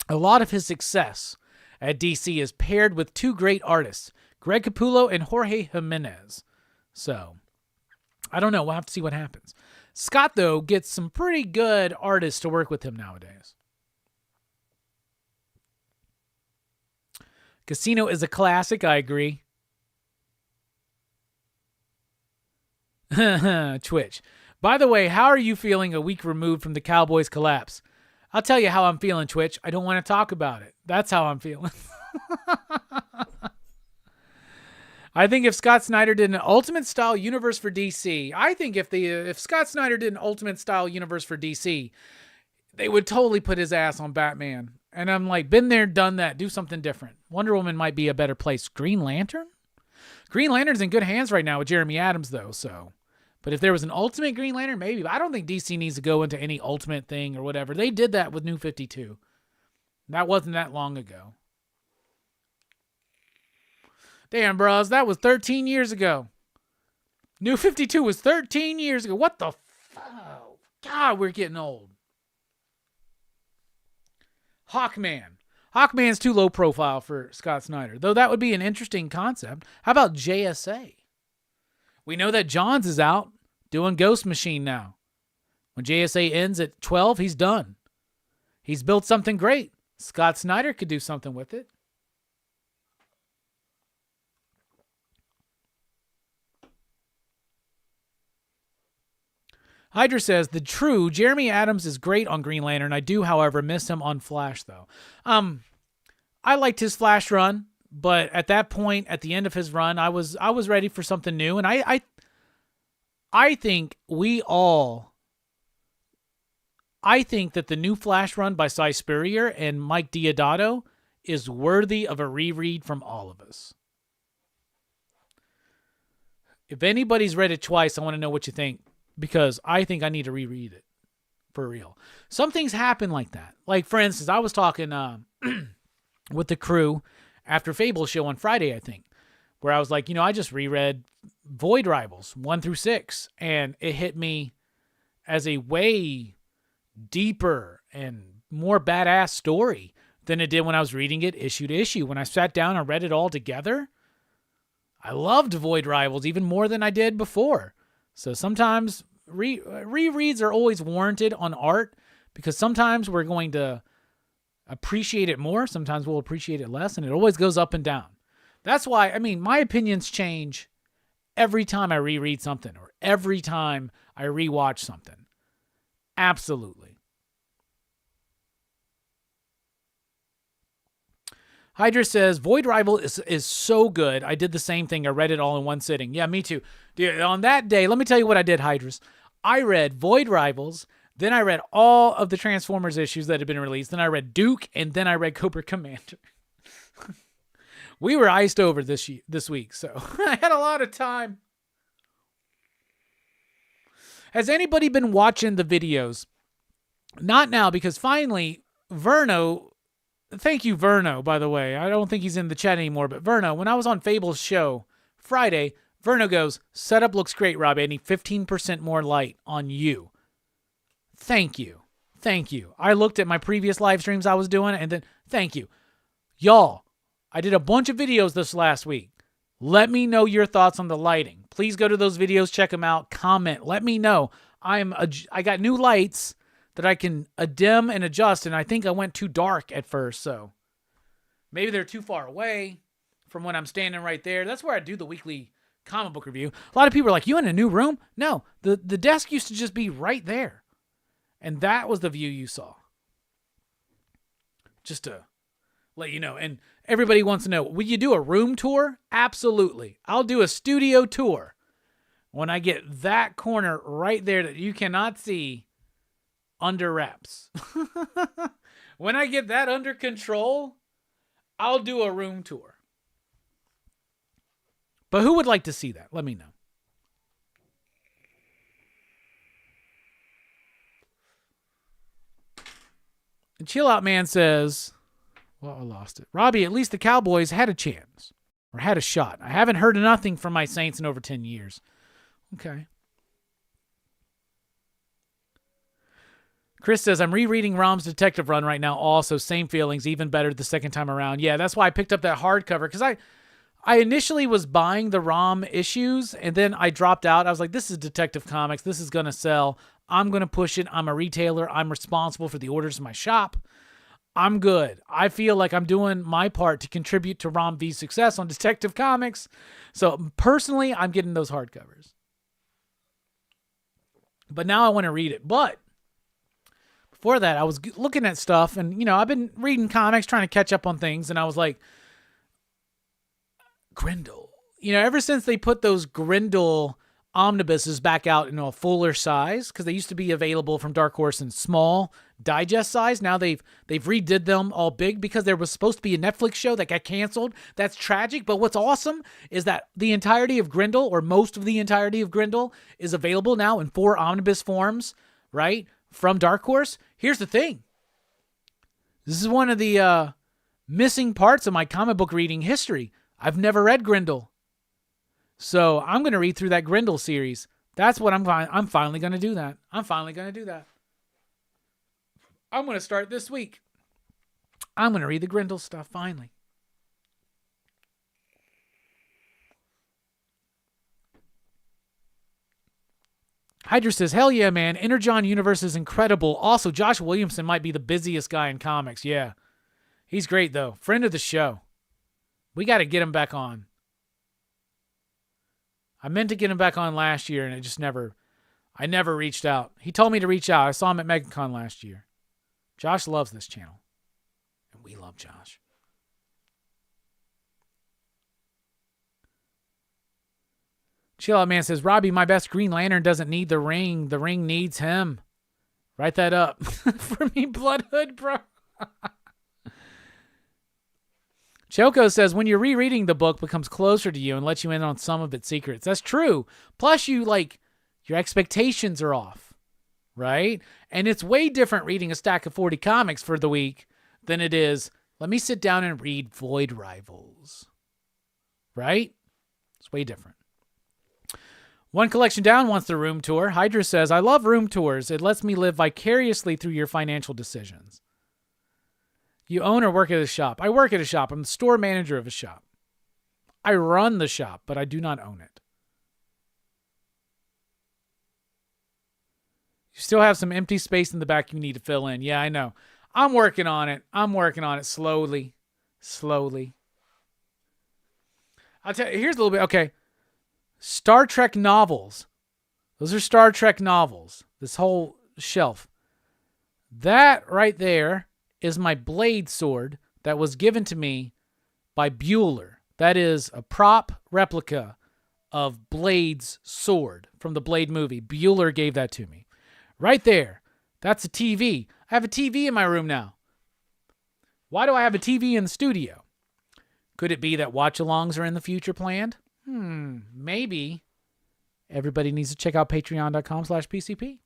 a lot of his success at DC is paired with two great artists, Greg Capullo and Jorge Jimenez. So, I don't know. We'll have to see what happens. Scott, though, gets some pretty good artists to work with him nowadays. Casino is a classic, I agree. Twitch. By the way, how are you feeling a week removed from the Cowboys collapse? I'll tell you how I'm feeling, Twitch. I don't want to talk about it. That's how I'm feeling. I think if Scott Snyder did an Ultimate Style universe for DC, I think if Scott Snyder did an Ultimate Style universe for DC, they would totally put his ass on Batman. And I'm like, been there, done that. Do something different. Wonder Woman might be a better place. Green Lantern? Green Lantern's in good hands right now with Jeremy Adams, though, so... But if there was an Ultimate Green Lantern, maybe. But I don't think DC needs to go into any Ultimate thing or whatever. They did that with New 52. That wasn't that long ago. Damn, bros, that was 13 years ago. New 52 was 13 years ago. What the fuck? God, we're getting old. Hawkman. Hawkman's too low profile for Scott Snyder, though that would be an interesting concept. How about JSA? We know that Johns is out doing Ghost Machine now. When JSA ends at 12, he's done. He's built something great. Scott Snyder could do something with it. Hydra says, the true Jeremy Adams is great on Green Lantern. I do, however, miss him on Flash, though. I liked his Flash run. But at that point, at the end of his run, I was ready for something new, and I think that the new Flash run by Cy Spurrier and Mike Diodato is worthy of a reread from all of us. If anybody's read it twice, I want to know what you think, because I think I need to reread it for real. Some things happen like that. Like, for instance, I was talking with the crew after Fable's show on Friday, I think, where I was like, I just reread Void Rivals 1 through 6, and it hit me as a way deeper and more badass story than it did when I was reading it issue to issue. When I sat down and read it all together, I loved Void Rivals even more than I did before. So sometimes rereads are always warranted on art, because sometimes we're going to appreciate it more. Sometimes we'll appreciate it less, and it always goes up and down. That's why, my opinions change every time I reread something or every time I rewatch something. Absolutely. Hydra says, Void Rival is so good. I did the same thing. I read it all in one sitting. Yeah, me too. Dude, on that day, let me tell you what I did, Hydras. I read Void Rivals. Then I read all of the Transformers issues that had been released. Then I read Duke, and then I read Cobra Commander. We were iced over this week, so I had a lot of time. Has anybody been watching the videos? Not now, because finally, Verno, thank you, Verno, by the way. I don't think he's in the chat anymore, but Verno, when I was on Fable's show Friday, Verno goes, setup looks great, Robbie. I need 15% more light on you. Thank you. Thank you. I looked at my previous live streams I was doing, and then thank you. Y'all, I did a bunch of videos this last week. Let me know your thoughts on the lighting. Please go to those videos, check them out, comment. Let me know. I got new lights that I can dim and adjust, and I think I went too dark at first, so maybe they're too far away from when I'm standing right there. That's where I do the weekly comic book review. A lot of people are like, you in a new room? No, the desk used to just be right there. And that was the view you saw. Just to let you know. And everybody wants to know, will you do a room tour? Absolutely. I'll do a studio tour when I get that corner right there that you cannot see under wraps. When I get that under control, I'll do a room tour. But who would like to see that? Let me know. And Chill Out Man says, well, I lost it. Robbie, at least the Cowboys had a chance. or had a shot. I haven't heard nothing from my Saints in over 10 years. Okay. Chris says, I'm rereading Rom's Detective Run right now also. Same feelings, even better the second time around. Yeah, that's why I picked up that hardcover, because I initially was buying the Rom issues, and then I dropped out. I was like, this is Detective Comics. This is going to sell. I'm going to push it. I'm a retailer. I'm responsible for the orders in my shop. I'm good. I feel like I'm doing my part to contribute to Rom V's success on Detective Comics. So personally, I'm getting those hardcovers. But now I want to read it. But before that, I was looking at stuff, and, I've been reading comics, trying to catch up on things, and I was like, Grendel. Ever since they put those Grendel omnibuses back out in a fuller size, because they used to be available from Dark Horse in small digest size. Now they've redid them all big, because there was supposed to be a Netflix show that got canceled. That's tragic. But what's awesome is that the entirety of Grendel, or most of the entirety of Grendel, is available now in 4 omnibus forms, right? From Dark Horse. Here's the thing. This is one of the missing parts of my comic book reading history. I've never read Grendel. So I'm going to read through that Grendel series. That's what I'm finally going to do that. I'm going to start this week. I'm going to read the Grendel stuff finally. Hydra says, hell yeah, man. Energon universe is incredible. Also, Josh Williamson might be the busiest guy in comics. Yeah. He's great, though. Friend of the show. We got to get him back on. I meant to get him back on last year, and I never reached out. He told me to reach out. I saw him at Megacon last year. Josh loves this channel. And we love Josh. Chill Out Man says, Robbie, my best Green Lantern doesn't need the ring. The ring needs him. Write that up. For me, Bloodhood, bro. Choco says, when you're rereading, the book becomes closer to you and lets you in on some of its secrets. That's true. Plus, your expectations are off, right? And it's way different reading a stack of 40 comics for the week than it is, let me sit down and read Void Rivals, right? It's way different. One Collection Down wants the room tour. Hydra says, I love room tours. It lets me live vicariously through your financial decisions. You own or work at a shop? I work at a shop. I'm the store manager of a shop. I run the shop, but I do not own it. You still have some empty space in the back you need to fill in. Yeah, I know. I'm working on it. Slowly. I'll tell you, here's a little bit. Okay. Star Trek novels. Those are Star Trek novels. This whole shelf. That right there is my blade sword that was given to me by Bueller. That is a prop replica of Blade's sword from the Blade movie. Bueller gave that to me. Right there. That's a TV. I have a TV in my room now. Why do I have a TV in the studio? Could it be that watch-alongs are in the future planned? Maybe. Everybody needs to check out patreon.com/PCP.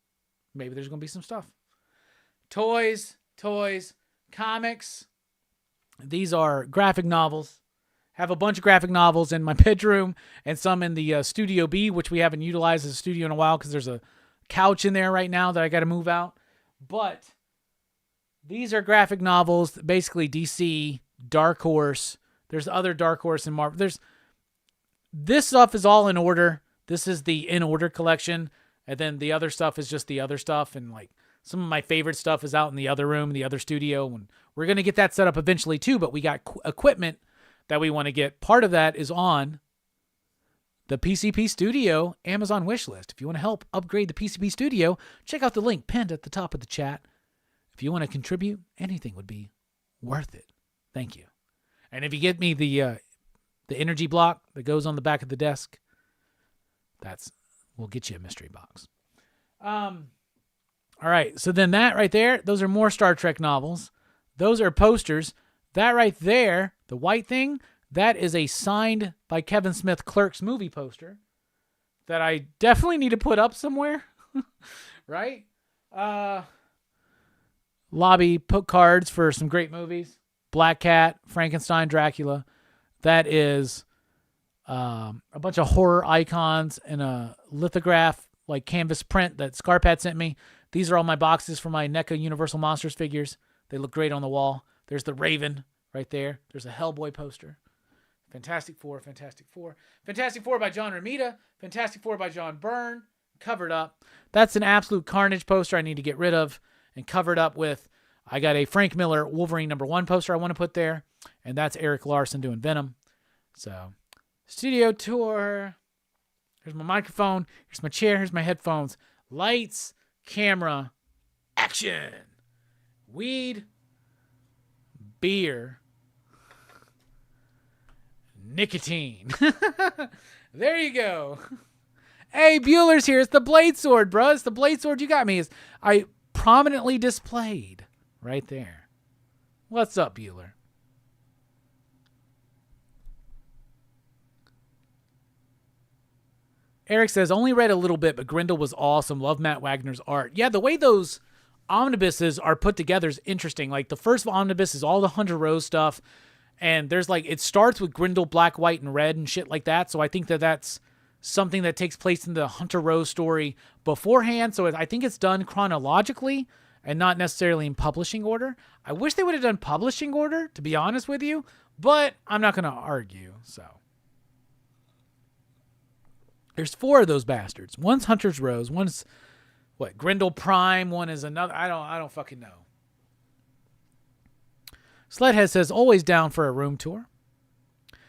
Maybe there's going to be some stuff. Toys, comics. These are graphic novels. Have a bunch of graphic novels in my bedroom and some in the Studio B, which we haven't utilized as a studio in a while because there's a couch in there right now that I got to move out. But these are graphic novels, basically DC, Dark Horse. There's other Dark Horse and Marvel. This stuff is all in order. This is the in order collection. And then the other stuff is just the other stuff. And some of my favorite stuff is out in the other room, the other studio. And we're going to get that set up eventually too. But we got equipment that we want to get. Part of that is on the PCP Studio Amazon wish list. If you want to help upgrade the PCP Studio, check out the link pinned at the top of the chat. If you want to contribute, anything would be worth it. Thank you. And if you get me the energy block that goes on the back of the desk, we'll get you a mystery box. All right. So then that right there, those are more Star Trek novels. Those are posters. That right there, the white thing, that is a signed by Kevin Smith Clerks movie poster that I definitely need to put up somewhere. Right? Lobby put cards for some great movies. Black Cat, Frankenstein, Dracula. That is a bunch of horror icons, and a lithograph, like canvas print that Scarpat sent me. These are all my boxes for my NECA Universal Monsters figures. They look great on the wall. There's the Raven right there. There's a Hellboy poster. Fantastic Four, Fantastic Four. Fantastic Four by John Romita. Fantastic Four by John Byrne. Covered up. That's an absolute carnage poster I need to get rid of. And covered up with, I got a Frank Miller Wolverine #1 poster I want to put there. And that's Eric Larson doing Venom. So, studio tour. Here's my microphone. Here's my chair. Here's my headphones. Lights, camera, action. Weed, beer, nicotine. There you go. Hey, Bueller's here. It's the blade sword, bro. It's the blade sword you got me. I prominently displayed right there. What's up, Bueller? Eric says, only read a little bit, but Grindel was awesome. Love Matt Wagner's art. Yeah, the way those omnibuses are put together is interesting. Like, the first omnibus is all the Hunter Rose stuff, and there's like, it starts with Grindel black, white, and red and shit like that. So I think that that's something that takes place in the Hunter Rose story beforehand. So I think it's done chronologically and not necessarily in publishing order. I wish they would have done publishing order, to be honest with you, but I'm not going to argue. So there's 4 of those bastards. One's Hunter's Rose. One's what? Grindel Prime. One is another. I don't fucking know. Sledhead says, always down for a room tour.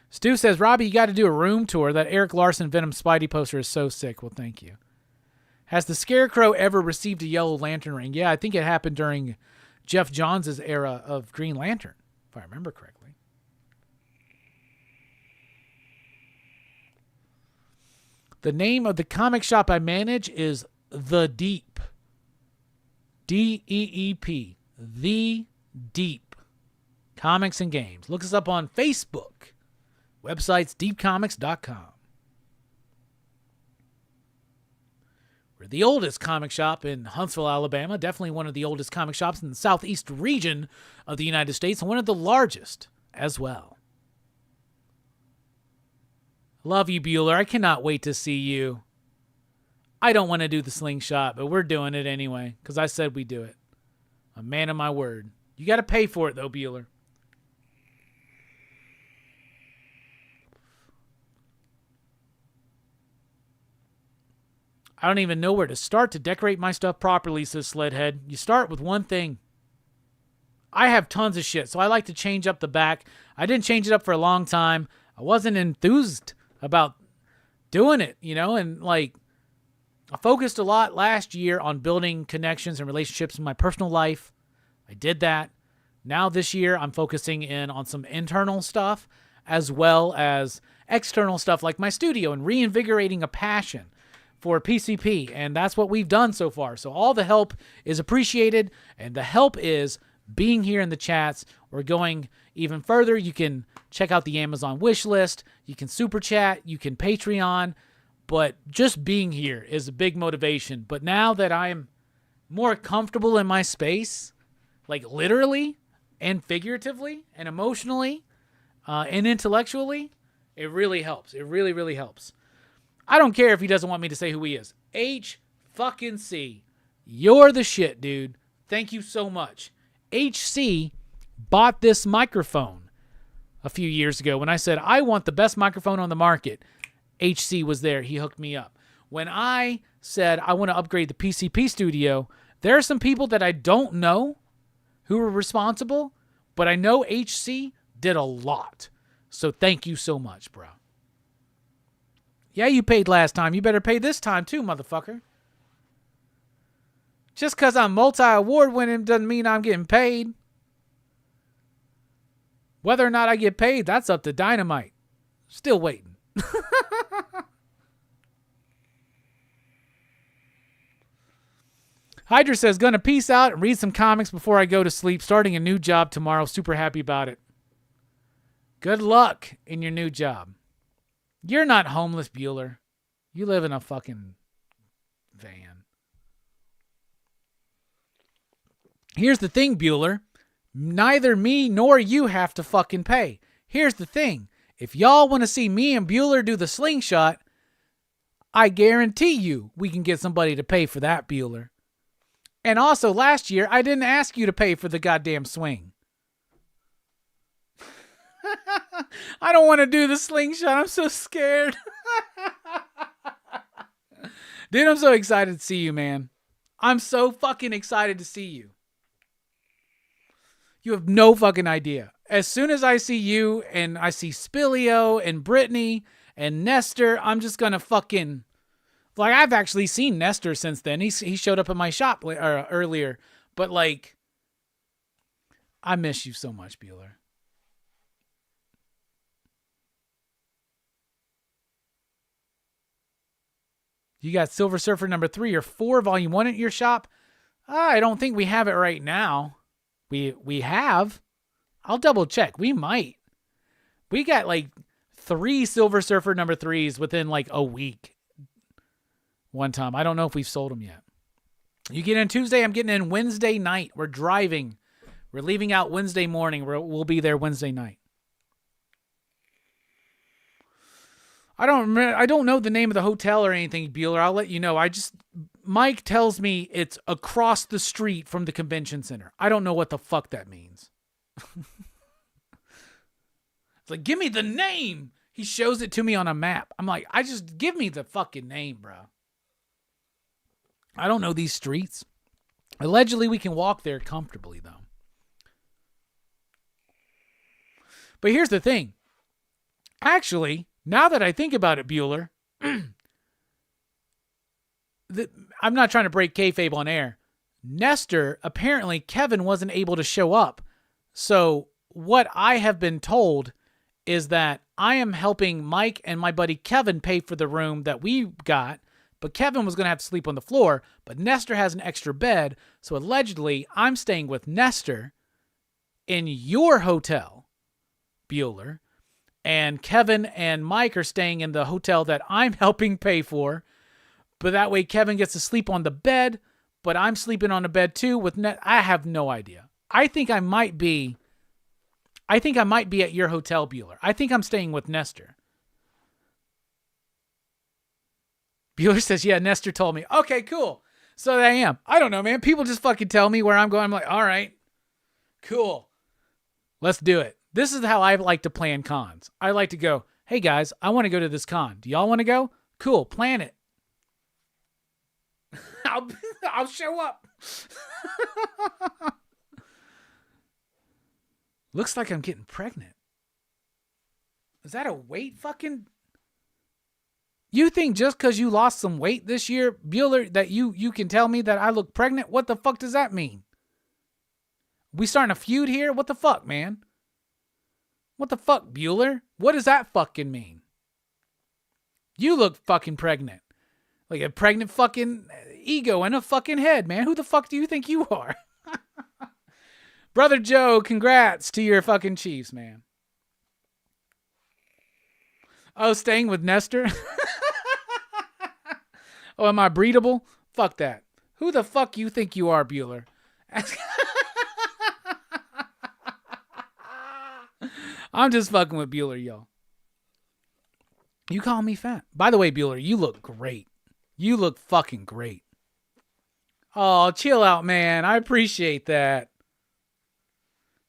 Stu says, Robbie, you got to do a room tour. That Eric Larson Venom Spidey poster is so sick. Well, thank you. Has the Scarecrow ever received a Yellow Lantern ring? Yeah, I think it happened during Jeff Johns' era of Green Lantern, if I remember correctly. The name of the comic shop I manage is The Deep. D-E-E-P. The Deep. Comics and Games. Look us up on Facebook. Website's deepcomics.com. We're the oldest comic shop in Huntsville, Alabama. Definitely one of the oldest comic shops in the southeast region of the United States, and one of the largest as well. Love you, Bueller. I cannot wait to see you. I don't want to do the slingshot, but we're doing it anyway, because I said we'd do it. A man of my word. You got to pay for it, though, Bueller. I don't even know where to start to decorate my stuff properly, says Sledhead. You start with one thing. I have tons of shit, so I like to change up the back. I didn't change it up for a long time. I wasn't enthused about doing it, you know, and like I focused a lot last year on building connections and relationships in my personal life. I did that. Now this year, I'm focusing in on some internal stuff as well as external stuff like my studio and reinvigorating a passion for PCP, and that's what we've done so far. So all the help is appreciated, and the help is being here in the chats. We're going even further. You can check out the Amazon wish list. You can super chat. You can Patreon. But just being here is a big motivation. But now that I'm more comfortable in my space, like literally and figuratively and emotionally and intellectually, it really helps. It really, really helps. I don't care if he doesn't want me to say who he is. H-fucking-C. You're the shit, dude. Thank you so much. HC bought this microphone a few years ago when I said, I want the best microphone on the market. HC was there. He hooked me up. When I said I want to upgrade the PCP studio, there are some people that I don't know who were responsible, but I know HC did a lot. So thank you so much, bro. Yeah, you paid last time. You better pay this time too, motherfucker. Just because I'm multi-award winning doesn't mean I'm getting paid. Whether or not I get paid, that's up to Dynamite. Still waiting. Hydra says, gonna peace out and read some comics before I go to sleep. Starting a new job tomorrow. Super happy about it. Good luck in your new job. You're not homeless, Bueller. You live in a fucking van. Here's the thing, Bueller. Neither me nor you have to fucking pay. Here's the thing. If y'all want to see me and Bueller do the slingshot, I guarantee you we can get somebody to pay for that, Bueller. And also, last year, I didn't ask you to pay for the goddamn swing. I don't want to do the slingshot. I'm so scared. Dude, I'm so excited to see you, man. I'm so fucking excited to see you. You have no fucking idea. As soon as I see you and I see Spilio and Brittany and Nestor, I'm just going to fucking... Like, I've actually seen Nestor since then. He showed up at my shop earlier. But, like, I miss you so much, Bueller. You got Silver Surfer number 3 or 4, volume 1 at your shop? I don't think we have it right now. We have. I'll double check. We might. We got like 3 Silver Surfer number 3s within like a week. One time. I don't know if we've sold them yet. You get in Tuesday. I'm getting in Wednesday night. We're driving. We're leaving out Wednesday morning. We'll be there Wednesday night. I don't know the name of the hotel or anything, Bueller. I'll let you know. Mike tells me it's across the street from the convention center. I don't know what the fuck that means. It's like, give me the name. He shows it to me on a map. I'm like, give me the fucking name, bro. I don't know these streets. Allegedly, we can walk there comfortably, though. But here's the thing. Actually, now that I think about it, Bueller, I'm not trying to break kayfabe on air. Nestor, apparently Kevin wasn't able to show up. So what I have been told is that I am helping Mike and my buddy Kevin pay for the room that we got, but Kevin was going to have to sleep on the floor, but Nestor has an extra bed, so allegedly I'm staying with Nestor in your hotel, Bueller, and Kevin and Mike are staying in the hotel that I'm helping pay for, but that way Kevin gets to sleep on the bed, but I'm sleeping on a bed too with I have no idea. I think I might be at your hotel, Bueller. I think I'm staying with Nestor. Bueller says, yeah, Nestor told me. Okay, cool. So I am. I don't know, man. People just fucking tell me where I'm going. I'm like, all right, cool. Let's do it. This is how I like to plan cons. I like to go, hey guys, I want to go to this con. Do y'all want to go? Cool, plan it. I'll show up. Looks like I'm getting pregnant. Is that a weight fucking... You think just because you lost some weight this year, Bueller, that you can tell me that I look pregnant? What the fuck does that mean? We starting a feud here? What the fuck, man? What the fuck, Bueller? What does that fucking mean? You look fucking pregnant. Like a pregnant fucking ego and a fucking head, man. Who the fuck do you think you are? Brother Joe, congrats to your fucking Chiefs, man. Oh, staying with Nestor? Oh, am I breedable? Fuck that. Who the fuck you think you are, Bueller? I'm just fucking with Bueller, y'all. You call me fat. By the way, Bueller, you look great. You look fucking great. Oh, chill out, man. I appreciate that.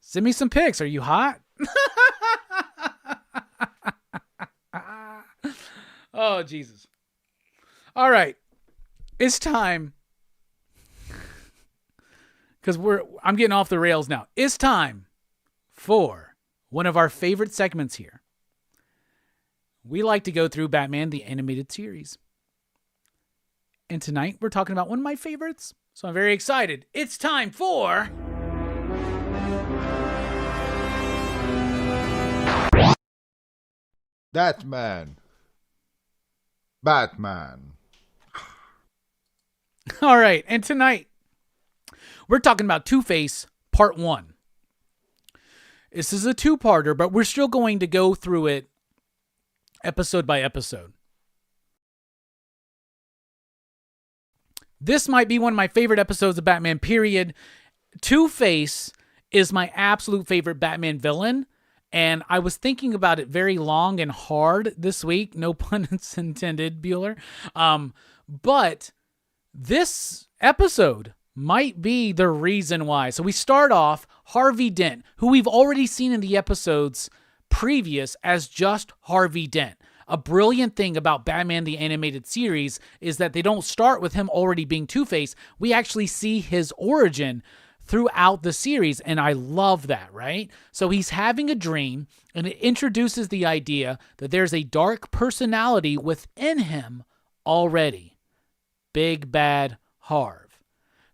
Send me some pics. Are you hot? Oh, Jesus. All right. It's time. Because I'm getting off the rails now. It's time for one of our favorite segments here. We like to go through Batman the Animated Series. And tonight we're talking about one of my favorites. So I'm very excited. It's time for... Batman. Batman. All right. And tonight we're talking about Two-Face Part 1. This is a two-parter, but we're still going to go through it episode by episode. This might be one of my favorite episodes of Batman, period. Two-Face is my absolute favorite Batman villain, And I was thinking about it very long and hard this week. No pun intended, Bueller. But this episode might be the reason why. So we start off Harvey Dent, who we've already seen in the episodes previous as just Harvey Dent. A brilliant thing about Batman the Animated Series is that they don't start with him already being Two-Face. We actually see his origin throughout the series, and I love that, right? So he's having a dream, and it introduces the idea that there's a dark personality within him already. Big Bad Harv.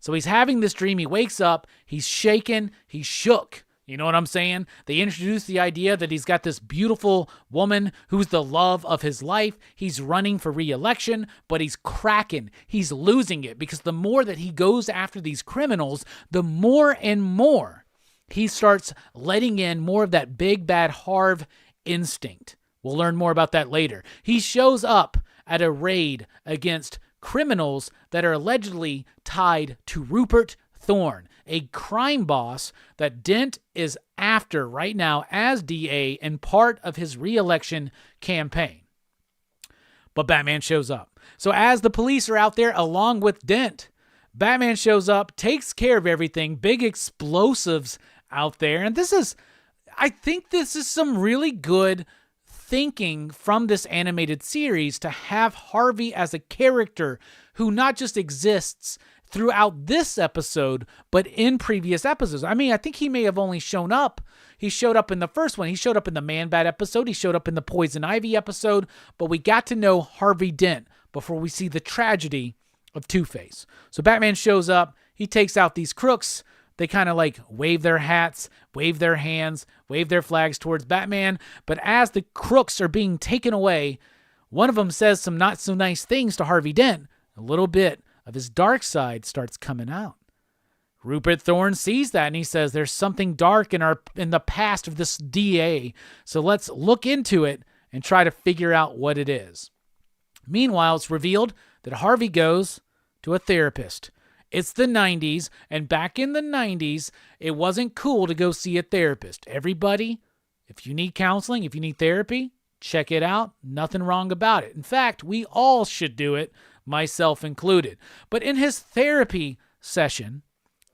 So he's having this dream. He wakes up. He's shaken. He's shook. You know what I'm saying? They introduce the idea that he's got this beautiful woman who's the love of his life. He's running for re-election, but he's cracking. He's losing it because the more that he goes after these criminals, the more and more he starts letting in more of that Big Bad Harv instinct. We'll learn more about that later. He shows up at a raid against criminals that are allegedly tied to Rupert Thorne, a crime boss that Dent is after right now as DA and part of his re-election campaign. But Batman shows up. So as the police are out there along with Dent, Batman shows up, takes care of everything, big explosives out there. And I think this is some really good thinking from this animated series to have Harvey as a character who not just exists throughout this episode, but in previous episodes. I mean, I think he may have only shown up. He showed up in the first one. He showed up in the Man-Bat episode. He showed up in the Poison Ivy episode. But we got to know Harvey Dent before we see the tragedy of Two-Face. So Batman shows up. He takes out these crooks. They kind of like wave their hats, wave their hands, wave their flags towards Batman. But as the crooks are being taken away, one of them says some not so nice things to Harvey Dent. A little bit of his dark side starts coming out. Rupert Thorne sees that and he says, there's something dark in the past of this DA, so let's look into it and try to figure out what it is. Meanwhile, it's revealed that Harvey goes to a therapist. It's the 90s, and back in the 90s, it wasn't cool to go see a therapist. Everybody, if you need counseling, if you need therapy, check it out. Nothing wrong about it. In fact, we all should do it, myself included. But in his therapy session,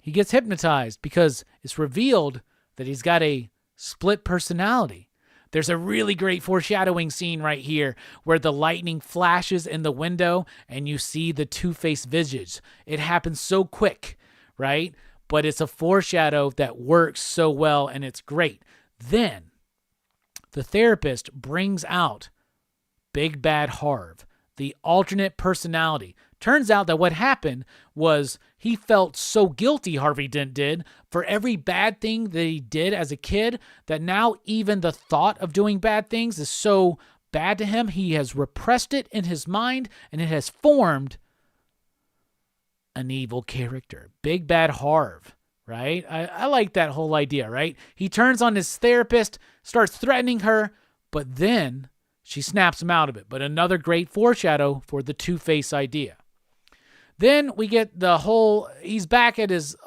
he gets hypnotized because it's revealed that he's got a split personality. There's a really great foreshadowing scene right here where the lightning flashes in the window and you see the Two-Face visage. It happens so quick, right? But it's a foreshadow that works so well and it's great. Then the therapist brings out Big Bad Harv, the alternate personality. Turns out that what happened was he felt so guilty, Harvey Dent did, for every bad thing that he did as a kid, that now even the thought of doing bad things is so bad to him, he has repressed it in his mind, and it has formed an evil character. Big Bad Harv, right? I like that whole idea, right? He turns on his therapist, starts threatening her, but then she snaps him out of it. But another great foreshadow for the Two-Face idea. Then we get he's back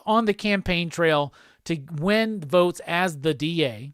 on the campaign trail to win votes as the DA,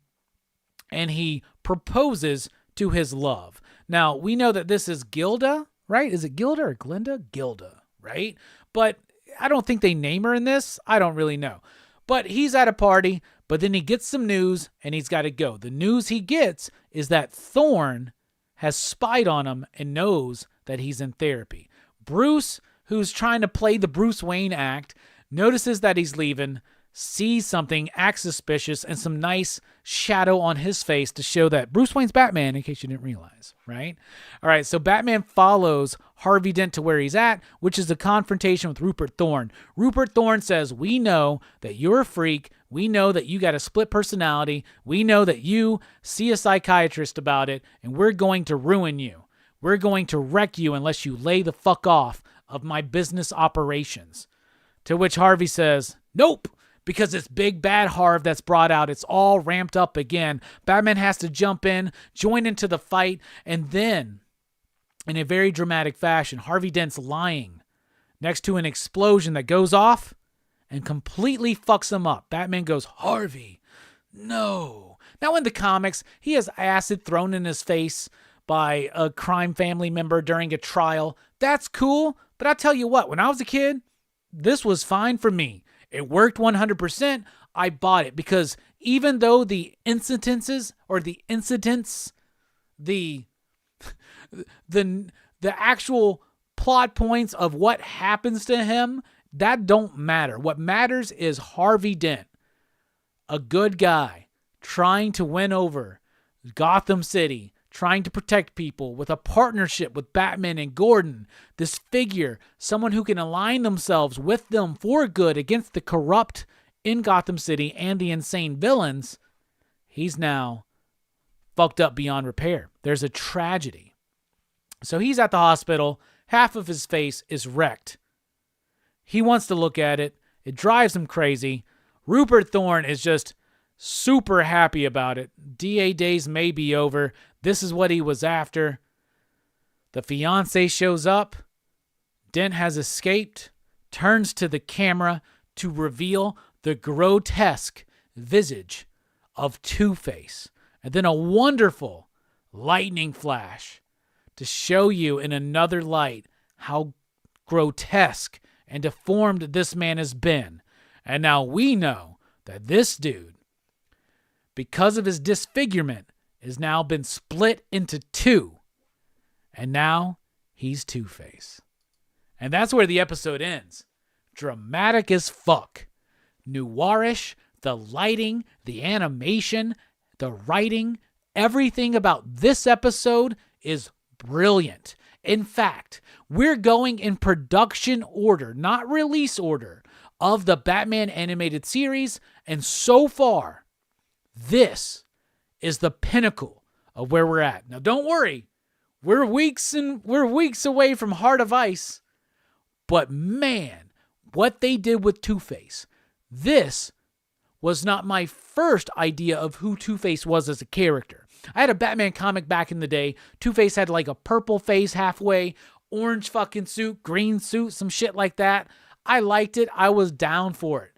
and he proposes to his love. Now, we know that this is Gilda, right? Is it Gilda or Glinda? Gilda, right? But I don't think they name her in this. I don't really know. But he's at a party, but then he gets some news, and he's got to go. The news he gets is that Thorne has spied on him and knows that he's in therapy. Bruce, who's trying to play the Bruce Wayne act, notices that he's leaving, sees something, acts suspicious, and some nice shadow on his face to show that Bruce Wayne's Batman, in case you didn't realize, right? All right, so Batman follows Harvey Dent to where he's at, which is a confrontation with Rupert Thorne. Rupert Thorne says, we know that you're a freak. We know that you got a split personality. We know that you see a psychiatrist about it, and we're going to ruin you. We're going to wreck you unless you lay the fuck off of my business operations. To which Harvey says, nope, because it's Big Bad Harv that's brought out. It's all ramped up again. Batman has to jump in, join into the fight, and then, in a very dramatic fashion, Harvey Dent's lying next to an explosion that goes off and completely fucks him up. Batman goes, Harvey, no. Now, in the comics, he has acid thrown in his face by a crime family member during a trial. That's cool, but I tell you what, when I was a kid, this was fine for me. It worked 100%. I bought it because even though the incidents, the actual plot points of what happens to him, that don't matter. What matters is Harvey Dent, a good guy, trying to win over Gotham City, trying to protect people with a partnership with Batman and Gordon, this figure, someone who can align themselves with them for good against the corrupt in Gotham City and the insane villains. He's now fucked up beyond repair. There's a tragedy. So he's at the hospital. Half of his face is wrecked. He wants to look at it. It drives him crazy. Rupert Thorne is just super happy about it. DA days may be over. This is what he was after. The fiancé shows up. Dent has escaped, turns to the camera to reveal the grotesque visage of Two-Face. And then a wonderful lightning flash to show you in another light how grotesque and deformed this man has been. And now we know that this dude, because of his disfigurement, has now been split into two. And now he's Two-Face. And that's where the episode ends. Dramatic as fuck. Noirish, the lighting, the animation, the writing, everything about this episode is brilliant. In fact, we're going in production order, not release order, of the Batman animated series, and so far, this is the pinnacle of where we're at. Now, don't worry, we're weeks away from Heart of Ice, but man, what they did with Two-Face, this was not my first idea of who Two-Face was as a character. I had a Batman comic back in the day. Two-Face had like a purple face halfway, orange fucking suit, green suit, some shit like that. I liked it. I was down for it.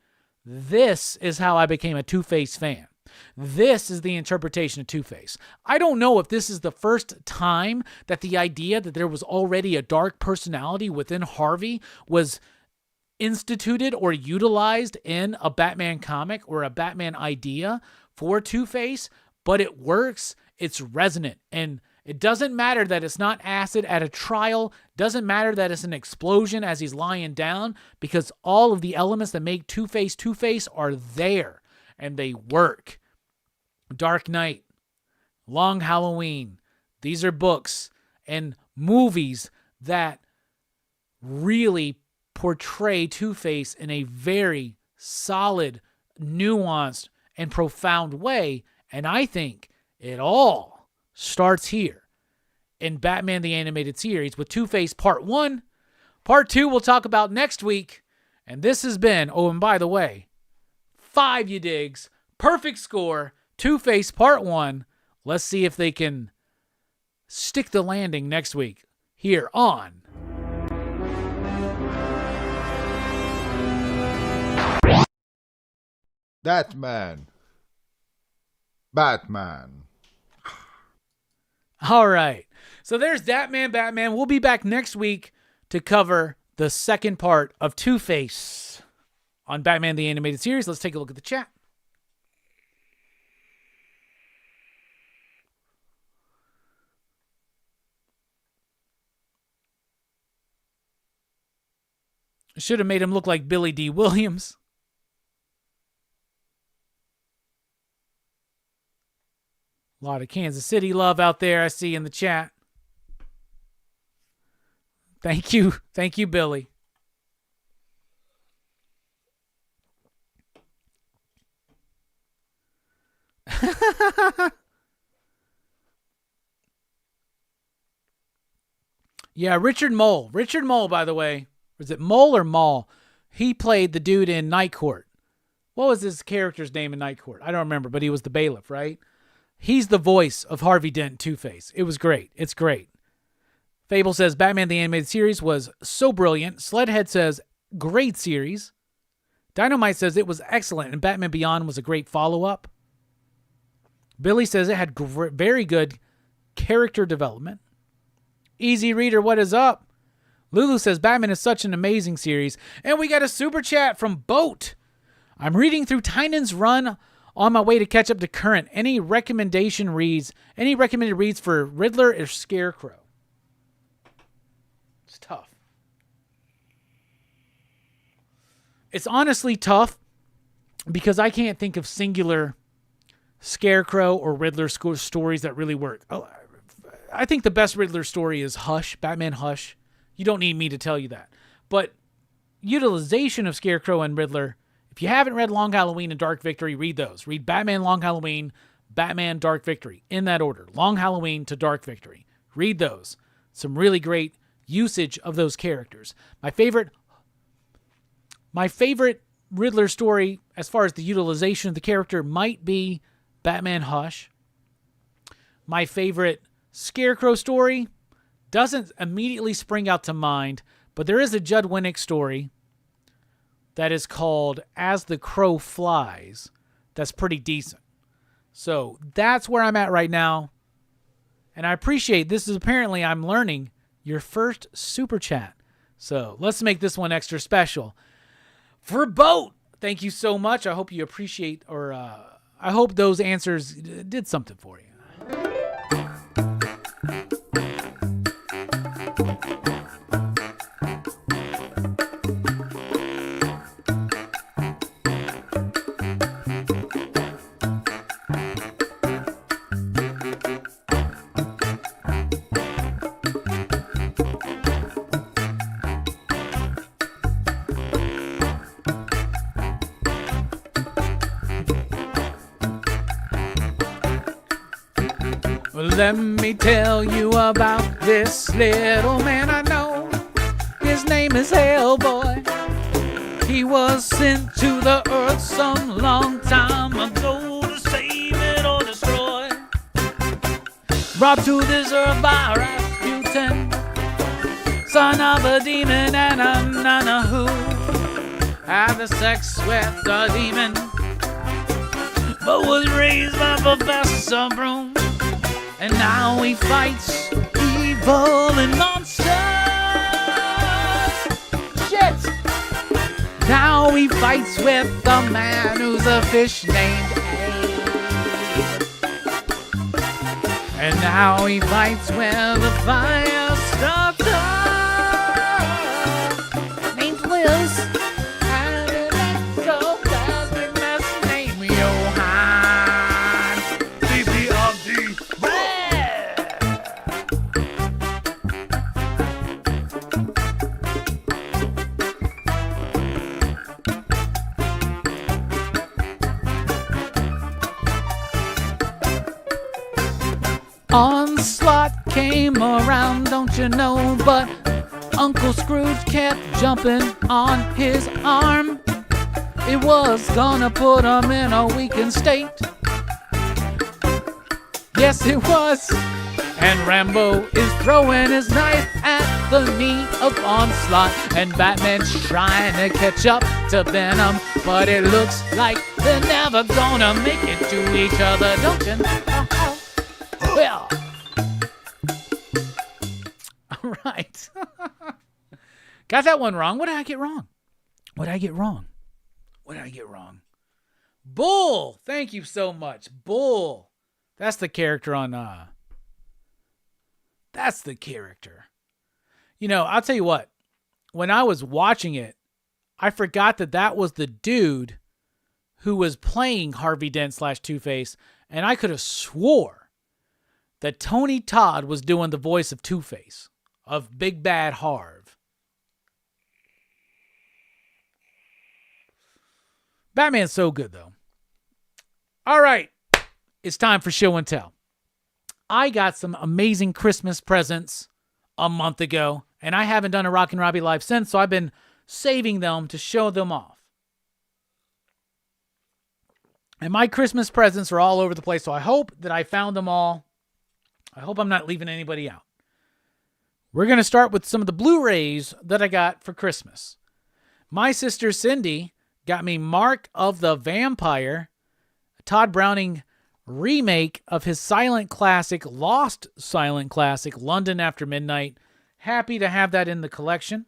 This is how I became a Two-Face fan. This is the interpretation of Two-Face. I don't know if this is the first time that the idea that there was already a dark personality within Harvey was instituted or utilized in a Batman comic or a Batman idea for Two-Face, but it works. It's resonant. And it doesn't matter that it's not acid at a trial. Doesn't matter that it's an explosion as he's lying down, because all of the elements that make Two-Face Two-Face are there and they work. Dark Knight, Long Halloween. These are books and movies that really portray Two-Face in a very solid, nuanced, and profound way. And I think it all starts here in Batman the Animated Series with Two-Face Part 1. Part 2 we'll talk about next week. And this has been, oh, and by the way, 5 you digs, perfect score, Two-Face Part 1. Let's see if they can stick the landing next week here on That man. Batman. All right. So there's Batman. We'll be back next week to cover the second part of Two-Face on Batman the Animated Series. Let's take a look at the chat. Should have made him look like Billy D. Williams. A lot of Kansas City love out there, I see in the chat. Thank you. Thank you, Billy. Yeah, Richard Mole. Richard Mole, by the way. Was it Mole or Mall? He played the dude in Night Court. What was his character's name in Night Court? I don't remember, but he was the bailiff, right? He's the voice of Harvey Dent Two-Face. It was great. It's great. Fable says, Batman the Animated Series was so brilliant. Sledhead says, great series. Dynamite says, it was excellent, and Batman Beyond was a great follow-up. Billy says it had very good character development. Easy Reader, what is up? Lulu says Batman is such an amazing series. And we got a super chat from Boat. I'm reading through Tynan's run on my way to catch up to current. Any recommended reads for Riddler or Scarecrow? It's tough. It's honestly tough because I can't think of singular Scarecrow or Riddler stories that really work. I think the best Riddler story is Hush, Batman Hush. You don't need me to tell you that. But utilization of Scarecrow and Riddler, if you haven't read Long Halloween and Dark Victory, read those. Read Batman Long Halloween, Batman Dark Victory, in that order. Long Halloween to Dark Victory. Read those. Some really great usage of those characters. My favorite Riddler story, as far as the utilization of the character, might be Batman Hush. My favorite Scarecrow story doesn't immediately spring out to mind, but there is a Judd Winnick story that is called As the Crow Flies. That's pretty decent. So that's where I'm at right now. And I appreciate this is apparently, I'm learning, your first super chat. So let's make this one extra special. For Boat, thank you so much. I hope you appreciate, or I hope those answers did something for you. Let me tell you about this little man I know. His name is Hellboy. He was sent to the earth some long time ago to save it or destroy. Brought to this earth by Rasputin, son of a demon and a nana who had the sex with the demon, but was raised by Professor Broom. And now he fights evil and monsters. Shit! Now he fights with a man who's a fish named Abe. And now he fights with a fire starter named Liz. And an exoplasmic mess named Johann. BBRD. Onslaught came around, don't you know? But Uncle Scrooge kept jumping on his arm. It was gonna put him in a weakened state. Yes, it was. And Rambo is throwing his knife at the knee of Onslaught. And Batman's trying to catch up to Venom. But it looks like they're never gonna make it to each other, don't you know? Well, all right. Got that one wrong. What did I get wrong? Bull. Thank you so much. Bull. That's the character on, that's the character. You know, I'll tell you what. When I was watching it, I forgot that was the dude who was playing Harvey Dent / Two-Face, and I could have swore that Tony Todd was doing the voice of Two-Face, of Big Bad Harv. Batman's so good, though. All right, it's time for show and tell. I got some amazing Christmas presents a month ago, and I haven't done a Rockin Robbie Live since, so I've been saving them to show them off. And my Christmas presents are all over the place, so I hope that I found them all. I hope I'm not leaving anybody out. We're going to start with some of the Blu-rays that I got for Christmas. My sister Cindy got me Mark of the Vampire, Todd Browning remake of his silent classic, lost silent classic, London After Midnight. Happy to have that in the collection.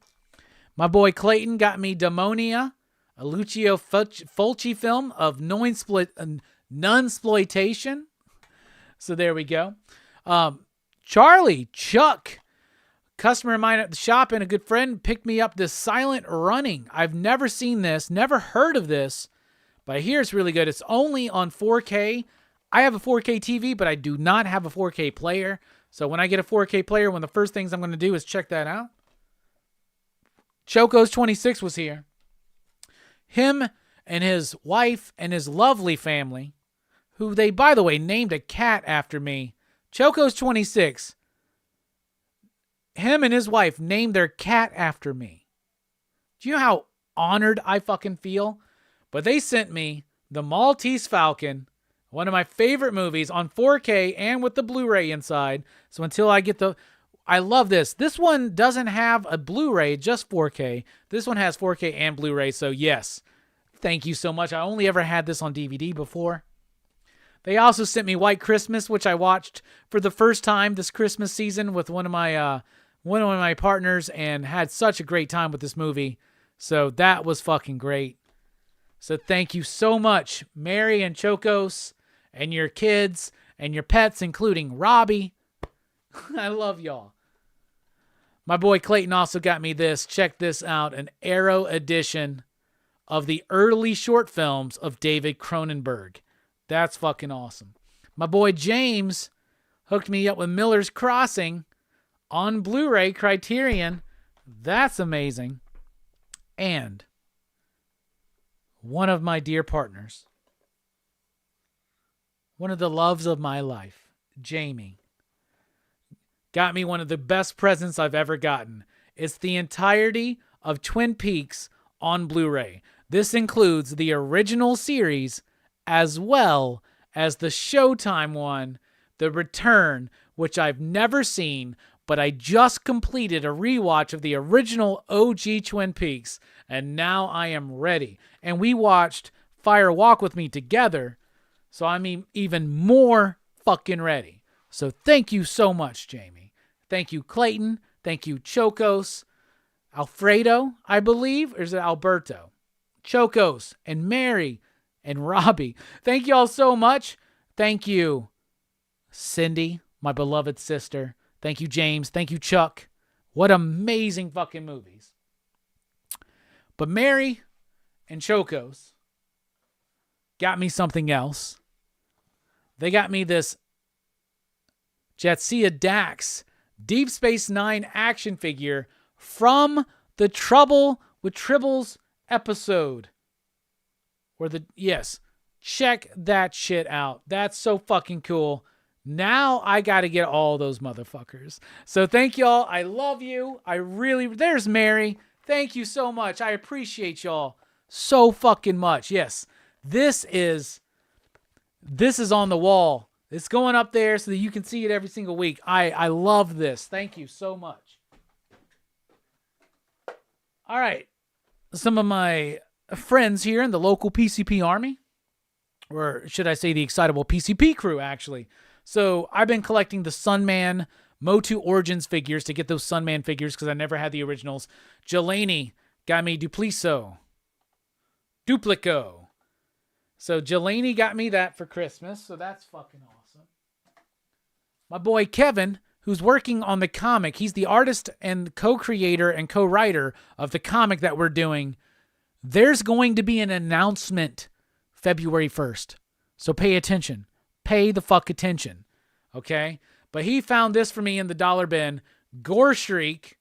My boy Clayton got me Demonia, a Lucio Fulci film of nunsploitation. So there we go. Charlie, Chuck, customer of mine at the shop and a good friend, picked me up this Silent Running. I've never seen this, never heard of this, but I hear it's really good. It's only on 4K. I have a 4K TV, but I do not have a 4K player. So when I get a 4K player, one of the first things I'm going to do is check that out. Choco's 26 was here. Him and his wife and his lovely family, who they, by the way, named a cat after me. Choco's 26. Him and his wife named their cat after me. Do you know how honored I fucking feel? But they sent me The Maltese Falcon, one of my favorite movies, on 4K and with the Blu-ray inside. So until I get the... I love this. This one doesn't have a Blu-ray, just 4K. This one has 4K and Blu-ray, so yes. Thank you so much. I only ever had this on DVD before. They also sent me White Christmas, which I watched for the first time this Christmas season with one of my partners and had such a great time with this movie. So that was fucking great. So thank you so much, Mary and Chocos, and your kids, and your pets, including Robbie. I love y'all. My boy Clayton also got me this. Check this out. An Arrow edition of the early short films of David Cronenberg. That's fucking awesome. My boy James hooked me up with Miller's Crossing on Blu-ray Criterion. That's amazing. And one of my dear partners, one of the loves of my life, Jamie, got me one of the best presents I've ever gotten. It's the entirety of Twin Peaks on Blu-ray. This includes the original series as well as the Showtime one, The Return, which I've never seen, but I just completed a rewatch of the original OG Twin Peaks, and now I am ready. And we watched Fire Walk with Me together, so I'm even more fucking ready. So thank you so much, Jamie. Thank you, Clayton. Thank you, Chocos. Alfredo, I believe, or is it Alberto? Chocos and Mary and Robbie. Thank you all so much. Thank you, Cindy, my beloved sister. Thank you, James. Thank you, Chuck. What amazing fucking movies. But Mary and Chocos got me something else. They got me this Jetsia Dax Deep Space Nine action figure from the Trouble with Tribbles episode. Check that shit out. That's so fucking cool. Now I got to get all those motherfuckers. So thank y'all. I love you. There's Mary. Thank you so much. I appreciate y'all so fucking much. Yes, this is on the wall. It's going up there so that you can see it every single week. I love this. Thank you so much. All right. Some of my friends here in the local PCP army, or should I say the excitable PCP crew, actually. So I've been collecting the Sunman Motu Origins figures to get those Sunman figures because I never had the originals. Jelani got me Duplico. So Jelani got me that for Christmas, so that's fucking awesome. My boy Kevin, who's working on the comic, he's the artist and co-creator and co-writer of the comic that we're doing. There's going to be an announcement February 1st. So pay attention. Pay the fuck attention. Okay? But he found this for me in the dollar bin. Gore Shriek.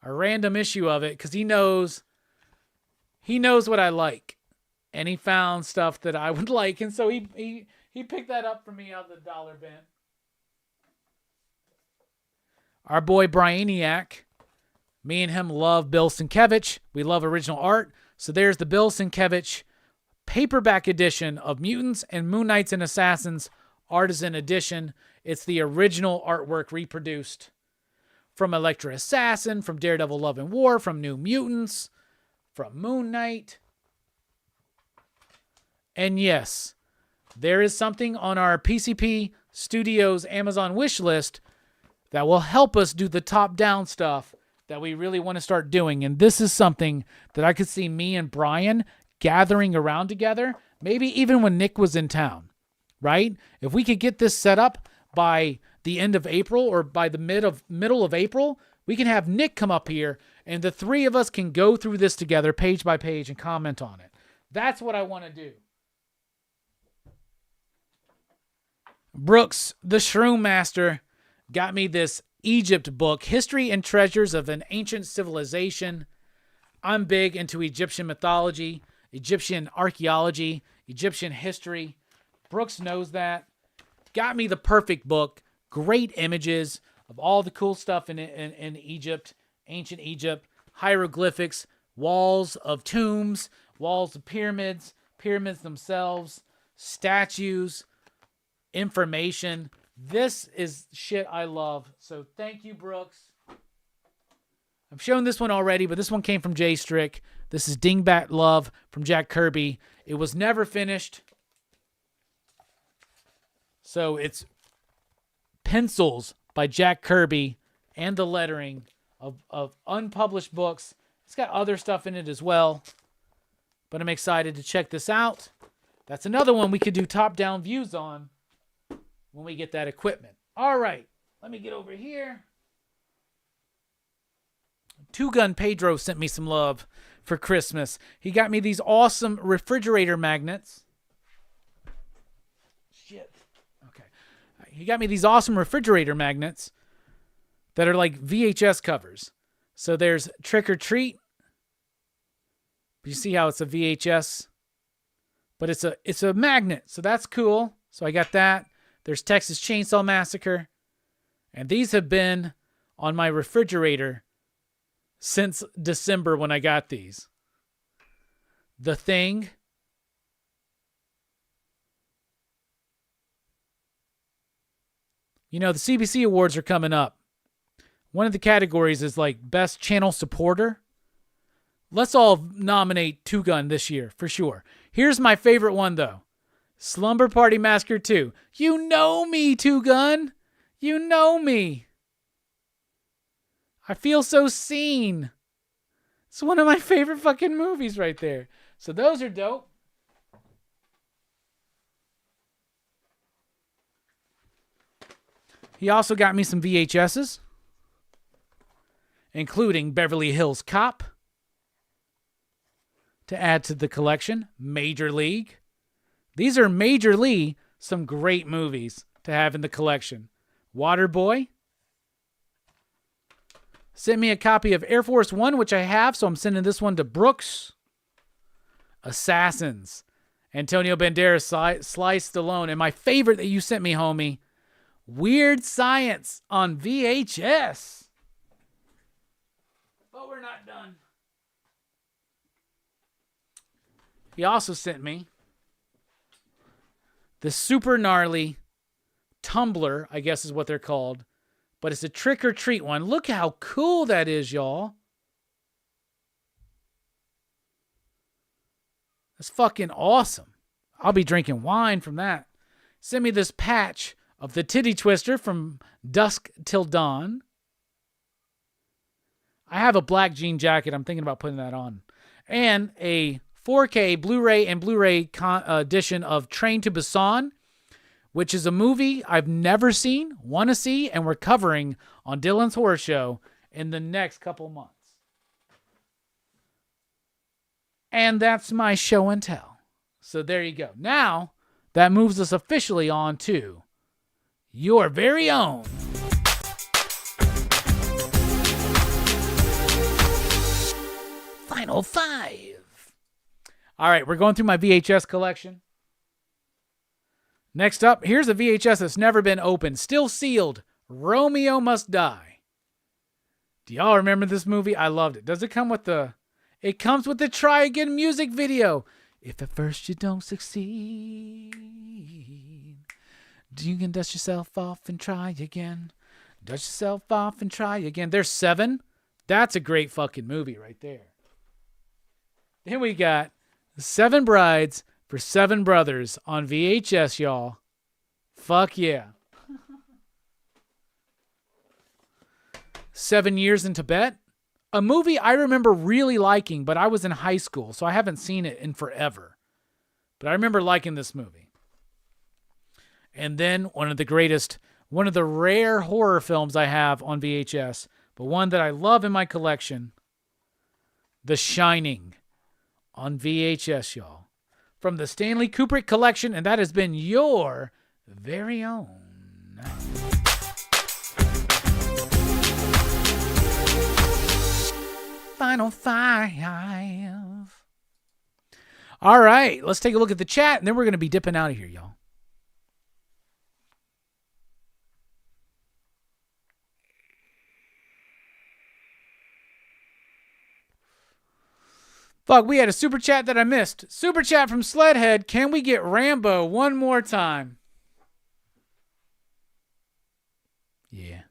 A random issue of it. Because he knows what I like. And he found stuff that I would like. And so he picked that up for me out of the dollar bin. Our boy Brianiac. Me and him love Bill Sienkiewicz. We love original art. So there's the Bill Sienkiewicz paperback edition of Mutants and Moon Knights and Assassins Artisan Edition. It's the original artwork reproduced from Elektra Assassin, from Daredevil Love and War, from New Mutants, from Moon Knight. And yes, there is something on our PCP Studios Amazon wish list that will help us do the top-down stuff that we really want to start doing. And this is something that I could see me and Brian gathering around together, maybe even when Nick was in town, right? If we could get this set up by the end of April or by the middle of April, we can have Nick come up here and the three of us can go through this together page by page and comment on it. That's what I want to do. Brooks, the Shroom Master, got me this Egypt book, History and Treasures of an Ancient Civilization. I'm big into Egyptian mythology, Egyptian archaeology, Egyptian history. Brooks knows that. Got me the perfect book. Great images of all the cool stuff in Egypt, ancient Egypt, hieroglyphics, walls of tombs, walls of pyramids, pyramids themselves, statues, information. This is shit I love. So thank you, Brooks. I've shown this one already, but this one came from Jay Strick. This is Dingbat Love from Jack Kirby. It was never finished. So it's pencils by Jack Kirby and the lettering of unpublished books. It's got other stuff in it as well. But I'm excited to check this out. That's another one we could do top-down views on when we get that equipment. All right, let me get over here. Two Gun Pedro sent me some love for Christmas. He got me these awesome refrigerator magnets. Shit. Okay. He got me these awesome refrigerator magnets that are like VHS covers. So there's Trick or Treat. You see how it's a VHS, but it's a magnet. So that's cool. So I got that. There's Texas Chainsaw Massacre. And these have been on my refrigerator since December when I got these. The Thing. You know, the CBC Awards are coming up. One of the categories is like Best Channel Supporter. Let's all nominate Two Gun this year, for sure. Here's my favorite one, though. Slumber Party Massacre 2. You know me, Two Gun. You know me. I feel so seen. It's one of my favorite fucking movies right there. So those are dope. He also got me some VHSs, including Beverly Hills Cop, to add to the collection. Major League. These are Major League, some great movies to have in the collection. Waterboy. Sent me a copy of Air Force One, which I have, so I'm sending this one to Brooks. Assassins. Antonio Banderas, Sly Stallone. And my favorite that you sent me, homie, Weird Science on VHS. But we're not done. He also sent me the super gnarly tumbler, I guess is what they're called. But it's a Trick or Treat one. Look how cool that is, y'all. That's fucking awesome. I'll be drinking wine from that. Send me this patch of the Titty Twister from Dusk Till Dawn. I have a black jean jacket. I'm thinking about putting that on. And a 4K Blu-ray and Blu-ray edition of Train to Busan, which is a movie I've never seen, want to see, and we're covering on Dylan's Horror Show in the next couple months. And that's my show and tell. So there you go. Now, that moves us officially on to your very own Final Five. All right, we're going through my VHS collection. Next up, here's a VHS that's never been opened. Still sealed. Romeo Must Die. Do y'all remember this movie? I loved it. Does it come with the... It comes with the Try Again music video. If at first you don't succeed, you can dust yourself off and try again. Dust yourself off and try again. There's 7. That's a great fucking movie right there. Then we got 7 Brides for for Seven Brothers on VHS, y'all. Fuck yeah. 7 Years in Tibet. A movie I remember really liking, but I was in high school, so I haven't seen it in forever. But I remember liking this movie. And then one of the rare horror films I have on VHS, but one that I love in my collection, The Shining on VHS, y'all. From the Stanley Kubrick collection, and that has been your very own. Final Five. All right, let's take a look at the chat, and then we're going to be dipping out of here, y'all. Fuck, we had a super chat that I missed. Super chat from Sledhead. Can we get Rambo one more time? Yeah.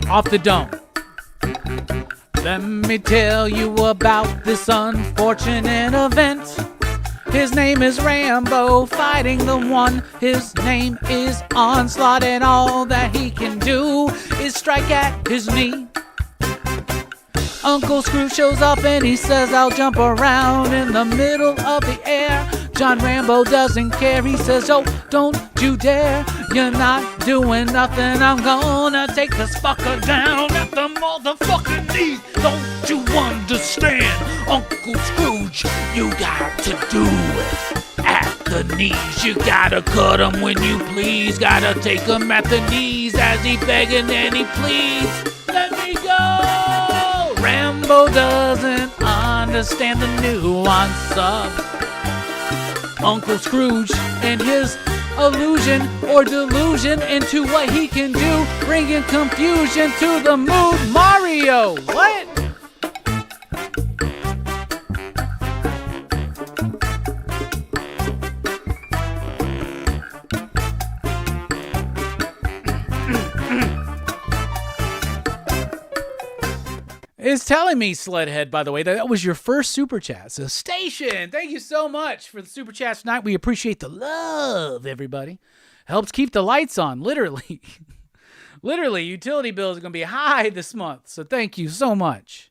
Off the dome. Let me tell you about this unfortunate event. His name is Rambo, fighting the one. His name is Onslaught, and all that he can do is strike at his knee. Uncle Scrooge shows up and he says, I'll jump around in the middle of the air. John Rambo doesn't care. He says, oh, don't you dare. You're not doing nothing. I'm gonna take this fucker down at the motherfucking knee. Don't you understand? Uncle Scrooge, you got to do it at the knees. You gotta cut him when you please. Gotta take him at the knees as he begging and he pleads. Let me go. Rambo doesn't understand the nuance of Uncle Scrooge and his illusion or delusion into what he can do, bringing confusion to the mood. Mario, what? It's telling me, Sledhead, by the way, that was your first super chat. So, Station, thank you so much for the super chat tonight. We appreciate the love, everybody. Helps keep the lights on, literally. Literally, utility bills are going to be high this month. So, thank you so much.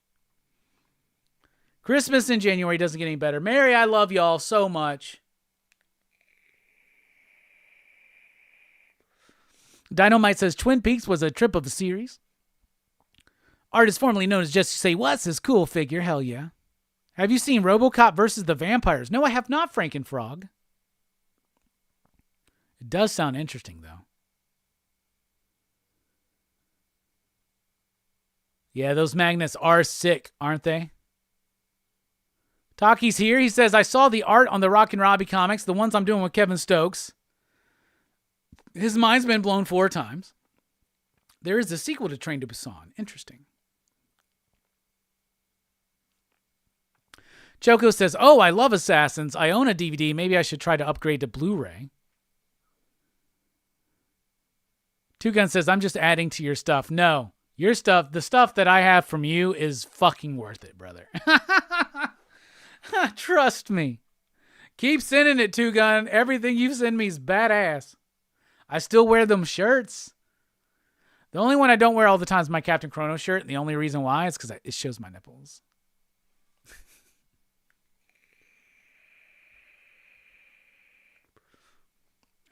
Christmas in January doesn't get any better. Mary, I love y'all so much. Dynamite says Twin Peaks was a trip of a series. Artist formerly known as Jesse Say What's his cool figure. Hell yeah. Have you seen RoboCop versus the Vampires? No, I have not, Frankenfrog. It does sound interesting, though. Yeah, those magnets are sick, aren't they? Taki's here. He says, I saw the art on the Rockin Robbie comics, the ones I'm doing with Kevin Stokes. His mind's been blown 4 times. There is a sequel to Train to Busan. Interesting. Choco says, oh, I love Assassins. I own a DVD. Maybe I should try to upgrade to Blu-ray. Two Gun says, I'm just adding to your stuff. No, your stuff, the stuff that I have from you is fucking worth it, brother. Trust me. Keep sending it, Two Gun. Everything you send me is badass. I still wear them shirts. The only one I don't wear all the time is my Captain Chrono shirt. And the only reason why is because it shows my nipples.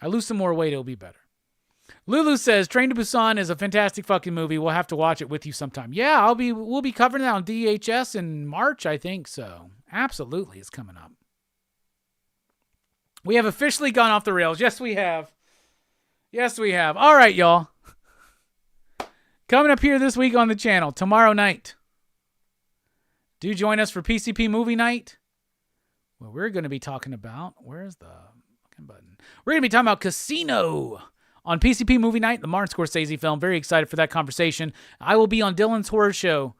I lose some more weight, it'll be better. Lulu says, Train to Busan is a fantastic fucking movie. We'll have to watch it with you sometime. Yeah, we'll be covering that on DHS in March, I think so. Absolutely, it's coming up. We have officially gone off the rails. Yes, we have. Yes, we have. All right, y'all. Coming up here this week on the channel, tomorrow night. Do join us for PCP Movie Night. Well, we're going to be talking about, where's the We're going to be talking about Casino on PCP Movie Night, the Martin Scorsese film. Very excited for that conversation. I will be on Dylan's Horror Show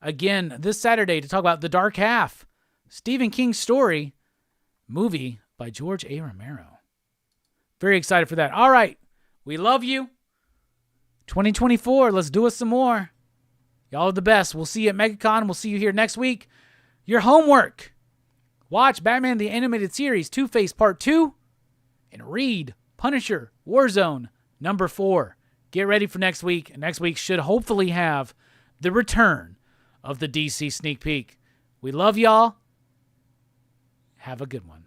again this Saturday to talk about The Dark Half, Stephen King's story, movie by George A. Romero. Very excited for that. All right. We love you. 2024. Let's do it some more. Y'all are the best. We'll see you at Megacon. We'll see you here next week. Your homework. Watch Batman the Animated Series, Two-Face Part 2, and read Punisher Warzone number 4. Get ready for next week. And next week should hopefully have the return of the DC sneak peek. We love y'all. Have a good one.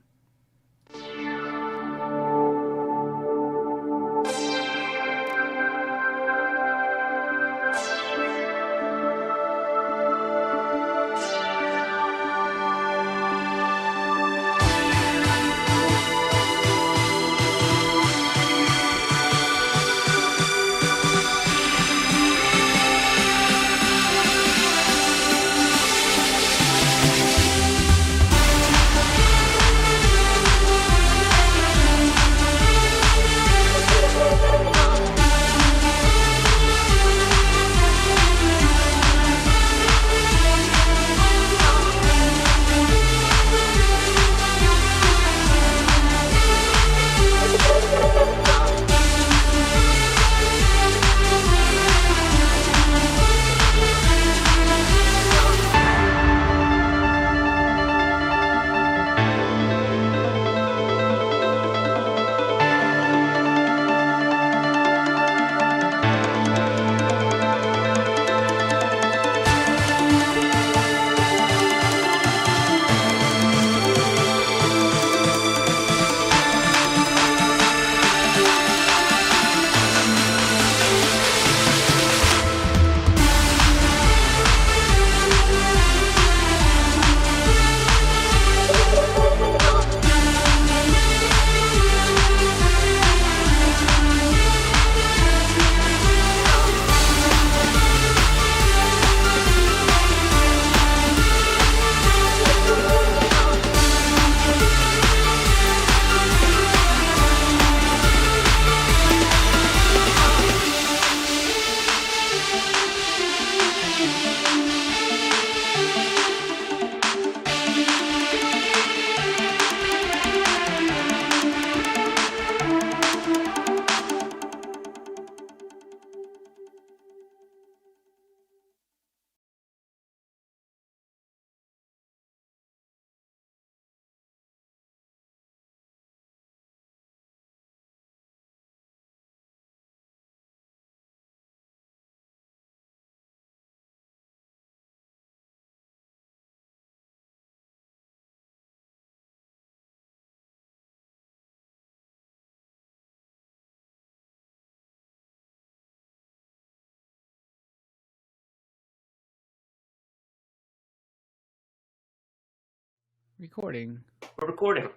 Recording. We're recording.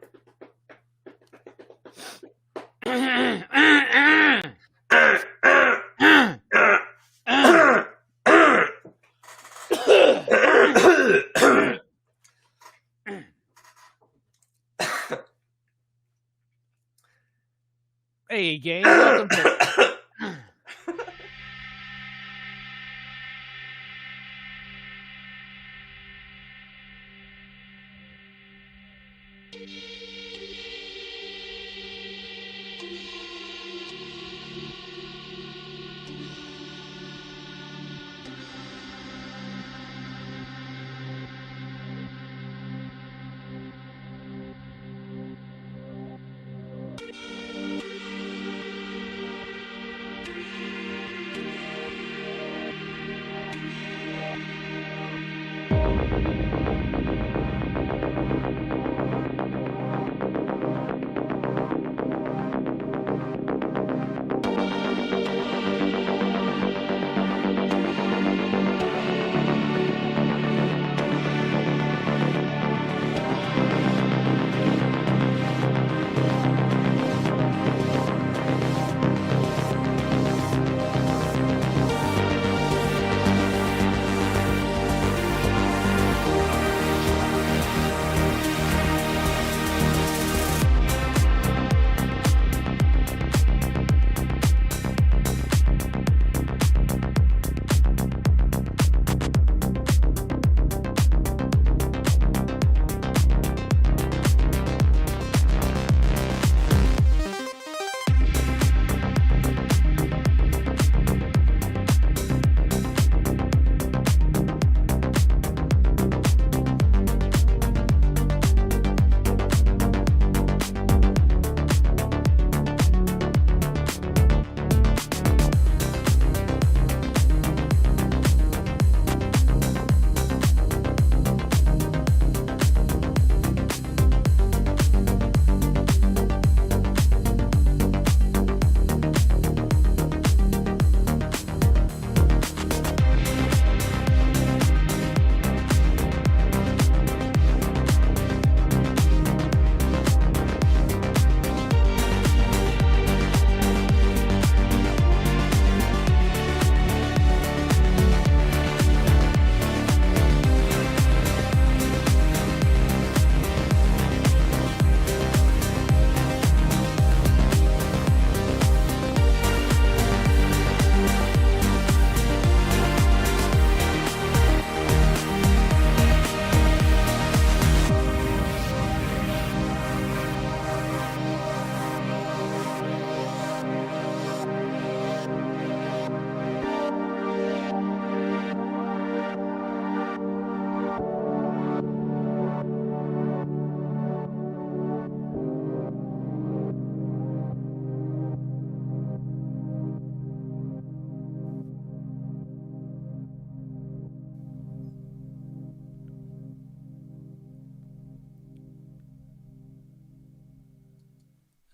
Hey, gang. Welcome to...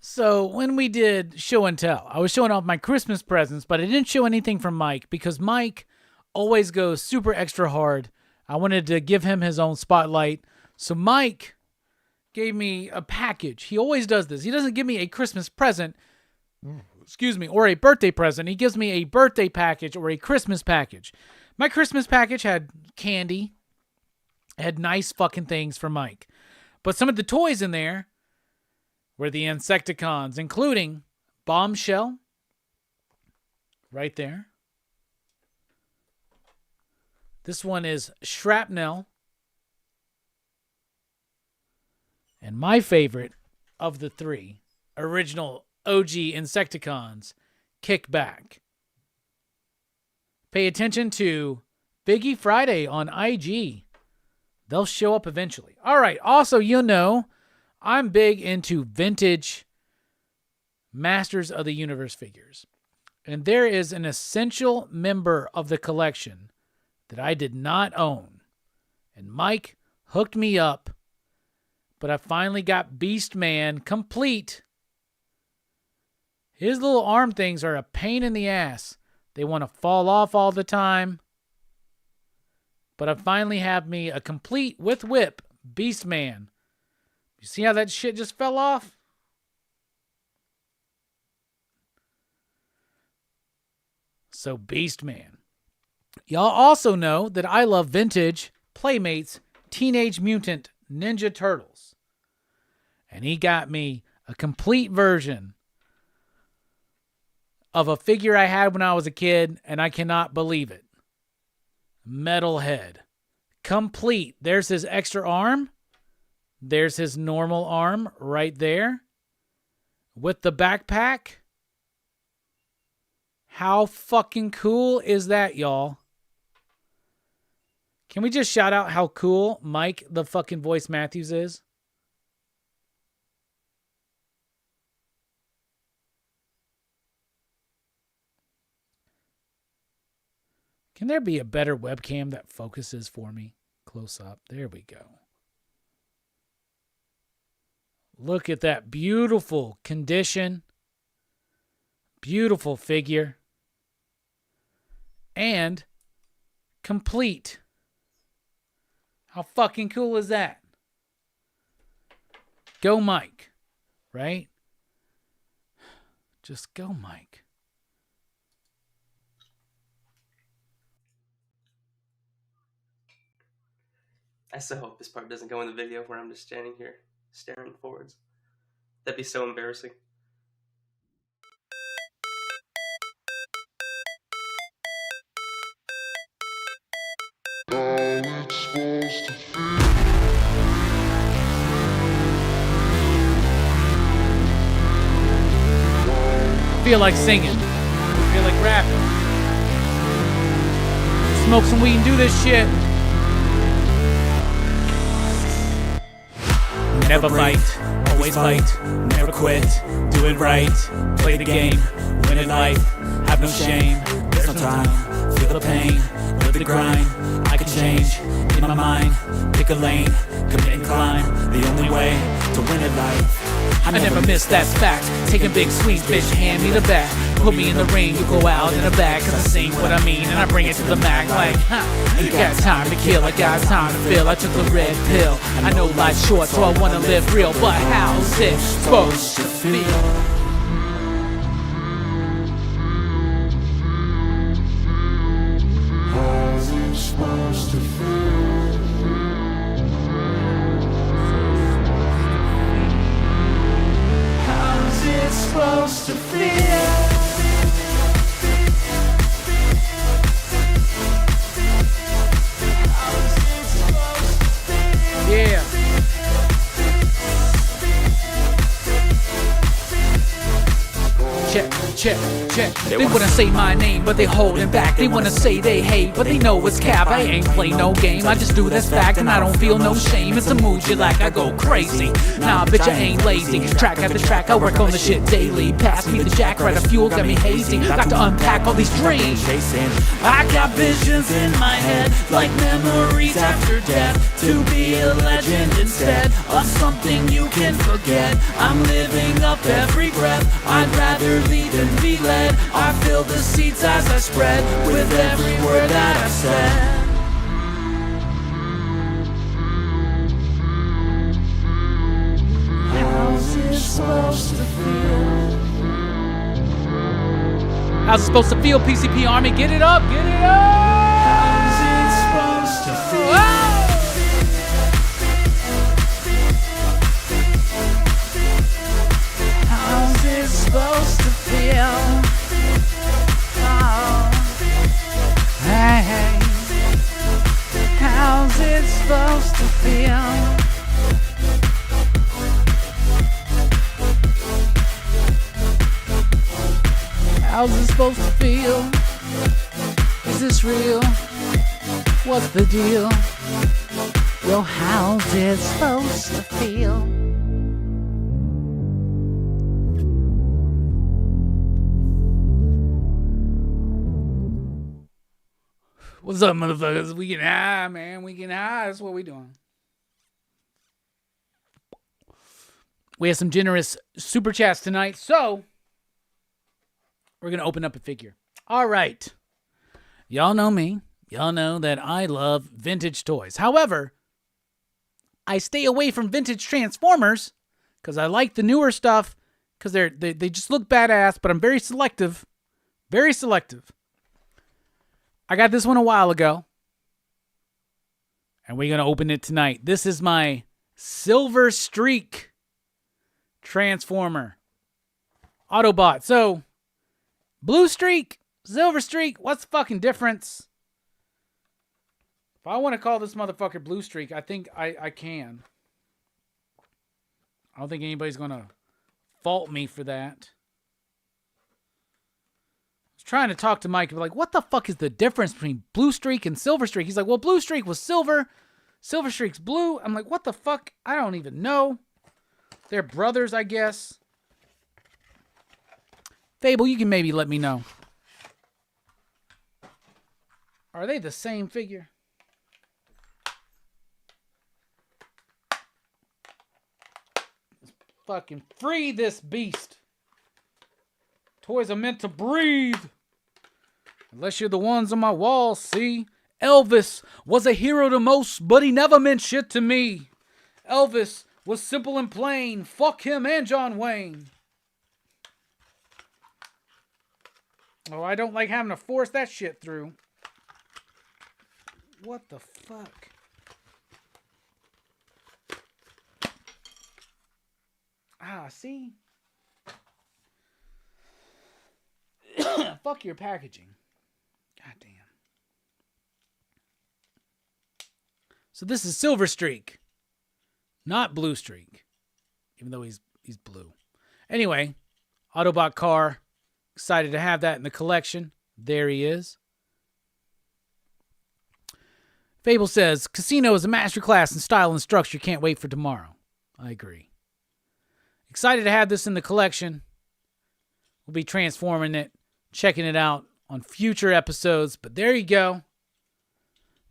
So when we did show and tell, I was showing off my Christmas presents, but I didn't show anything from Mike because Mike always goes super extra hard. I wanted to give him his own spotlight. So Mike gave me a package. He always does this. He doesn't give me a Christmas present, or a birthday present. He gives me a birthday package or a Christmas package. My Christmas package had candy, had nice fucking things for Mike. But some of the toys in there were the Insecticons, including Bombshell, right there. This one is Shrapnel. And my favorite of the three, original OG Insecticons, Kickback. Pay attention to Biggie Friday on IG. They'll show up eventually. All right. Also, I'm big into vintage Masters of the Universe figures. And there is an essential member of the collection that I did not own. And Mike hooked me up. But I finally got Beast Man complete. His little arm things are a pain in the ass. They want to fall off all the time. But I finally have me a complete with whip Beast Man. You see how that shit just fell off? So Beast Man. Y'all also know that I love vintage Playmates Teenage Mutant Ninja Turtles. And he got me a complete version of a figure I had when I was a kid, and I cannot believe it. Metalhead. Complete. There's his extra arm. There's his normal arm right there. With the backpack. How fucking cool is that, y'all? Can we just shout out how cool Mike the fucking Voice Matthews is? Can there be a better webcam that focuses for me? Close up. There we go. Look at that beautiful condition. Beautiful figure. And complete. How fucking cool is that? Go Mike. Right? Just go Mike. I so hope this part doesn't go in the video where I'm just standing here staring forwards. That'd be so embarrassing. I feel like singing. I feel like rapping. Smoke some weed and do this shit. Never bite, always fight, never quit, do it right, play the game, win it life, have no shame, there's no time, feel the pain, live the grind, I can change, in my mind, pick a lane, commit and climb, the only way to win it life. I never miss, that's fact, taking big swings, bitch, hand me the bat, put me in the ring, you go out in the back, cause I sing what I mean, and I bring it to the Mac, like, ain't got time to kill, I got time to feel, I took the red pill, I know life's short, so I wanna live real, but how's it supposed to feel? Supposed to feel. Yeah. Check, check, check. They wanna say my name, but they holding back. They wanna say they hate, but they know it's cap. I ain't play no game, I just do this fact, and I don't feel no shame. It's a mood you like, I go crazy. Nah, bitch, I ain't lazy. Track after track, I work on the shit daily. Pass me the jack, right, the fuel got me hazy. Got to unpack all these dreams. I got visions in my head, like memories after death. To be a legend instead of something you can forget. I'm living up every breath. I'd rather lead than be led. I feel the seeds as I spread with every word that I've said. How's it supposed to feel? How's it supposed to feel, PCP Army? Get it up, get it up! How's it supposed to feel? How's it supposed to feel? Oh. Hey, hey. How's it supposed to feel? How's it supposed to feel? Is this real? What's the deal? Yo, how's it supposed to feel? What's up, motherfuckers? We getting high, man. We getting high. That's what we doing. We have some generous super chats tonight, so we're going to open up a figure. All right. Y'all know me. Y'all know that I love vintage toys. However, I stay away from vintage Transformers because I like the newer stuff because they just look badass, but I'm very selective. Very selective. I got this one a while ago, and we're going to open it tonight. This is my Silver Streak Transformer Autobot. So, Blue Streak, Silver Streak, what's the fucking difference? If I want to call this motherfucker Blue Streak, I think I can. I don't think anybody's going to fault me for that. I was trying to talk to Mike and be like, what the fuck is the difference between Blue Streak and Silver Streak? He's like, well, Blue Streak was silver, Silver Streak's blue. I'm like, what the fuck? I don't even know. They're brothers, I guess. Fable, you can maybe let me know. Are they the same figure? Let's fucking free this beast. Toys are meant to breathe. Unless you're the ones on my wall, see? Elvis was a hero to most, but he never meant shit to me. Elvis was simple and plain. Fuck him and John Wayne. Oh, I don't like having to force that shit through. What the fuck? Ah, see? Fuck your packaging. God damn. So this is Silver Streak, not Blue Streak, even though he's blue. Anyway, Autobot car. Excited to have that in the collection. There he is. Fable says, Casino is a masterclass in style and structure. Can't wait for tomorrow. I agree. Excited to have this in the collection. We'll be transforming it, checking it out on future episodes. But there you go.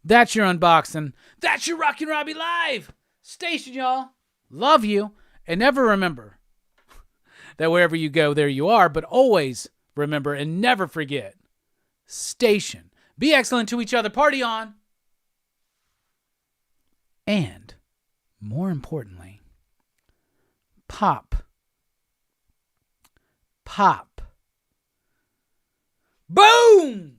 That's your unboxing. That's your Rockin Robbie Live station, y'all. Love you. And never remember that wherever you go, there you are. But always remember and never forget, station. Be excellent to each other. Party on. And more importantly, pop. Pop. Boom!